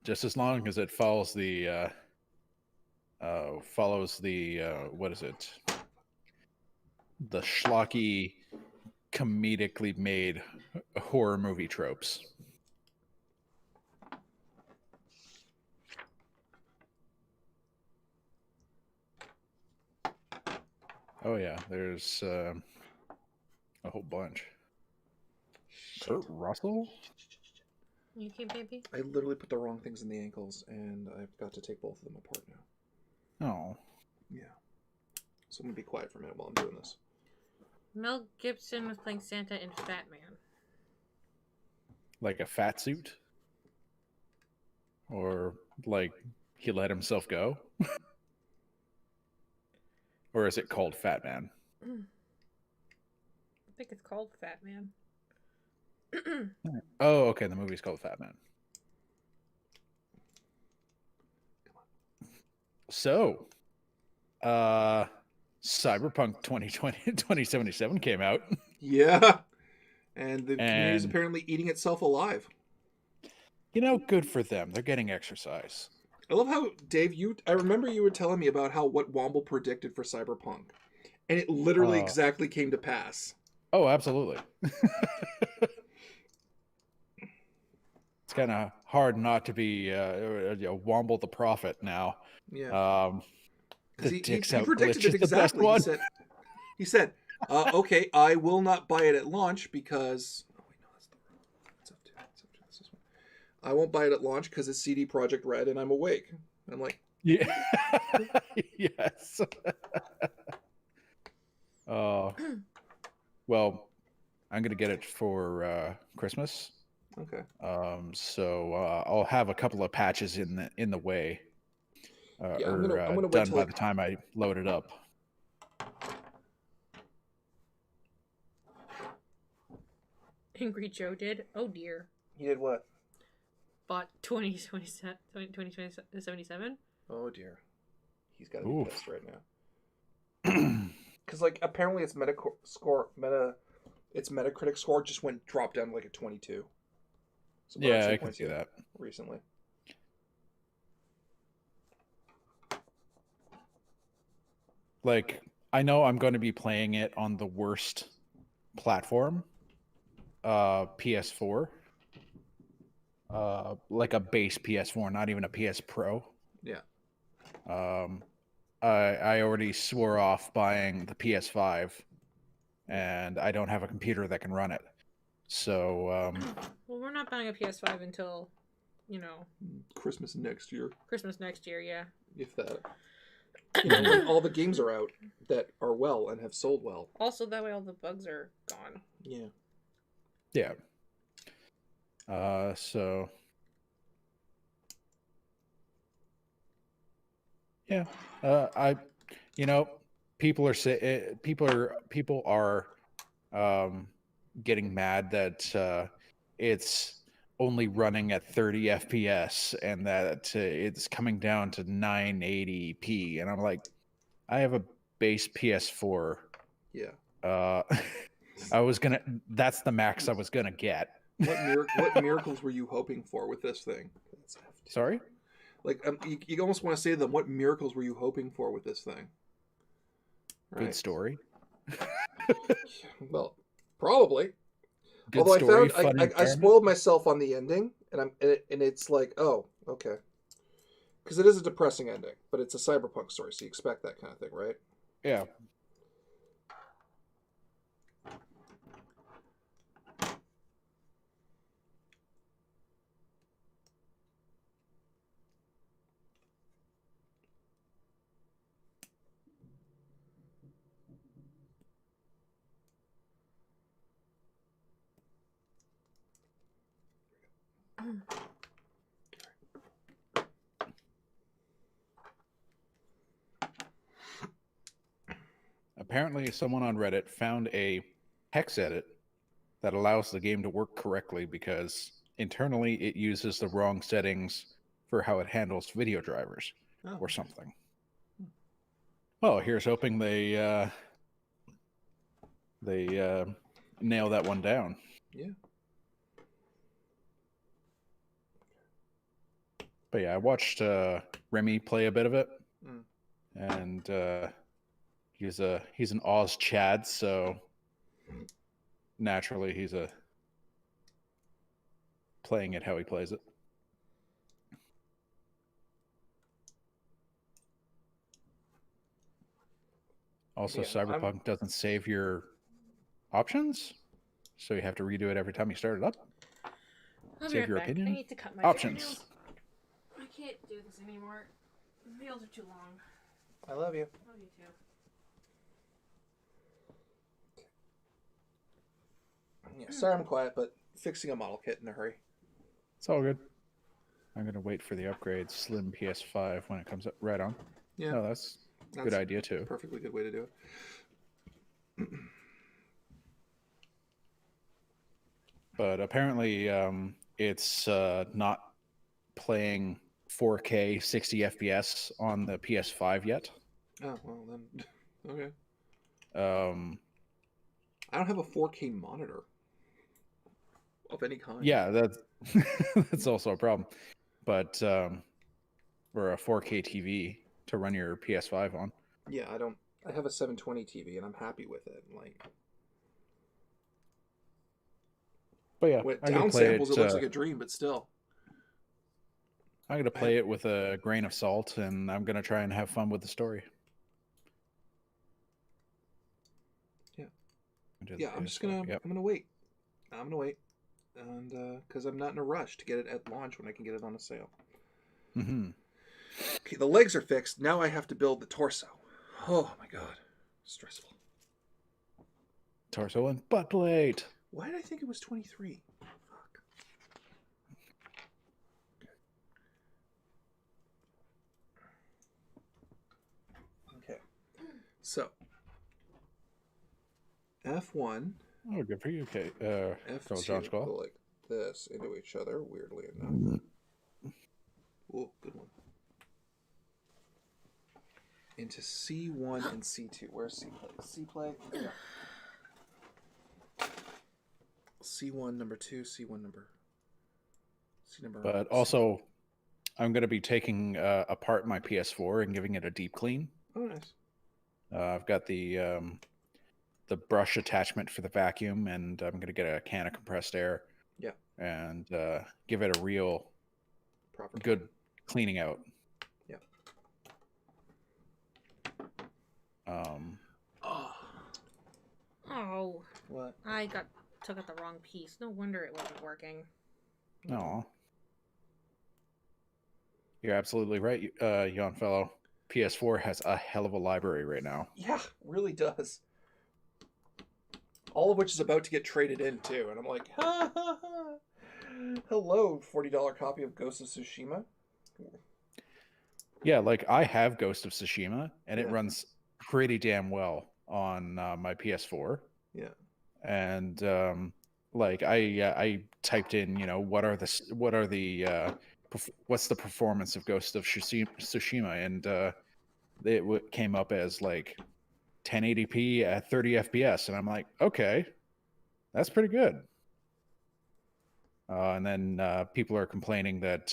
Just as long as it follows the what is it? The schlocky, comedically made horror movie tropes. Oh yeah, there's a whole bunch. Kurt Russell? You okay, baby? I literally put the wrong things in the ankles, and I've got to take both of them apart now. Oh. Yeah. So I'm going to be quiet for a minute while I'm doing this. Mel Gibson was playing Santa in Fat Man. Like a fat suit? Or like he let himself go? Or is it called Fat Man? I think it's called Fat Man. Oh, okay. The movie's called Fat Man. So, Cyberpunk 2077 came out. Yeah. And the community is apparently eating itself alive. Good for them. They're getting exercise. I love how, Dave, I remember you were telling me about what Womble predicted for Cyberpunk. And it literally exactly came to pass. Oh, absolutely. It's kind of hard not to be Womble the prophet now. Yeah. He predicted it exactly. He said, okay, I will not buy it at launch because... Oh, wait, no, that's the wrong one. It's up to this one. I won't buy it at launch because it's CD Projekt Red and I'm awake. And I'm like... Yeah. Yes. Well, I'm going to get it for Christmas. Okay. So I'll have a couple of patches in the way. I'm gonna done by the time I load it up. Angry Joe did. Oh dear. He did what? Bought 2077. Oh dear. He's got to Ooh. be pissed right now. Because like apparently its Metacritic score just dropped down to like a 22. So yeah, I can see that recently. Like, I know I'm going to be playing it on the worst platform, PS4. Like a base PS4, not even a PS Pro. Yeah. I already swore off buying the PS5, and I don't have a computer that can run it. So, well, we're not buying a PS5 until, Christmas next year. Christmas next year, yeah. If that. When all the games are out that are well and have sold well. Also, that way all the bugs are gone. Yeah. Yeah. So. Yeah. People are getting mad that it's only running at 30 FPS and that it's coming down to 980p, and I'm like, I have a base PS4. Yeah. That's the max I was gonna get. What miracles were you hoping for with this thing? Sorry? Like, you almost want to say to them, what miracles were you hoping for with this thing? Right. Good story. Well, probably. Good Although story, I spoiled myself on the ending, and it's like, oh, okay, because it is a depressing ending, but it's a cyberpunk story, so you expect that kind of thing, right? Yeah. Apparently, someone on Reddit found a hex edit that allows the game to work correctly because internally it uses the wrong settings for how it handles video drivers or something. Well, here's hoping they nail that one down. Yeah. But yeah, I watched Remy play a bit of it, and he's an Oz Chad, so naturally he's playing it how he plays it. Also, Cyberpunk doesn't save your options, so you have to redo it every time you start it up. Save your opinion. I need to cut my options. I can't do this anymore. The nails are too long. I love you. Love you too. Yeah, sorry I'm quiet, but fixing a model kit in a hurry. It's all good. I'm going to wait for the upgrade Slim PS5 when it comes up right on. Yeah. No, that's a good idea too. Perfectly good way to do it. But apparently it's not playing 4K 60 FPS on the PS5 yet. Oh, well then, okay. I don't have a 4K monitor of any kind. Yeah, that's also a problem. But or a 4K TV to run your PS5 on. Yeah, I have a 720 TV and I'm happy with it. Like, but yeah, when it down samples, it looks like a dream, but still. I'm gonna play it with a grain of salt, and I'm gonna try and have fun with the story. Yeah. I'm gonna wait. I'm gonna wait, and because I'm not in a rush to get it at launch when I can get it on a sale. Mm-hmm. Okay, the legs are fixed. Now I have to build the torso. Oh my god, stressful. Torso and butt plate. Why did I think it was 23? Fuck. Okay. So F1 Oh, good for you. Okay. Colonel John F2 Skull. go like this into each other, weirdly enough. Oh, good one. Into C1 and C2. Where's C play? C play? Yeah. C1 number 2, C1 number. C number. But also, I'm going to be taking apart my PS4 and giving it a deep clean. Oh, nice. I've got the brush attachment for the vacuum, and I'm going to get a can of compressed air. Yeah. And give it a real proper good cleaning out. Yeah. Oh. What? I took out the wrong piece. No wonder it wasn't working. No. You're absolutely right, young fellow. PS4 has a hell of a library right now. Yeah, really does. All of which is about to get traded in too, and I'm like, ha ha ha. Hello, $40 copy of Ghost of Tsushima. Yeah, like I have Ghost of Tsushima, and it runs pretty damn well on my PS4. Yeah. And like I typed in, what's the performance of Ghost of Tsushima, and it came up as like 1080p at 30 FPS, and I'm like, okay, that's pretty good. And then people are complaining that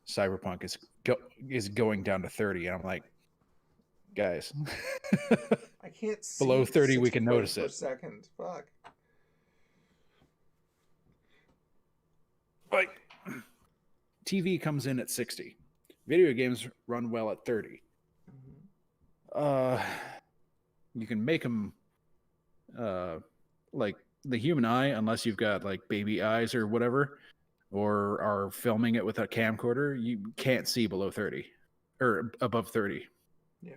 Cyberpunk is going down to 30, and I'm like, guys, I can't see below 30 we can notice per it. second. Fuck. But TV comes in at 60. Video games run well at 30. You can make them like the human eye, unless you've got like baby eyes or whatever, or are filming it with a camcorder, you can't see below 30 or above 30. Yeah.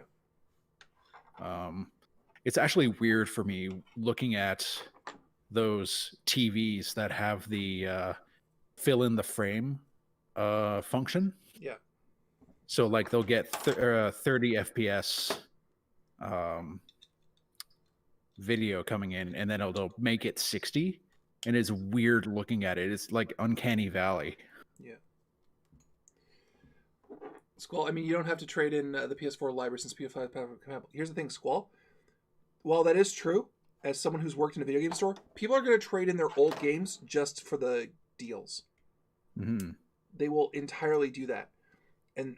It's actually weird for me looking at those TVs that have the fill in the frame function. Yeah. So like they'll get 30 FPS video coming in, and then they'll make it 60, and it's weird looking at it. It's like Uncanny Valley. Yeah. Squall, I mean, you don't have to trade in the PS4 library since PS5 compatible. Here's the thing, Squall. While that is true, as someone who's worked in a video game store, people are going to trade in their old games just for the deals. Mm-hmm. They will entirely do that, and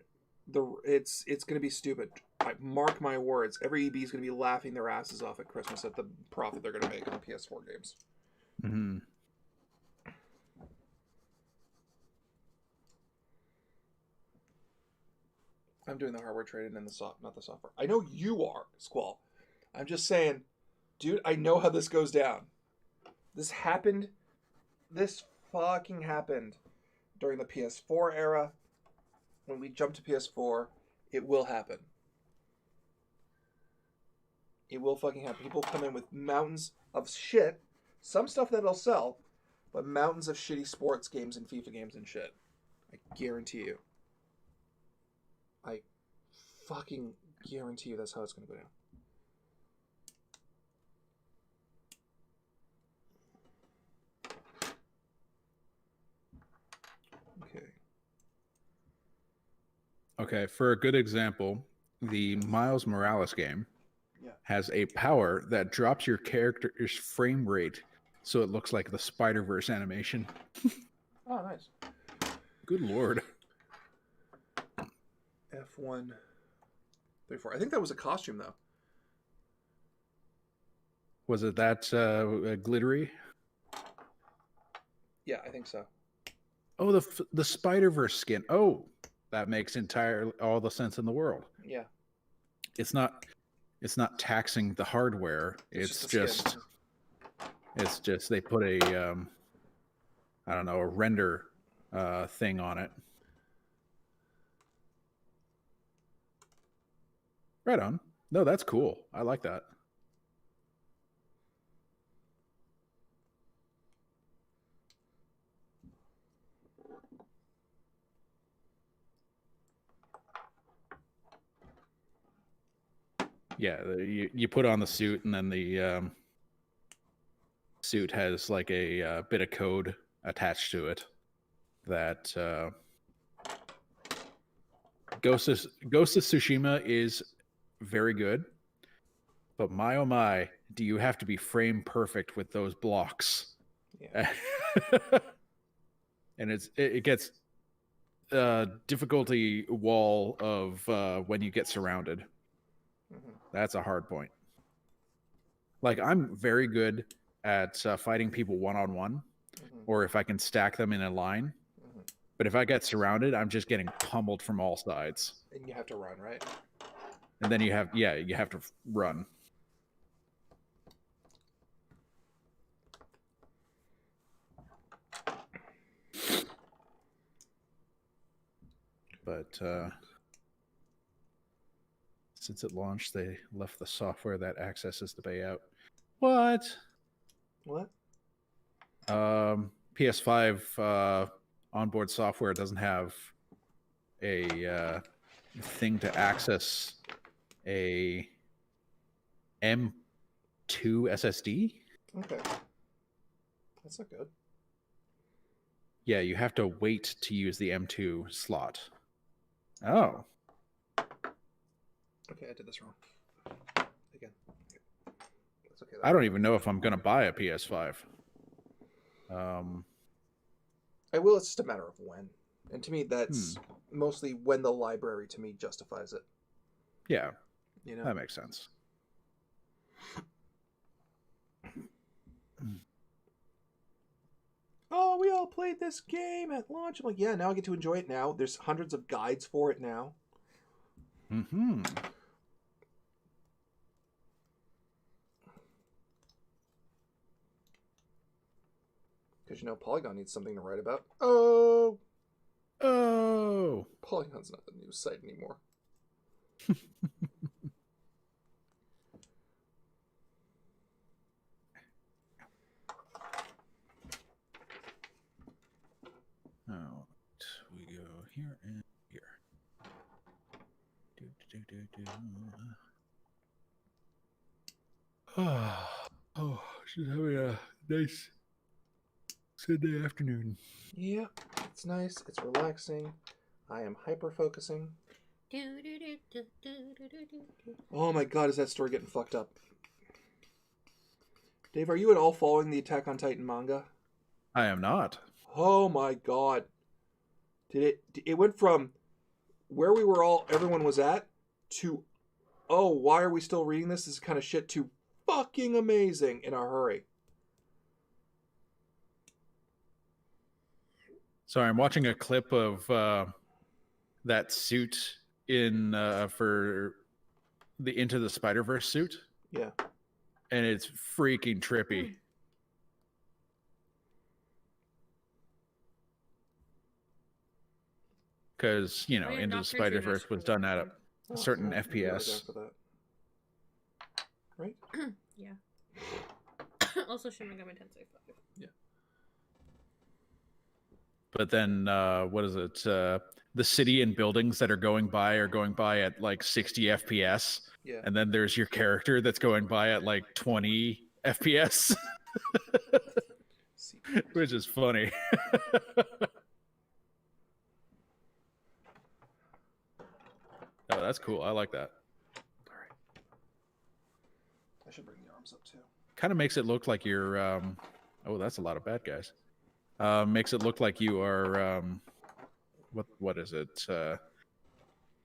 it's going to be stupid. Mark my words. Every EB is going to be laughing their asses off at Christmas at the profit they're going to make on PS4 games. Mm-hmm. I'm doing the hardware trading and not the software. I know you are, Squall. I'm just saying, dude, I know how this goes down. This happened. This fucking happened during the PS4 era. When we jump to PS4, it will happen. It will fucking happen. People come in with mountains of shit. Some stuff that'll sell, but mountains of shitty sports games and FIFA games and shit. I guarantee you. I fucking guarantee you that's how it's going to go down. Okay, for a good example, the Miles Morales game has a power that drops your character's frame rate so it looks like the Spider-Verse animation. Oh, nice. Good lord. F1 34. I think that was a costume, though. Was it that glittery? Yeah, I think so. Oh, the Spider-Verse skin. Oh, that makes all the sense in the world. Yeah. It's not taxing the hardware. It's just they put a I don't know, a render thing on it. Right on. No, that's cool. I like that. Yeah, you put on the suit, and then the suit has like a bit of code attached to it that Ghost of Tsushima is very good, but my oh my, do you have to be frame perfect with those blocks? Yeah. And it gets difficulty wall of when you get surrounded. Mm-hmm. That's a hard point. Like, I'm very good at fighting people one-on-one, Mm-hmm. or if I can stack them in a line. Mm-hmm. But if I get surrounded, I'm just getting pummeled from all sides. And you have to run, right? And then you have to run. But since it launched, they left the software that accesses the bay out. What? PS5 onboard software doesn't have a thing to access a M2 SSD. Okay. That's not good. Yeah, you have to wait to use the M2 slot. Oh. Okay, I did this wrong. Again. That's okay. I don't even know if I'm going to buy a PS5. I will, it's just a matter of when. And to me, that's mostly when the library, to me, justifies it. Yeah. You know? That makes sense. Oh, we all played this game at launch. I'm like, yeah, now I get to enjoy it now. There's hundreds of guides for it now. Mm-hmm. Because, Polygon needs something to write about. Oh! Polygon's not the news site anymore. Oh, we go here and here. Just having a nice Sunday afternoon. Yeah, it's nice. It's relaxing. I am hyper-focusing. Oh my god, is that story getting fucked up? Dave, are you at all following the Attack on Titan manga? I am not. Oh my god. It went from where everyone was at, to, oh, why are we still reading this? This kind of shit, to fucking amazing in a hurry. Sorry, I'm watching a clip of that suit in for the Into the Spider-Verse suit. Yeah. And it's freaking trippy. Because, Into the Spider-Verse was done at a certain FPS. Right? Yeah. Also Shin Megami Tensei 5. Yeah. But then, what is it? The city and buildings that are going by at like 60 FPS. Yeah. And then there's your character that's going by at like 20 FPS. Which is funny. Oh, that's cool. I like that. All right. I should bring the arms up too. Kind of makes it look like you're. Oh, that's a lot of bad guys. Makes it look like you are. What is it?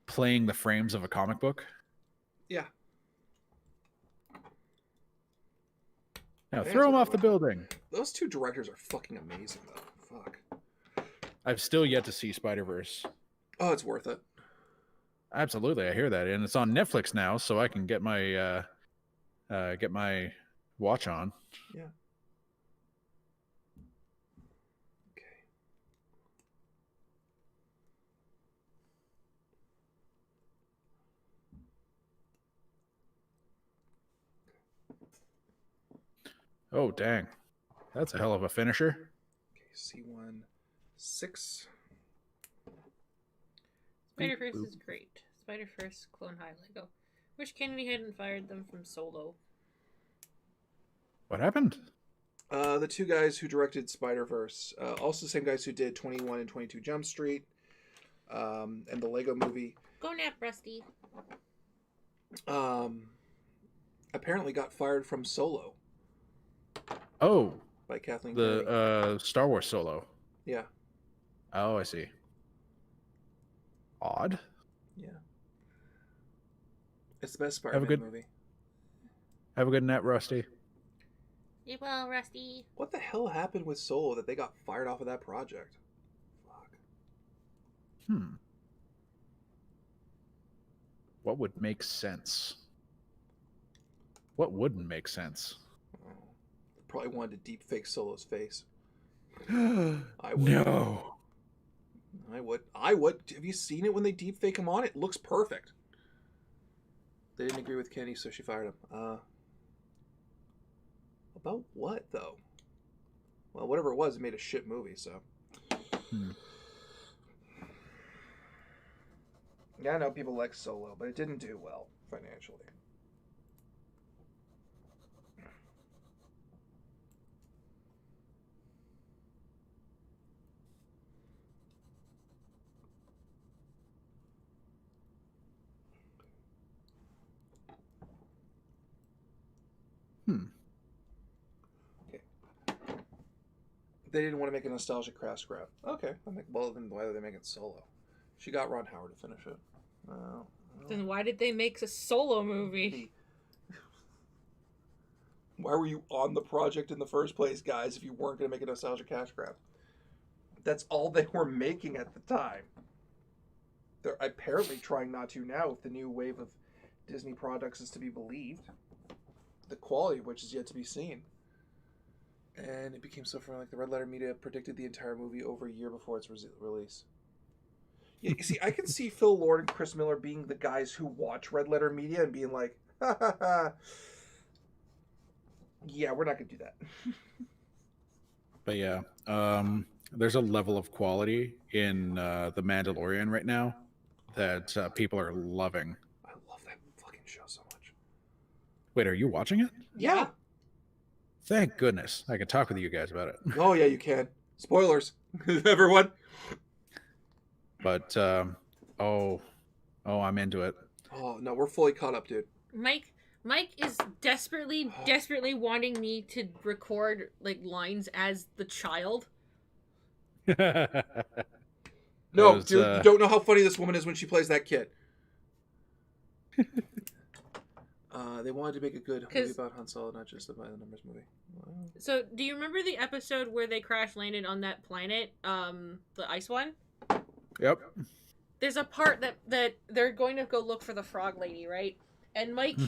Playing the frames of a comic book. Yeah. Now throw him off the building. Those two directors are fucking amazing, though. Fuck. I've still yet to see Spider-Verse. Oh, it's worth it. Absolutely, I hear that, and it's on Netflix now, so I can get my watch on. Yeah. Okay. Oh dang, that's a hell of a finisher. Okay, C1, 6. Spider-Verse is great. Spider-Verse Clone High Lego. Wish Kennedy hadn't fired them from Solo. What happened? The two guys who directed Spider-Verse, also the same guys who did 21 and 22 Jump Street, and the Lego Movie. Go nap, Rusty. Apparently got fired from Solo. Oh, by Kathleen Kennedy. the Star Wars Solo. Yeah. Oh, I see. Odd. Yeah. It's the best Spider-Man movie. Have a good night, Rusty. You will, Rusty. What the hell happened with Solo that they got fired off of that project? Fuck. What would make sense? What wouldn't make sense? Probably wanted to deep fake Solo's face. I would. No. I would. Have you seen it when they deep fake him on? It looks perfect. They didn't agree with Kenny, so she fired him. About what, though? Well, whatever it was, it made a shit movie, so. Yeah, I know people like Solo, but it didn't do well financially. Okay. They didn't want to make a nostalgic crash grab. Okay. Well, then why are they making Solo? She got Ron Howard to finish it. Then why did they make a Solo movie? Why were you on the project in the first place, guys, if you weren't going to make a nostalgic cash grab? That's all they were making at the time. They're apparently trying not to now if the new wave of Disney products is to be believed. The quality of which is yet to be seen. And it became so far like the Red Letter Media predicted the entire movie over a year before its release. Yeah, you see, I can see Phil Lord and Chris Miller being the guys who watch Red Letter Media and being like, ha ha ha. Yeah, we're not going to do that. But yeah, there's a level of quality in The Mandalorian right now that people are loving. I love that fucking show so much. Wait, are you watching it? Yeah. Thank goodness. I can talk with you guys about it. Oh, yeah, you can. Spoilers, everyone. But, I'm into it. Oh, no, we're fully caught up, dude. Mike is desperately wanting me to record like lines as the child. No, dude, you don't know how funny this woman is when she plays that kid. They wanted to make a good movie about Han Solo, not just a by the numbers movie. Wow. So, do you remember the episode where they crash landed on that planet, the ice one? Yep. There's a part that they're going to go look for the frog lady, right? And Mike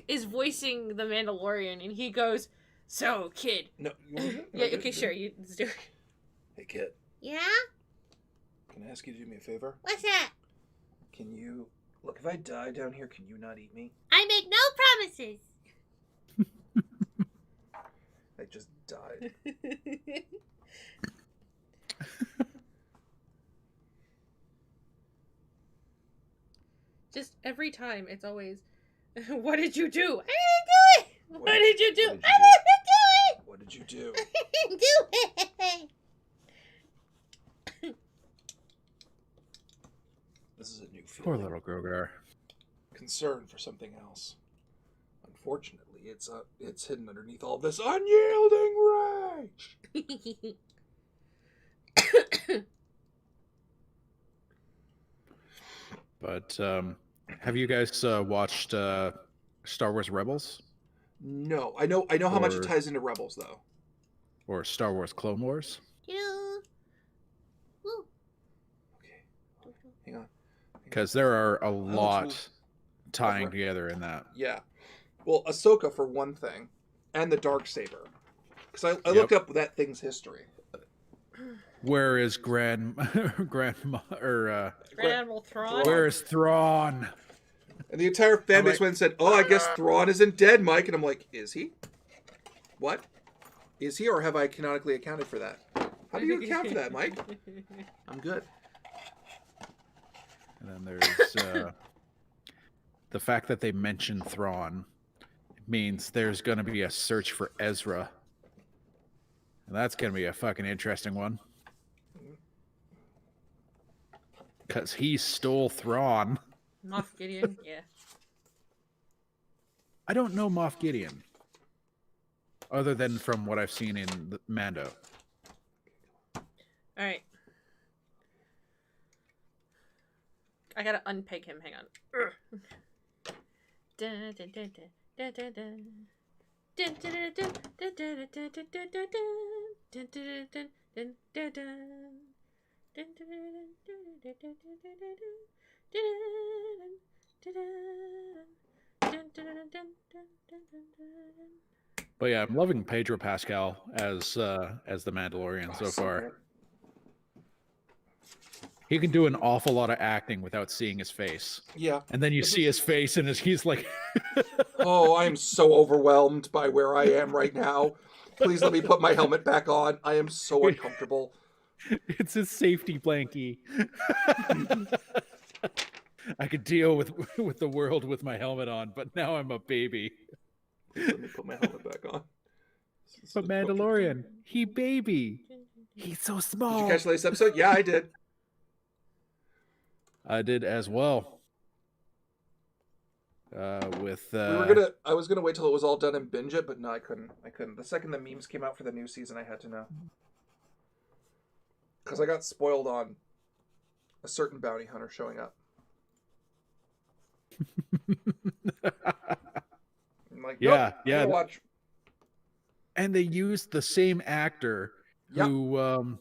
is voicing the Mandalorian, and he goes, "So, kid." No. Yeah. Okay. Sure. Let's do it. Hey, kid. Yeah. Can I ask you to do me a favor? What's that? Can you look? If I die down here, can you not eat me? I make no promises. I just died. Just every time, it's always, "What did you do? I didn't do it. What did you do? I didn't do it. What did you do? I didn't do it." This is a new feeling. Poor little Grogar. Concern for something else. Unfortunately, it's hidden underneath all this unyielding rage. But have you guys watched Star Wars Rebels? No, I know how much it ties into Rebels, though. Or Star Wars Clone Wars? Yeah. Okay, hang on. Because there are a lot tying together in that. Yeah. Well, Ahsoka for one thing, and the Darksaber. Because I looked up that thing's history. Where is Grand Admiral Thrawn? Where is Thrawn? And the entire fan base went and said, "Oh, I guess Thrawn isn't dead, Mike." And I'm like, "Is he? What? Is he, or have I canonically accounted for that? How do you account for that, Mike?" I'm good. And then there's the fact that they mention Thrawn means there's going to be a search for Ezra. And that's going to be a fucking interesting one. Because he stole Thrawn. Moff Gideon, yeah. I don't know Moff Gideon. Other than from what I've seen in Mando. Alright. I gotta unpeg him, hang on. But yeah, I'm loving Pedro Pascal as the Mandalorian so far. Good. He can do an awful lot of acting without seeing his face. Yeah. And then you see his face and he's like... Oh, I am so overwhelmed by where I am right now. Please let me put my helmet back on. I am so uncomfortable. It's a safety blankie. I could deal with the world with my helmet on, but now I'm a baby. Please let me put my helmet back on. But Mandalorian, he baby. He's so small. Did you catch the latest episode? Yeah, I did. I did as well. I was gonna wait till it was all done and binge it, but no, I couldn't. The second the memes came out for the new season, I had to know. Because I got spoiled on a certain bounty hunter showing up. I'm like, nope, yeah. Watch. And they used the same actor who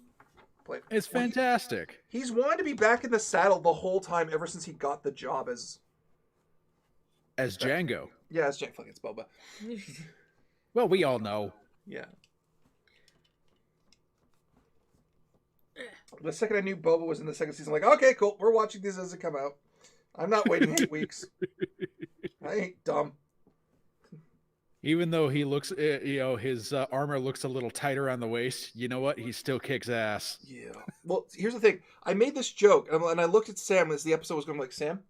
is fantastic. He's wanted to be back in the saddle the whole time ever since he got the job as Django. Yeah, as Django. Fuck, it's Boba. Well, we all know. Yeah. The second I knew Boba was in the second season, I'm like, okay, cool. We're watching these as they come out. I'm not waiting 8 weeks. I ain't dumb. Even though he looks, his armor looks a little tighter on the waist, you know what? He still kicks ass. Yeah. Well, here's the thing. I made this joke, and I looked at Sam as the episode was going, like, Sam,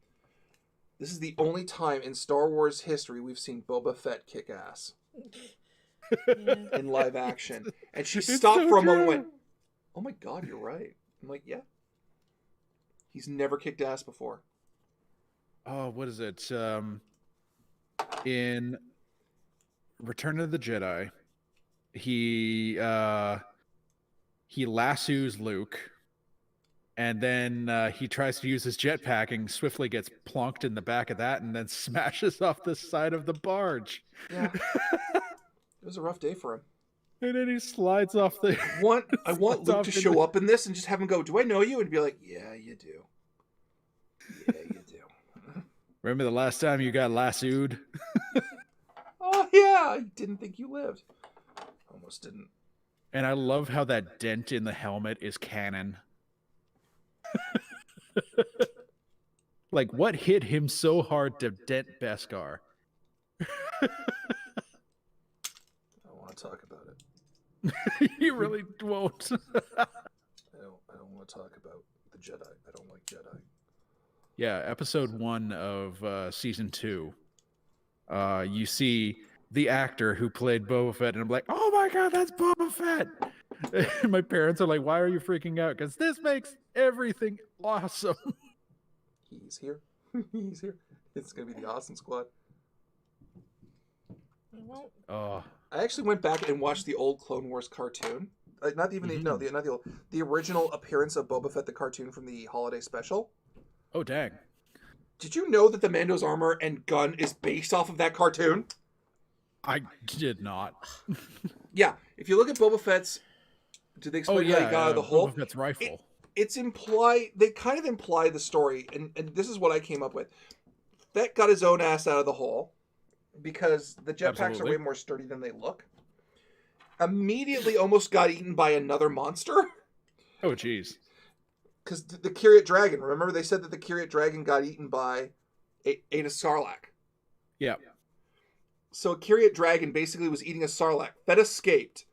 this is the only time in Star Wars history we've seen Boba Fett kick ass. In live action. And she stopped for a moment and went, oh my God, you're right. I'm like, yeah. He's never kicked ass before. Oh, what is it? In Return of the Jedi, he lassos Luke, and then he tries to use his jetpack and swiftly gets plonked in the back of that and then smashes off the side of the barge. Yeah. It was a rough day for him. And then he slides off the... I want Luke to show up in this and just have him go, do I know you? And be like, yeah, you do. Yeah, you do. Remember the last time you got lassoed? Oh, yeah. I didn't think you lived. Almost didn't. And I love how that dent in the helmet is canon. Like, what hit him so hard to dent Beskar? I don't want to talk about it. You really won't. I don't want to talk about the Jedi. I don't like Jedi. Yeah, episode 1 of season 2. You see the actor who played Boba Fett, and I'm like, oh my God, that's Boba Fett! My parents are like, why are you freaking out? Because this makes everything awesome. He's here. He's here. It's going to be the Awesome Squad. Oh. I actually went back and watched the old Clone Wars cartoon. Not even the original appearance of Boba Fett the cartoon from the holiday special. Oh, dang. Did you know that the Mando's armor and gun is based off of that cartoon? I did not. Yeah, if you look at Boba Fett's, did they explain how he got out of the hole? Boba Fett's rifle. It's implied. They kind of imply the story, and this is what I came up with. Fett got his own ass out of the hole because the jetpacks are way more sturdy than they look. Immediately, almost got eaten by another monster. Oh, jeez. Because the Kyriot Dragon, remember they said that the Kyriot Dragon got eaten by ate a Sarlacc. Yeah. So a Kyriot Dragon basically was eating a Sarlacc. Fett escaped.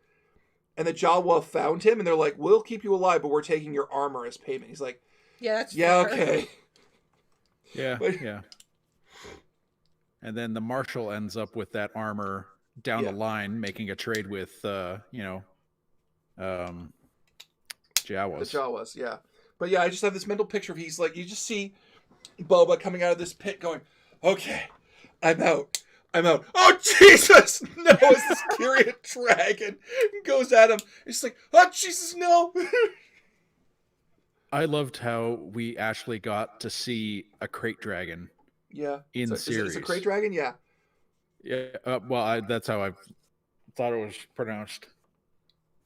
And the Jawa found him, and they're like, we'll keep you alive, but we're taking your armor as payment. He's like, yeah, that's yeah, fair. okay. Yeah, but, yeah. and then the marshal ends up with that armor down the line, making a trade with Jawas. The Jawas, yeah. But yeah, I just have this mental picture of he's like, you just see Boba coming out of this pit going, okay, I'm out. Oh, Jesus! No, it's this Kyrian dragon goes at him. It's like, oh, Jesus, no! I loved how we actually got to see a crate dragon. Yeah. In series. It's a crate dragon? Yeah. Yeah, that's how I thought it was pronounced.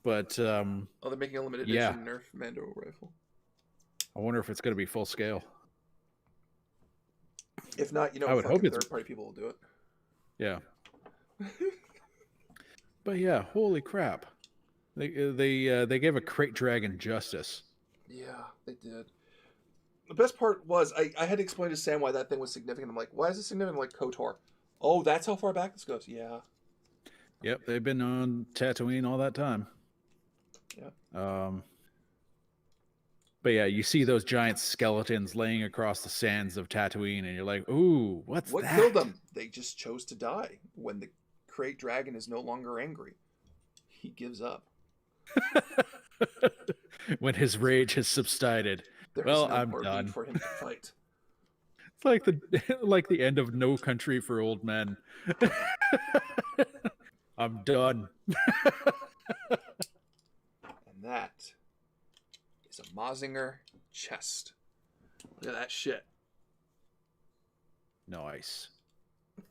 But, they're making a limited edition Nerf Mando rifle. I wonder if it's going to be full scale. If not, I would hope third-party people will do it. Yeah. But yeah, holy crap. They gave a crate dragon justice. Yeah, they did. The best part was I had to explain to Sam why that thing was significant. I'm like, why is it significant? I'm like, KOTOR. Oh, that's how far back this goes. Yeah. Yep, they've been on Tatooine all that time. Yeah. But yeah, you see those giant skeletons laying across the sands of Tatooine, and you're like, ooh, what killed them? They just chose to die. When the crate dragon is no longer angry, he gives up. When his rage has subsided. I'm done. For him to fight. It's like the end of No Country for Old Men. I'm done. And that is a Mazinger chest. Look at that shit. Nice.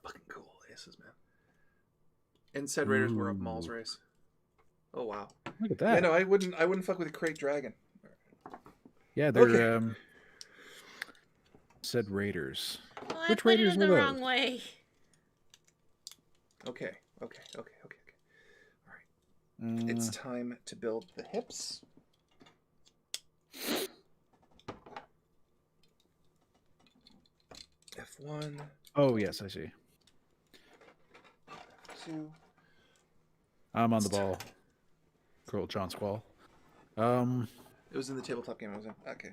Fucking cool aces, man. And said Raiders were up Maul's race. Oh wow. Look at that. Yeah, no, I wouldn't fuck with a crate dragon. Yeah, they're said Raiders. Well, Which Raiders were the those? wrong way. Okay. All right. It's time to build the hips. F1. Oh yes, I see. F2. I'm on the ball. Girl, John Squall. It was in the tabletop game I was in. Okay.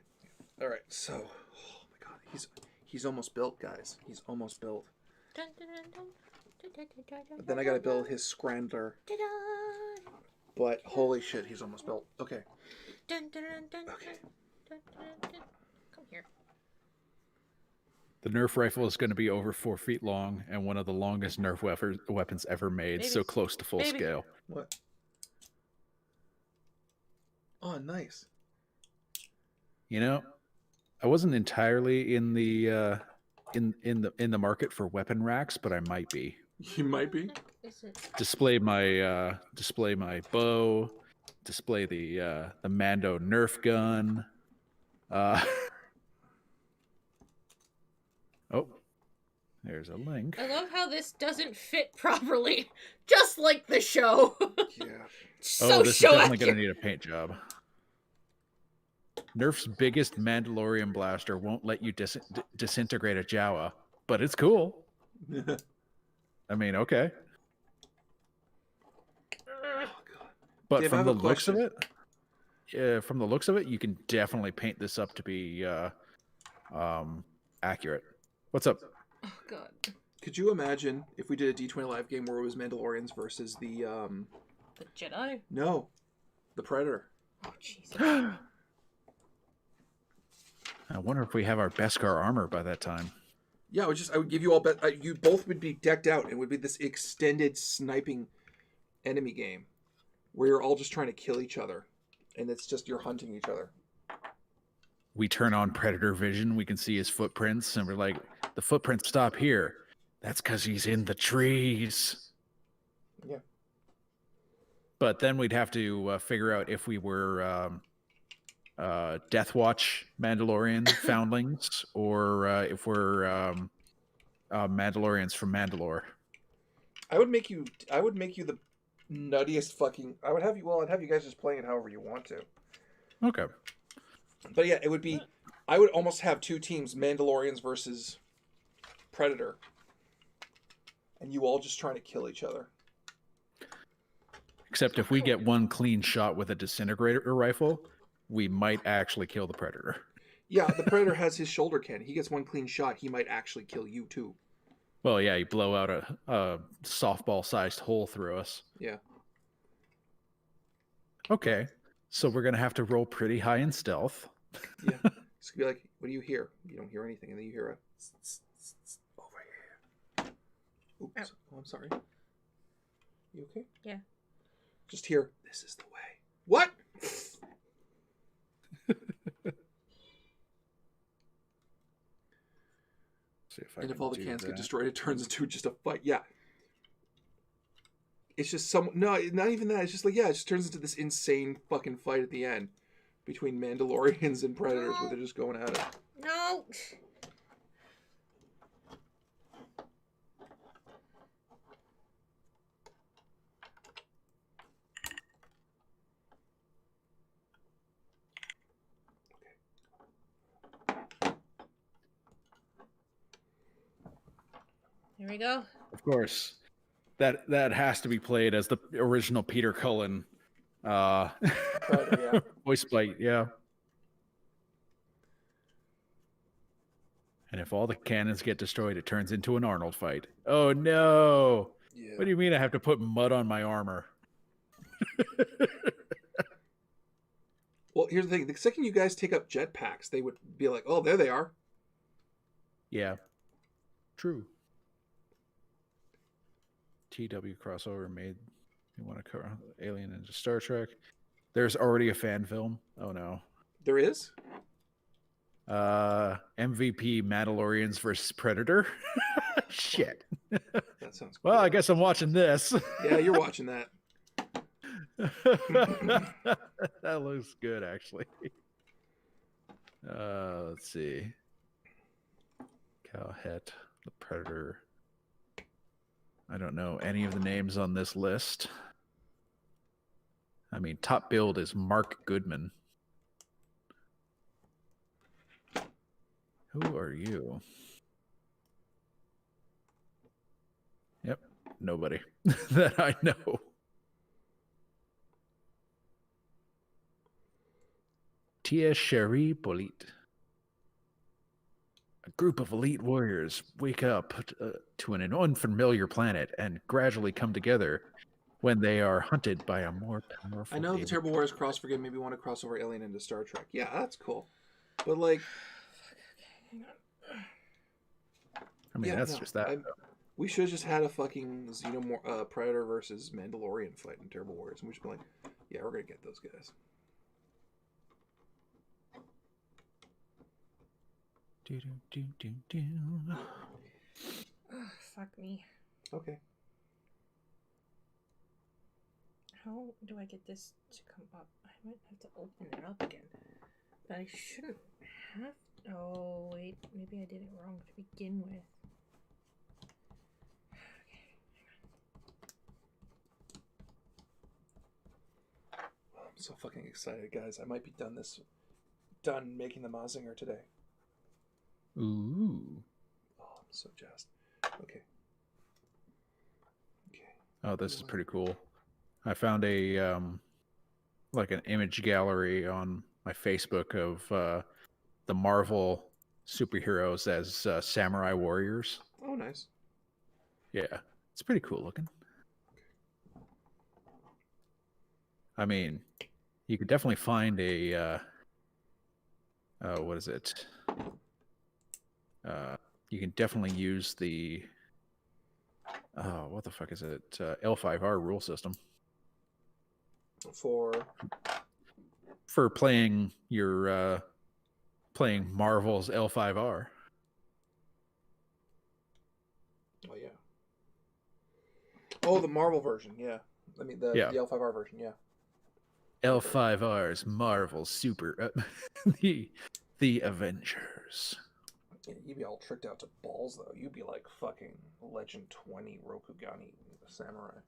All right. So, oh my god, he's almost built, guys. He's almost built. But then I gotta build his Scrandler. But holy shit, he's almost built. Okay. Okay. Come here. The Nerf rifle is going to be over 4 feet long and one of the longest Nerf weapons ever made. So close to full scale. What? Oh, nice. You know, I wasn't entirely in the in the market for weapon racks, but I might be. You might be. Display my bow. Display the Mando Nerf gun. Oh, there's a link. I love how this doesn't fit properly, just like the show. Yeah. So this is definitely going to need a paint job. Nerf's biggest Mandalorian blaster won't let you disintegrate a Jawa, but it's cool. I mean, okay. But from the looks of it, you can definitely paint this up to be accurate. What's up? Oh god. Could you imagine if we did a D20 live game where it was Mandalorians versus the Jedi? No, the Predator. Oh Jesus. I wonder if we have our Beskar armor by that time. Yeah, I would give you all you both would be decked out. It would be this extended sniping enemy game where you're all just trying to kill each other, and it's just you're hunting each other. We turn on Predator vision, we can see his footprints, and we're like, the footprints stop here. That's because he's in the trees. Yeah. But then we'd have to figure out if we were Death Watch Mandalorian foundlings or if we're Mandalorians from Mandalore. I would make you the nuttiest fucking. I'd have you guys just playing it however you want to. Okay. But yeah, it would be. I would almost have two teams: Mandalorians versus Predator, and you all just trying to kill each other. Except if we get one clean shot with a disintegrator rifle, we might actually kill the Predator. Yeah, the Predator has his shoulder cannon. He gets one clean shot, he might actually kill you too. Well, yeah, you blow out a softball-sized hole through us. Yeah. Okay, so we're gonna have to roll pretty high in stealth. Yeah. It's gonna be like, what do you hear? You don't hear anything, and then you hear a over here. Oops. Oh, I'm sorry. You okay? Yeah. Just hear, this is the way. What? See and if all the cans get destroyed, it turns into just a fight. Yeah. It's just no, not even that. It's just like, yeah, it just turns into this insane fucking fight at the end between Mandalorians and Predators where they're just going at it. No. Here we go. Of course. That has to be played as the original Peter Cullen yeah. voice bite, yeah. And if all the cannons get destroyed, it turns into an Arnold fight. Oh no! Yeah. What do you mean I have to put mud on my armor? Well, here's the thing. The second you guys take up jetpacks, they would be like, oh, there they are. Yeah. True. TW crossover made you want to cover Alien into Star Trek. There's already a fan film. Oh no. There is? MVP Mandalorians versus Predator. Shit. That sounds cool. Well, I guess I'm watching this. Yeah, you're watching that. That looks good, actually. Let's see. Calhet, the Predator. I don't know any of the names on this list. I mean, top build is Mark Goodman. Who are you? Yep, nobody that I know. Tia Cherie Polit. A group of elite warriors wake up to an unfamiliar planet and gradually come together when they are hunted by a more powerful I know alien. the Terrible Warriors cross forget maybe want to cross over Alien into Star Trek. Yeah, that's cool. But like, I mean, that's just that. We should have just had a fucking Predator versus Mandalorian fight in Terrible Warriors, and we should be like, yeah, we're gonna get those guys. Oh, fuck me. Okay. How do I get this to come up? I might have to open it up again. But I shouldn't have. Oh, wait. Maybe I did it wrong to begin with. I'm so fucking excited, guys. I might be done making the Mazinger today. Ooh. Oh, I'm so jazzed. Okay. Oh, this is pretty cool. I found a like an image gallery on my Facebook of the Marvel superheroes as samurai warriors. Oh, nice. Yeah, it's pretty cool looking. I mean, you could definitely find a what is it? You can definitely use the what the fuck is it? L5R rule system for playing your playing Marvel's L5R. Oh yeah. Oh, the Marvel version, yeah. I mean the L5R version, yeah. L5R's Marvel Super the Avengers. Yeah, you'd be all tricked out to balls though. You'd be like fucking Legend 20 Rokugani Samurai.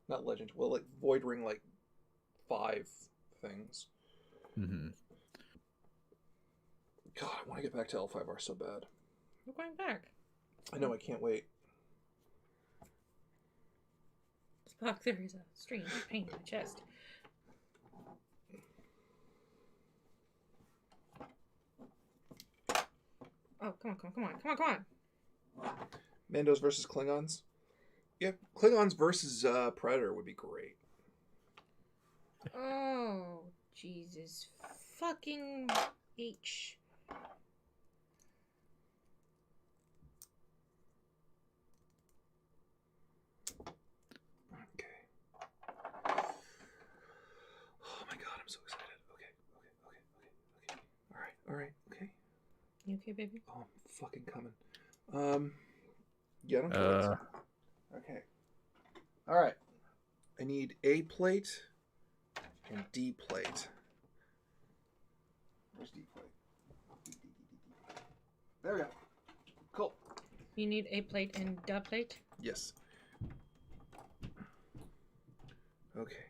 Not Legend, well, like Void Ring, like 5 things. Mm-hmm. God, I want to get back to L5R so bad. We're going back. I know, I can't wait. Spock, there is a strange pain in my chest. Oh, come on. Mandos versus Klingons. Yeah, Klingons versus Predator would be great. Oh, Jesus. Fucking H. Okay. Oh my god, I'm so excited. Okay. All right. Okay. You okay, baby? Oh, I'm fucking coming. Yeah, I don't care. Okay. All right. I need A plate and D plate. Where's D plate? There we go. Cool. You need A plate and D plate? Yes. Okay.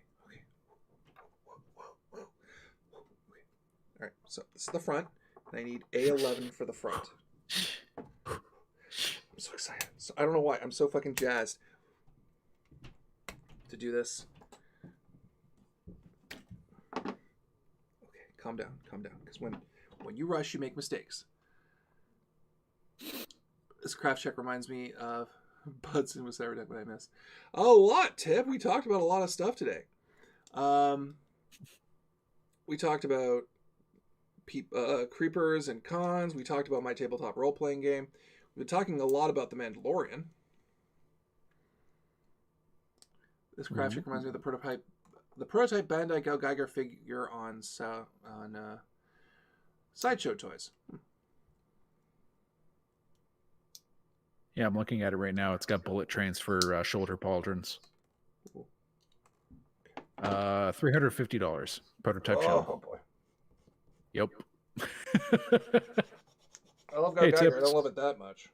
Whoa. Okay. All right. So this is the front, and I need A11 for the front. I'm so excited. So, I don't know why. I'm so fucking jazzed to do this. Okay, calm down. Because when you rush, you make mistakes. This craft check reminds me of Budson with Cyber Deck, what I missed. A lot, Tip. We talked about a lot of stuff today. We talked about creepers and cons. We talked about my tabletop role-playing game. We've been talking a lot about The Mandalorian. This craft check reminds me of the prototype Bandai Go Geiger figure on Sideshow Toys. Yeah, I'm looking at it right now. It's got bullet trains for shoulder pauldrons. $350 prototype shell. Oh boy. Yep. I love Go Geiger. I don't love it that much.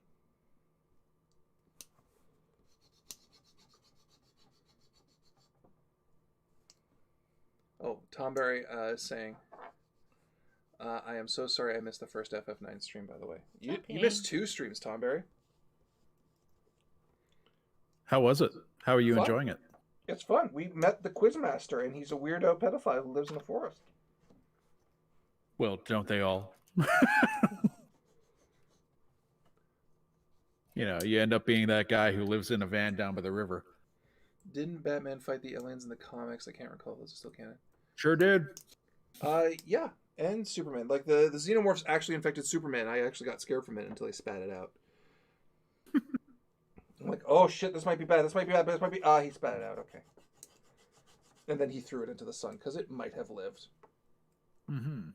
Oh, Tom Berry is saying, I am so sorry I missed the first FF9 stream, by the way. You missed 2 streams, Tom Berry. How was it? How are you enjoying it? It's fun. We met the Quizmaster, and he's a weirdo pedophile who lives in the forest. Well, don't they all? You know, you end up being that guy who lives in a van down by the river. Didn't Batman fight the aliens in the comics? I can't recall if those are still canon. Sure did. Yeah, and Superman. Like, the xenomorphs actually infected Superman. I actually got scared from it until he spat it out. I'm like, oh shit, this might be bad, but this might be... he spat it out, okay. And then he threw it into the sun, because it might have lived. Mm-hmm.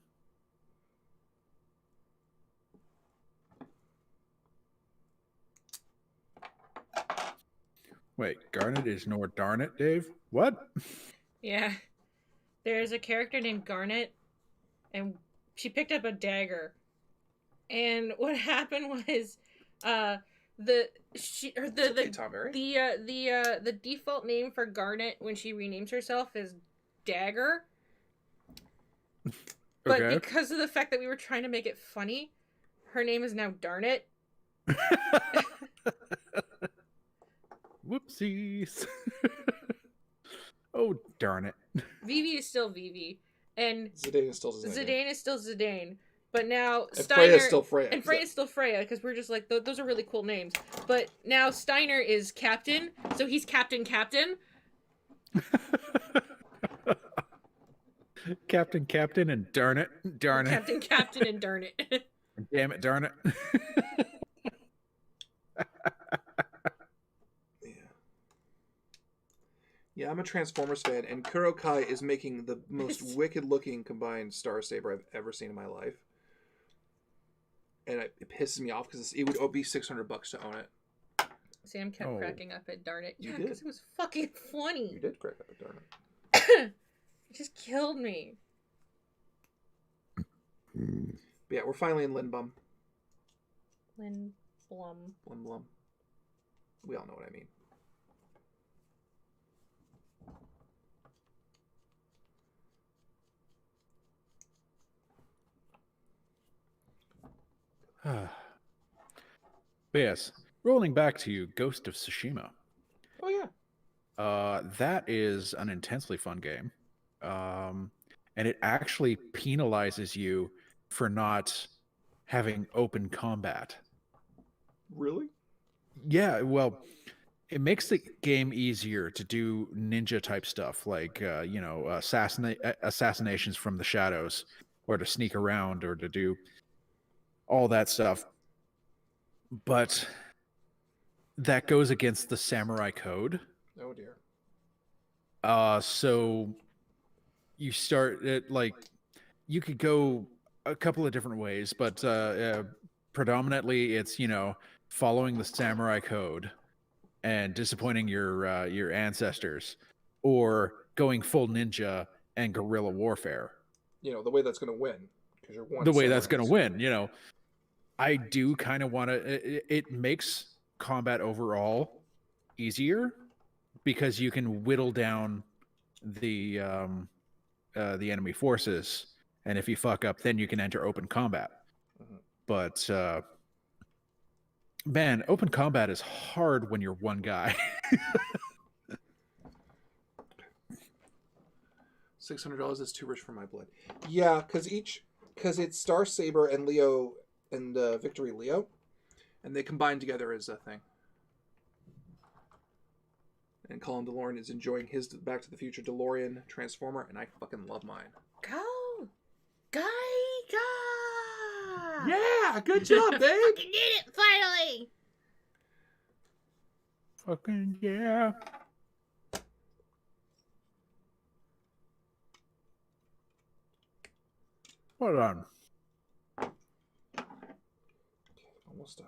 Wait, Garnet is nor darn it, Dave? What? Yeah. There's a character named Garnet, and she picked up a dagger. And what happened was, the default name for Garnet when she renames herself is Dagger. But Okay. because of the fact that we were trying to make it funny, her name is now Darnet. Whoopsies. Oh, darn it. Vivi is still Vivi. And Zidane is still Zidane. Zidane is still Zidane. But now and Steiner... Freya's still Freya. And Freya's still Freya, because we're just like, those are really cool names. But now Steiner is Captain, so he's Captain. Captain, and darn it. Captain, and darn it. Damn it, darn it. Yeah, I'm a Transformers fan, and Kurokai is making the most wicked-looking combined Star Saber I've ever seen in my life. And it pisses me off because it would be $600 to own it. Sam kept cracking up at darn it. You Yeah, did. because it was fucking funny. You did crack up at darn it. It just killed me. But yeah, we're finally in Lindblum. Lindblum. We all know what I mean. But yes, rolling back to you, Ghost of Tsushima. Oh yeah. That is an intensely fun game. And it actually penalizes you for not having open combat. Really? Yeah, well, it makes the game easier to do ninja type stuff like assassinations from the shadows, or to sneak around, or to do all that stuff. But that goes against the samurai code. Oh dear. So you start it like you could go a couple of different ways, but predominantly it's following the samurai code and disappointing your ancestors, or going full ninja and guerrilla warfare. The way that's going to win, because you're one. The way that's going to win. I do kind of want to. It makes combat overall easier because you can whittle down the enemy forces, and if you fuck up, then you can enter open combat. Mm-hmm. But man, open combat is hard when you're one guy. $600 is too rich for my blood. Yeah, because it's Star Saber and Leo and Victory Leo, and they combine together as a thing. And Colin DeLorean is enjoying his Back to the Future DeLorean Transformer, and I fucking love mine. Go! Geiga! Yeah! Good job, babe! Fucking did it, finally! Fucking yeah. Hold on. Almost done.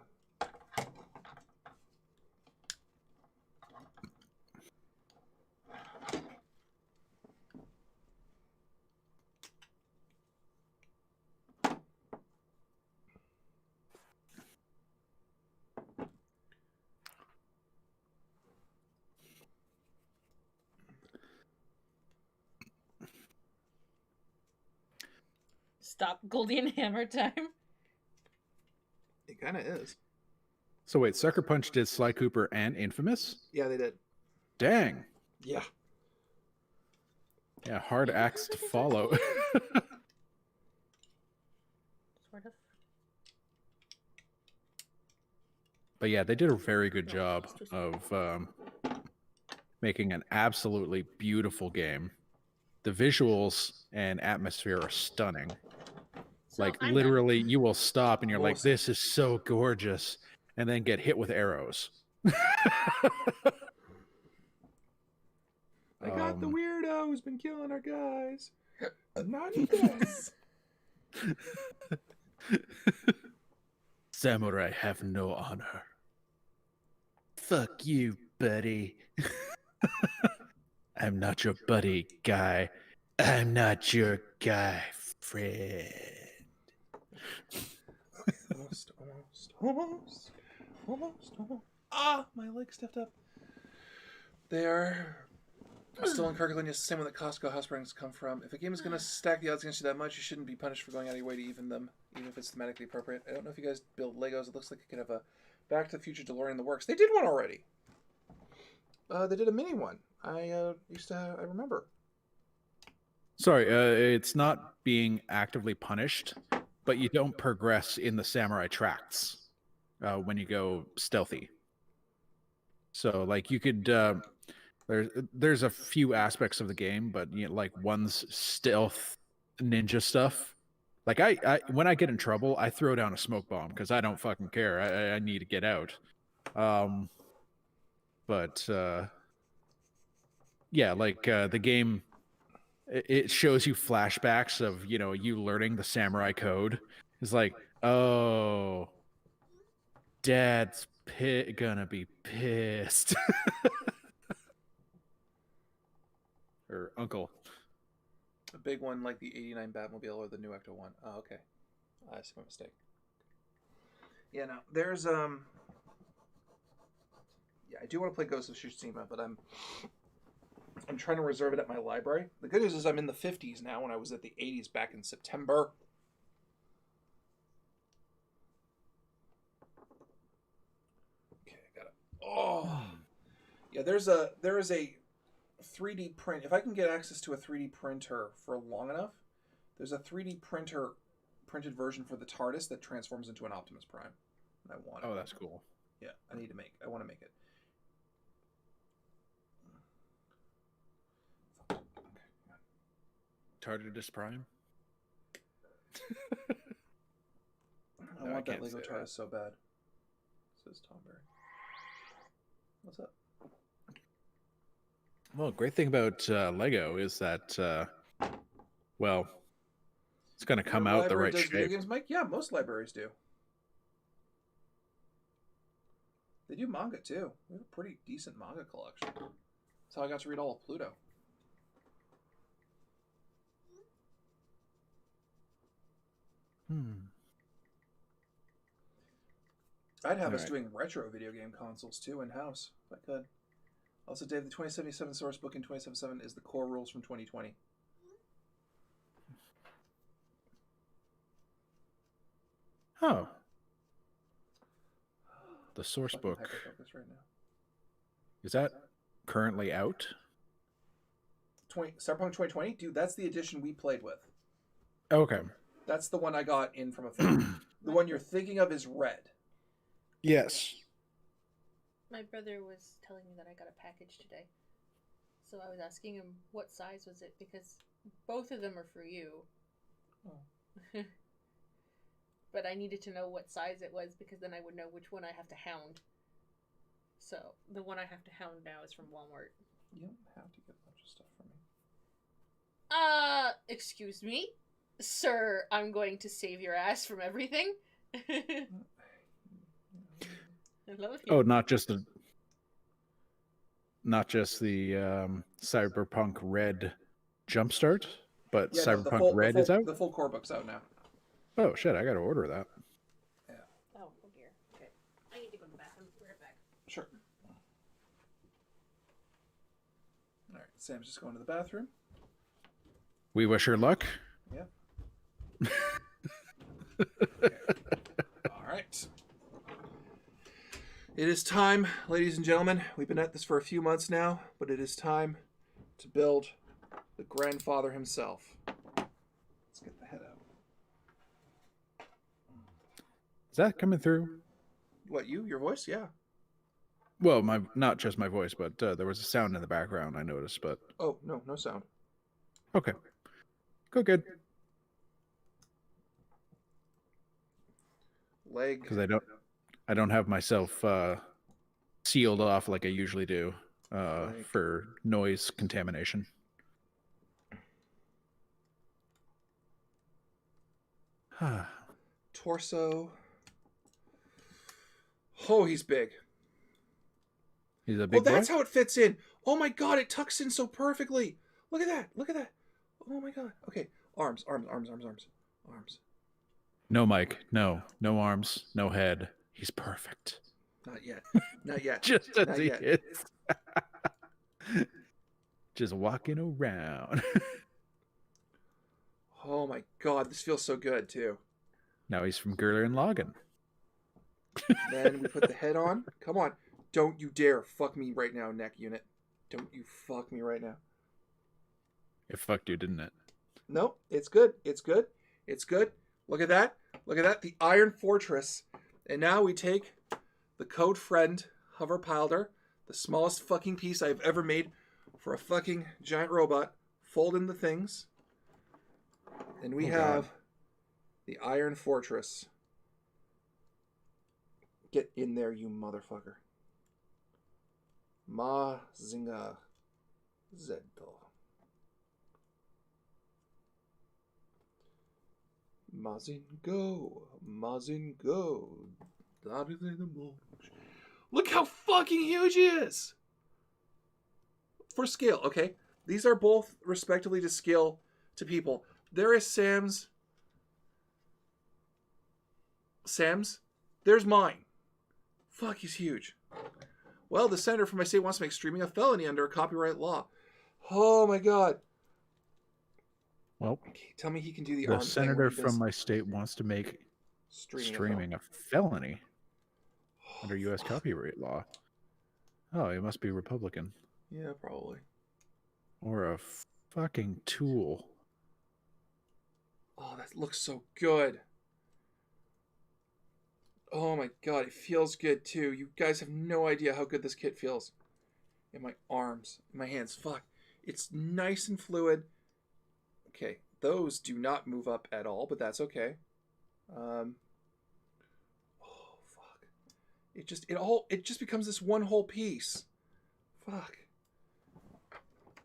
Stop Goldie and Hammer time. It kind of is. So wait, Sucker Punch did Sly Cooper and Infamous? Yeah, they did. Dang. Yeah. Yeah, hard acts to follow. Sort of. But yeah, they did a very good job of making an absolutely beautiful game. The visuals and atmosphere are stunning. So like I'm literally, you will stop and you're like, Awesome. "This is so gorgeous," and then get hit with arrows. I got the weirdo who's been killing our guys. Not this. Samurai have no honor. Fuck you, buddy. I'm not your buddy, guy. I'm not your guy, friend. Almost. Ah, my leg stepped up. They are still in Kirkland. It's the same one that Costco house rankings come from. If a game is going to stack the odds against you that much, you shouldn't be punished for going out of your way to even them, even if it's thematically appropriate. I don't know if you guys build Legos. It looks like you could have a Back to the Future DeLorean in the works. They did one already. They did a mini one. I remember. Sorry, it's not being actively punished, but you don't progress in the samurai tracts when you go stealthy. So, like, you could there's a few aspects of the game, but like one's stealth ninja stuff. Like I when I get in trouble, I throw down a smoke bomb because I don't fucking care. I need to get out. But yeah, like the game, it shows you flashbacks of you learning the samurai code. It's like, oh, Dad's gonna be pissed. Or Uncle. A big one like the 89 Batmobile or the new Ecto 1. Oh, okay. That's my mistake. Yeah, no. There's yeah, I do want to play Ghost of Tsushima, but I'm trying to reserve it at my library. The good news is I'm in the 50s now when I was at the 80s back in September. Okay, I got it. Oh. Yeah, there is a 3D print. If I can get access to a 3D printer for long enough, there's a 3D printer printed version for the TARDIS that transforms into an Optimus Prime. And I want it. Oh, that's cool. Yeah, I want to make it. Okay. TARDIS Prime? I want that Lego TARDIS so bad. Says Tom Berry. What's up? Well, great thing about Lego is that, well, it's going to come out the right shape. Video games, Mike? Yeah, most libraries do. They do manga too. We have a pretty decent manga collection. That's how I got to read all of Pluto. I'd have us doing retro video game consoles too in house if I could. Also, Dave, the 2077 source book in 2077 is the core rules from 2020. Oh. The source book. Right now. Is that currently out? Cyberpunk 2020? Dude, that's the edition we played with. Okay. That's the one I got in from a fan. The one you're thinking of is red. Yes. My brother was telling me that I got a package today. So I was asking him what size was it, because both of them are for you. Oh. But I needed to know what size it was, because then I would know which one I have to hound. So the one I have to hound now is from Walmart. You don't have to get a bunch of stuff from me. Excuse me? Sir, I'm going to save your ass from everything. I love you. Oh, not just the Cyberpunk Red Jumpstart, but yeah, Cyberpunk Red is out? The full core book's out now. Oh, shit, I gotta order that. Yeah. Oh dear. Okay. I need to go to the bathroom. Be right back. Sure. Alright, Sam's just going to the bathroom. We wish her luck. Yeah. Okay. Alright. It is time, ladies and gentlemen. We've been at this for a few months now, but it is time to build the grandfather himself. Let's get the head out. Is that coming through? What, you? Your voice? Yeah. Well, not just my voice, but there was a sound in the background I noticed, but... Oh, no sound. Okay. Good. Leg. Because I don't have myself sealed off like I usually do for noise contamination. Torso. Oh, he's big. He's a big boy? That's how it fits in. Oh my god, it tucks in so perfectly. Look at that. Oh my god. Okay, arms. No, Mike. No arms, no head. He's perfect. Not yet. Just as he is. Just walking around. Oh my god, this feels so good too. Now he's from Gurren Lagann. Then we put the head on. Come on. Don't you dare fuck me right now, neck unit. Don't you fuck me right now. It fucked you, didn't it? No, it's good. Look at that. The Iron Fortress. And now we take the Code Friend Hover Pilder, the smallest fucking piece I've ever made for a fucking giant robot, fold in the things, and we have the Iron Fortress. Get in there, you motherfucker. Mazinga Zeddo. Mazingo. Look how fucking huge he is! For scale, okay? These are both respectively to scale to people. There is Sam's. There's mine. Fuck, he's huge. Well, the senator from my state wants to make streaming a felony under a copyright law. Oh my god. Well, tell me he can do the arm senator from my state wants to make streaming a felony under U.S. copyright law. Oh, he must be Republican. Yeah, probably. Or a fucking tool. Oh, that looks so good. Oh my god, it feels good too. You guys have no idea how good this kit feels. In my arms, in my hands. Fuck. It's nice and fluid. Okay, those do not move up at all, but that's okay. Oh fuck. It just becomes this one whole piece. Fuck.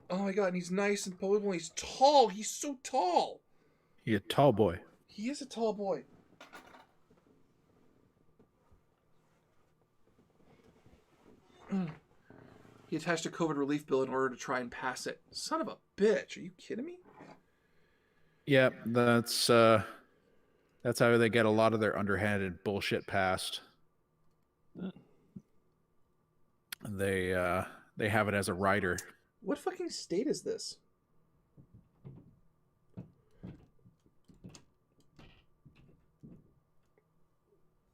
Oh my god, and he's nice and polygonal. He's tall. He's so tall. He's a tall boy. He is a tall boy. He attached a COVID relief bill in order to try and pass it. Son of a bitch. Are you kidding me? Yeah, that's how they get a lot of their underhanded bullshit passed. They have it as a rider. What fucking state is this?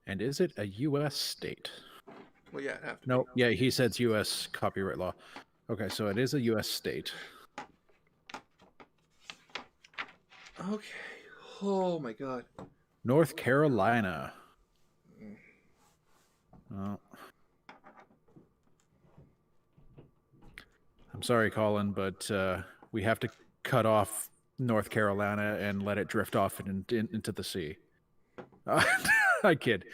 And is it a U.S. state? Well, yeah, it'd have to No, be. yeah, he says U.S. copyright law. Okay, so it is a U.S. state. Okay. Oh my god. North Carolina. Oh. I'm sorry, Colin, but we have to cut off North Carolina and let it drift off into the sea. I kid,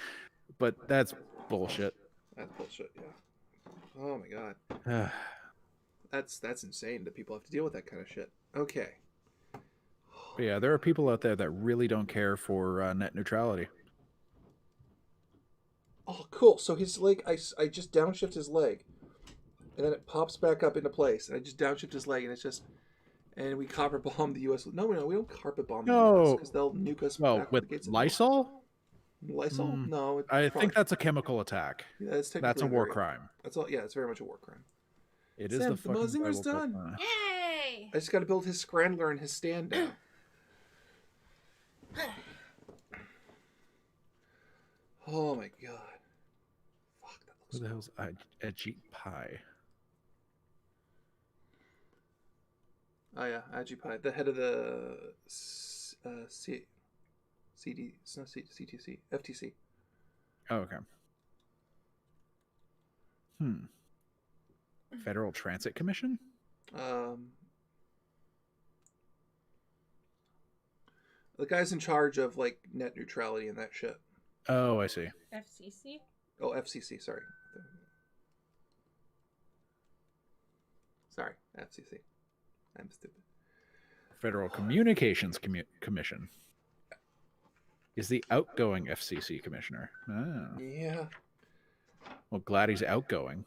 but that's bullshit. That's bullshit, yeah. Oh my god. That's insane that people have to deal with that kind of shit. Okay. But yeah, there are people out there that really don't care for net neutrality. Oh, cool. So his leg, I just downshift his leg, and then it pops back up into place, and I just downshift his leg, and it's just, and we copper bomb the U.S. No, we don't carpet bomb the U.S. because they'll nuke us. Well, back with the gates Lysol? Lysol? No. I think that's a chemical attack. Yeah, that's a war crime. That's all. Yeah, it's very much a war crime. It is Sam, the fucking Mazinger's done. Yay! I just got to build his scrambler and his stand now. Oh my god. Fuck, that looks Who the hell's Ajit Pai? Oh yeah, Ajit Pai, the head of the FTC. Oh, okay. Federal Transit Commission? The guy's in charge of like net neutrality and that shit. Oh, I see. FCC? Oh, FCC, sorry. Sorry, FCC. I'm stupid. Federal Communications Commission is the outgoing FCC commissioner. Oh. Yeah. Well, glad he's outgoing.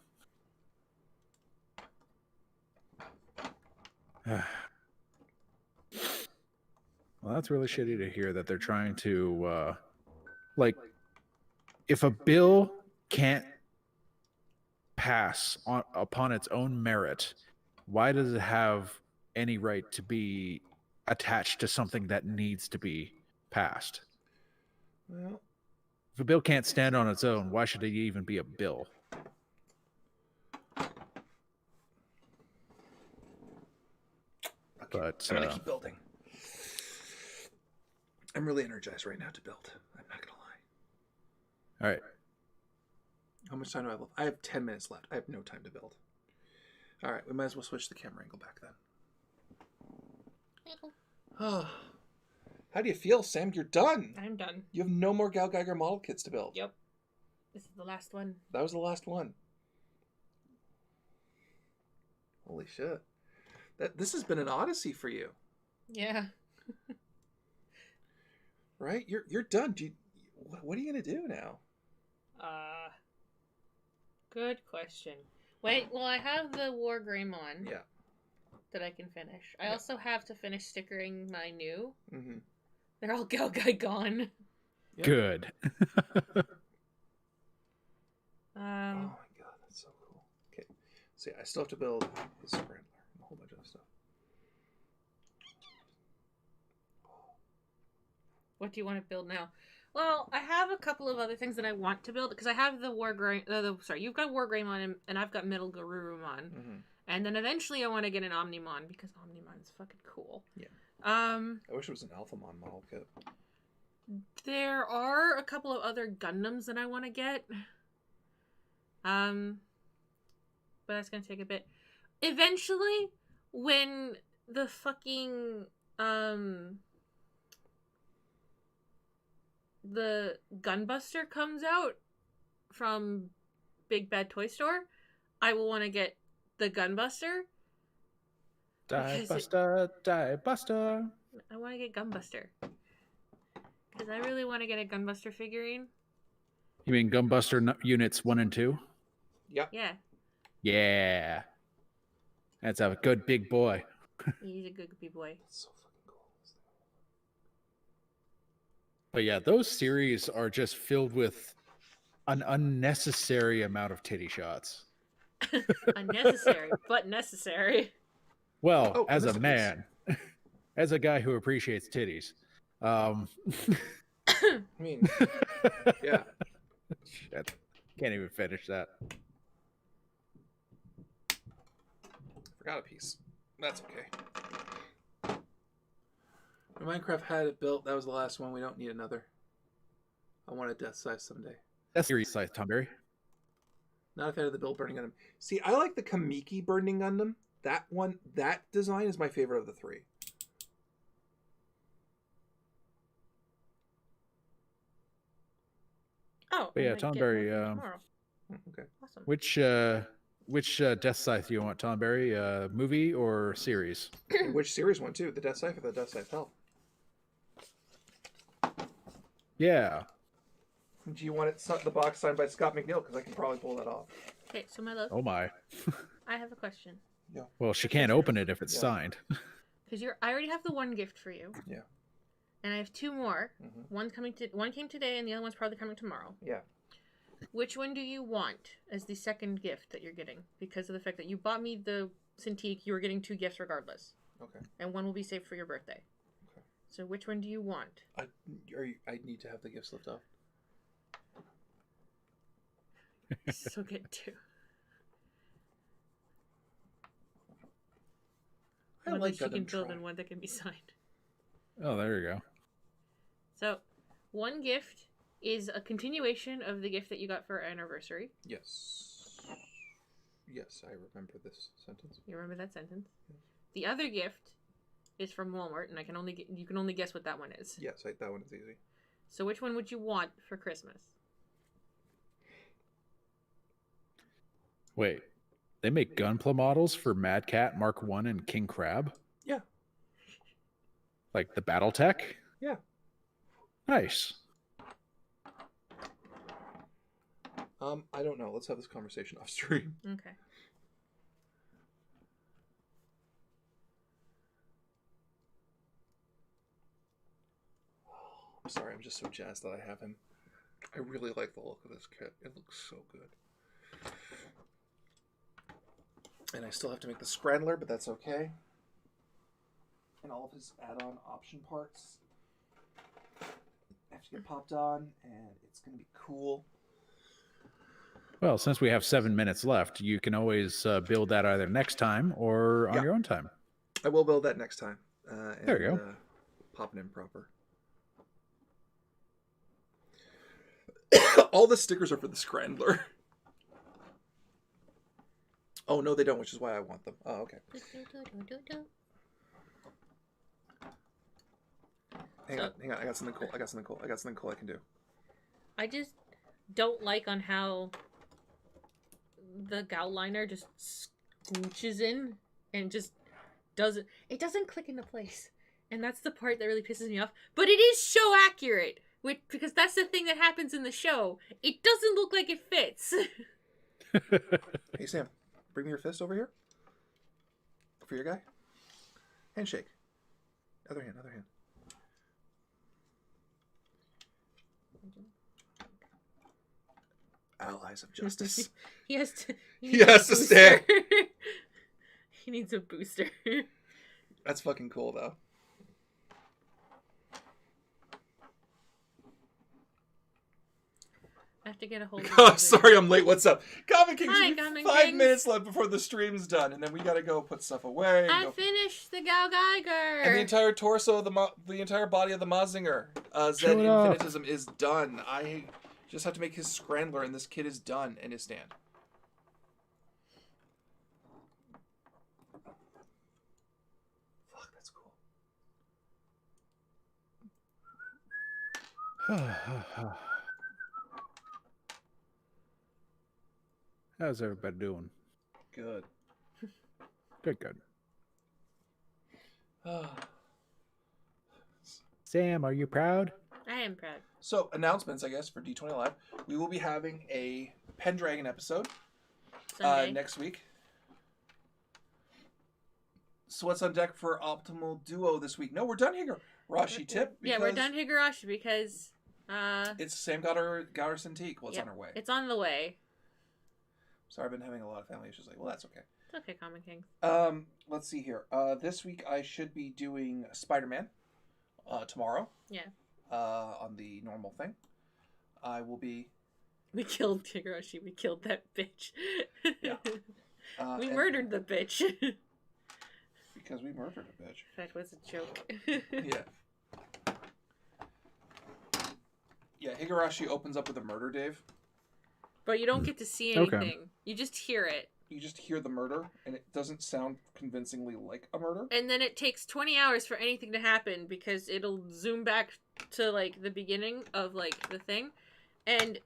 Well, that's really shitty to hear that they're trying to, like, if a bill can't pass upon its own merit, why does it have any right to be attached to something that needs to be passed? Well, if a bill can't stand on its own, why should it even be a bill? Okay, but I'm gonna keep building. I'm really energized right now to build. I'm not gonna lie. All right. How much time do I have left? I have 10 minutes left. I have no time to build. All right, we might as well switch the camera angle back then. Oh. How do you feel, Sam? You're done. I'm done. You have no more Gal Geiger model kits to build. Yep. This is the last one. That was the last one. Holy shit. This has been an odyssey for you. Yeah. Right? You're done. What are you gonna do now? Good question. Wait, well, I have the War Greymon. Yeah. That I can finish. I also have to finish stickering my new. Mm-hmm. They're all Galgai gone. Yep. Good. Oh my god, that's so cool. Okay. So yeah, I still have to build the scrambler and a whole bunch of stuff. What do you want to build now? Well, I have a couple of other things that I want to build because I have the you've got War Greymon and I've got Metal Garurumon. Mm-hmm. And then eventually I want to get an Omnimon because Omnimon's fucking cool. Yeah. I wish it was an Alphamon model kit. There are a couple of other Gundams that I want to get. But that's gonna take a bit. Eventually, when the fucking the Gunbuster comes out from Big Bad Toy Store, I will want to get the Gunbuster. Die Buster, Die Buster. I want to get Gunbuster. Because I really want to get a Gunbuster figurine. You mean Gunbuster units 1 and 2? Yep. Yeah. Yeah. That's a good big boy. He's a good big boy. That's so fucking cool. But yeah, those series are just filled with an unnecessary amount of titty shots. Unnecessary, but necessary. Well, as a man, as a guy who appreciates titties, I mean, yeah. Shit. Can't even finish that. Forgot a piece. That's okay. When Minecraft had it built, that was the last one. We don't need another. I want a Death Size someday. That's series size, Tomberry. Not a fan of the Build Burning Gundam. See, I like the Kamiki Burning Gundam. That one, that design is my favorite of the three. Oh, but yeah, Tomberry. Okay. Awesome. Which Death Scythe do you want, Tomberry? Movie or series? Which series one too? The Death Scythe or the Death Scythe Hell? Yeah. Do you want it the box signed by Scott McNeil? Because I can probably pull that off. Okay, so my love. Oh my. I have a question. Yeah. Well, she can't open it if it's signed. Because I already have the one gift for you. Yeah. And I have two more. Mm-hmm. One came today, and the other one's probably coming tomorrow. Yeah. Which one do you want as the second gift that you're getting? Because of the fact that you bought me the Cintiq, you were getting two gifts regardless. Okay. And one will be saved for your birthday. Okay. So which one do you want? I need to have the gifts left off. So get two. I one like that you can build try. and one that can be signed. Oh, there you go. So, one gift is a continuation of the gift that you got for our anniversary. Yes. Yes, I remember this sentence. You remember that sentence? Yes. The other gift is from Walmart, and you can only guess what that one is. Yes, that one is easy. So, which one would you want for Christmas? Wait, they make Gunpla models for Mad Cat Mark 1 and King Crab? Yeah. Like the Battletech? Yeah. Nice. I don't know. Let's have this conversation off stream. Okay. I'm sorry, I'm just so jazzed that I have him. I really like the look of this kit. It looks so good. And I still have to make the Scrandler, but that's okay. And all of his add-on option parts have to get popped on, and it's going to be cool. Well, since we have 7 minutes left, you can always build that either next time or on your own time. I will build that next time. There you go. Pop it in proper. All the stickers are for the Scrandler. Oh, no, they don't, which is why I want them. Oh, okay. Hang on. I got something cool. I got something cool I can do. I just don't like on how the gout liner just scooches in and just doesn't click into place. And that's the part that really pisses me off. But it is show accurate, because that's the thing that happens in the show. It doesn't look like it fits. Hey, Sam. Bring me your fist over here. For your guy. Handshake. Other hand. Allies of justice. He has to stand. He needs a booster. That's fucking cool, though. have to get a hold of Oh, sorry, I'm late. What's up? Comic Kings, Hi, we have Comic 5 Kings. minutes left before the stream's done, and then we gotta go put stuff away. I finished the Gal Geiger. And the entire torso of the entire body of the Mazinger, Zed Shut up. Infinitism is done. I just have to make his Scrandler, and this kid is done, and his stand. Fuck, that's cool. How's everybody doing? Good. Good. Sam, are you proud? I am proud. So, announcements, I guess, for D20 Live. We will be having a Pendragon episode Sunday. next week. So what's on deck for Optimal Duo this week? No, we're done here. Rashi tip. Yeah, we're done Higurashi because It's Sam Gauderson Teak. Well, it's yep, on her way. It's on the way. Sorry, I've been having a lot of family issues. Well, that's okay. It's okay, Comic King. Let's see here. This week I should be doing Spider-Man. Tomorrow. Yeah. On the normal thing. I will be. We killed Higurashi. We killed that bitch. Yeah. We murdered the bitch. Because we murdered a bitch. That was a joke. Yeah. Yeah, Higurashi opens up with a murder, Dave. But you don't get to see Okay. anything. You just hear it. You just hear the murder, and it doesn't sound convincingly like a murder. And then it takes 20 hours for anything to happen because it'll zoom back to, like, the beginning of, like, the thing. And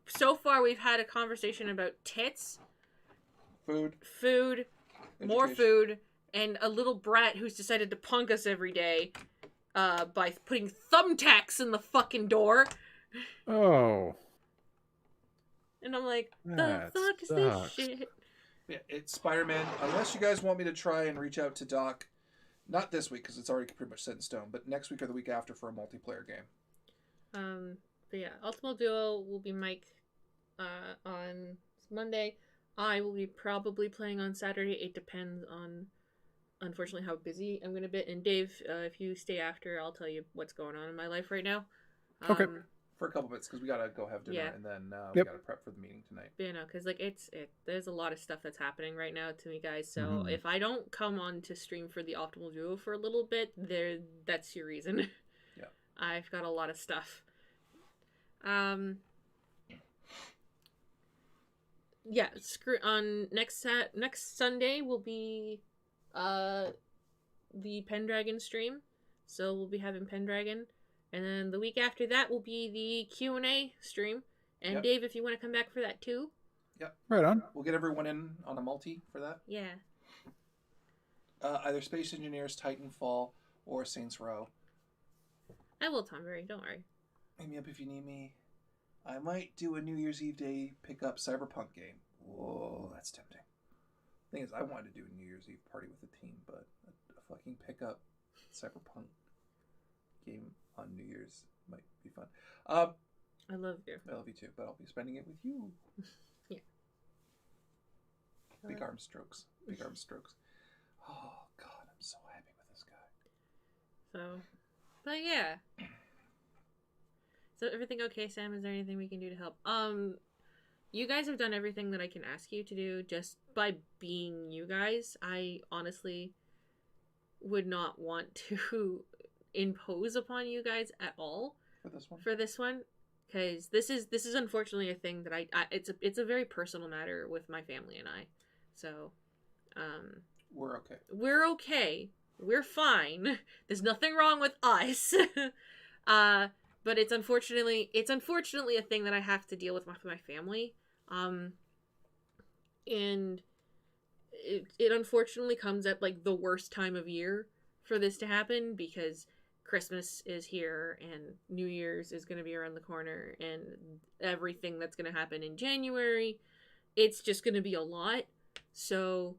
so far we've had a conversation about tits, Food, more education. food, and a little brat who's decided to punk us every day by putting thumbtacks in the fucking door. Oh. And I'm like, the That fuck is sucks. this shit? Yeah, it's Spider-Man. Unless you guys want me to try and reach out to Doc, not this week because it's already pretty much set in stone, but next week or the week after for a multiplayer game. But yeah, Ultimate Duo will be Mike on Monday. I will be probably playing on Saturday. It depends on, unfortunately, how busy I'm gonna be. And Dave, if you stay after, I'll tell you what's going on in my life right now. Okay. For a couple bits because we gotta go have dinner Yeah. and then we Yep. gotta prep for the meeting tonight. You know, because like there's a lot of stuff that's happening right now to me, guys. So Mhm. if I don't come on to stream for the Optimal Duo for a little bit, that's your reason. Yeah. I've got a lot of stuff. Yeah, on next Sunday will be the Pendragon stream. So we'll be having Pendragon. And then the week after that will be the Q&A stream. And Yep. Dave, if you want to come back for that too. Right on. We'll get everyone in on a multi for that. Yeah. Either Space Engineers, Titanfall, or Saints Row. I will, Tomberry, don't worry. Hit me up if you need me. I might do a New Year's Eve day pick-up Cyberpunk game. Whoa, that's tempting. Thing is, I wanted to do a New Year's Eve party with the team, but a fucking pick-up Cyberpunk game on New Year's might be fun. I love you. I love you too, but I'll be spending it with you. Yeah. Big arm strokes. Big arm strokes. Oh, God, I'm so happy with this guy. So, but yeah. So everything okay, Sam? Is there anything we can do to help? You guys have done everything that I can ask you to do just by being you guys. I honestly would not want to impose upon you guys at all For this one? because this is unfortunately a thing that I it's a very personal matter with my family and I. So, We're okay. we're okay. We're fine. There's nothing wrong with us. But it's unfortunately a thing that I have to deal with my family. And it unfortunately comes at like the worst time of year for this to happen because Christmas is here and New Year's is going to be around the corner and everything that's going to happen in January, it's just going to be a lot. So,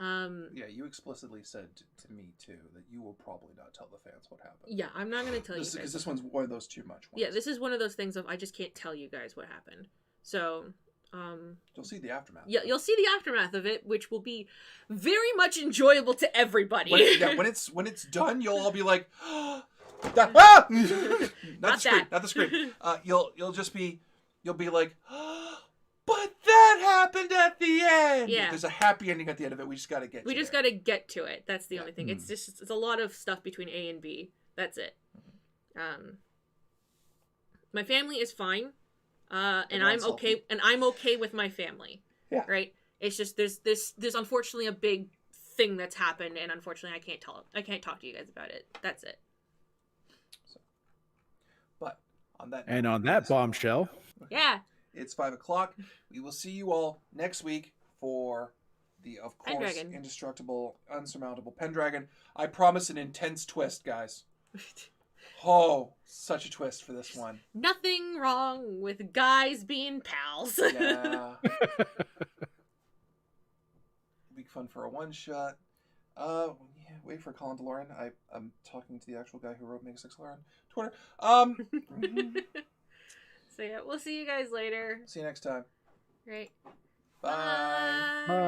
Yeah, you explicitly said to me too that you will probably not tell the fans what happened. yeah, I'm not going to tell you guys. Because this one's one of those too much ones. Yeah, this is one of those things of I just can't tell you guys what happened. So, You'll see the aftermath. yeah, you'll see the aftermath of it, which will be very much enjoyable to everybody. When it's done, you'll all be like, not the scream, that. not the scream. You'll just be, you'll be like, but that happened at the end. Yeah. There's a happy ending at the end of it. We just got to get. We just got to get to it. That's the only thing. Mm. It's a lot of stuff between A and B. That's it. My family is fine, and I'm okay. And I'm okay with my family. Yeah. Right. It's just there's unfortunately a big thing that's happened, and unfortunately I can't talk to you guys about it. That's it. So, but on that. And on that bombshell. Yeah. It's 5:00. We will see you all next week for the, of course, Pendragon. indestructible, unsurmountable Pendragon. I promise an intense twist, guys. Oh, such a twist for this one. Nothing wrong with guys being pals. Yeah. Be fun for a one-shot. Yeah, wait for Colin DeLorean. I'm talking to the actual guy who wrote Mega 6 on Twitter. So yeah, we'll see you guys later. See you next time. Right. Bye. Bye.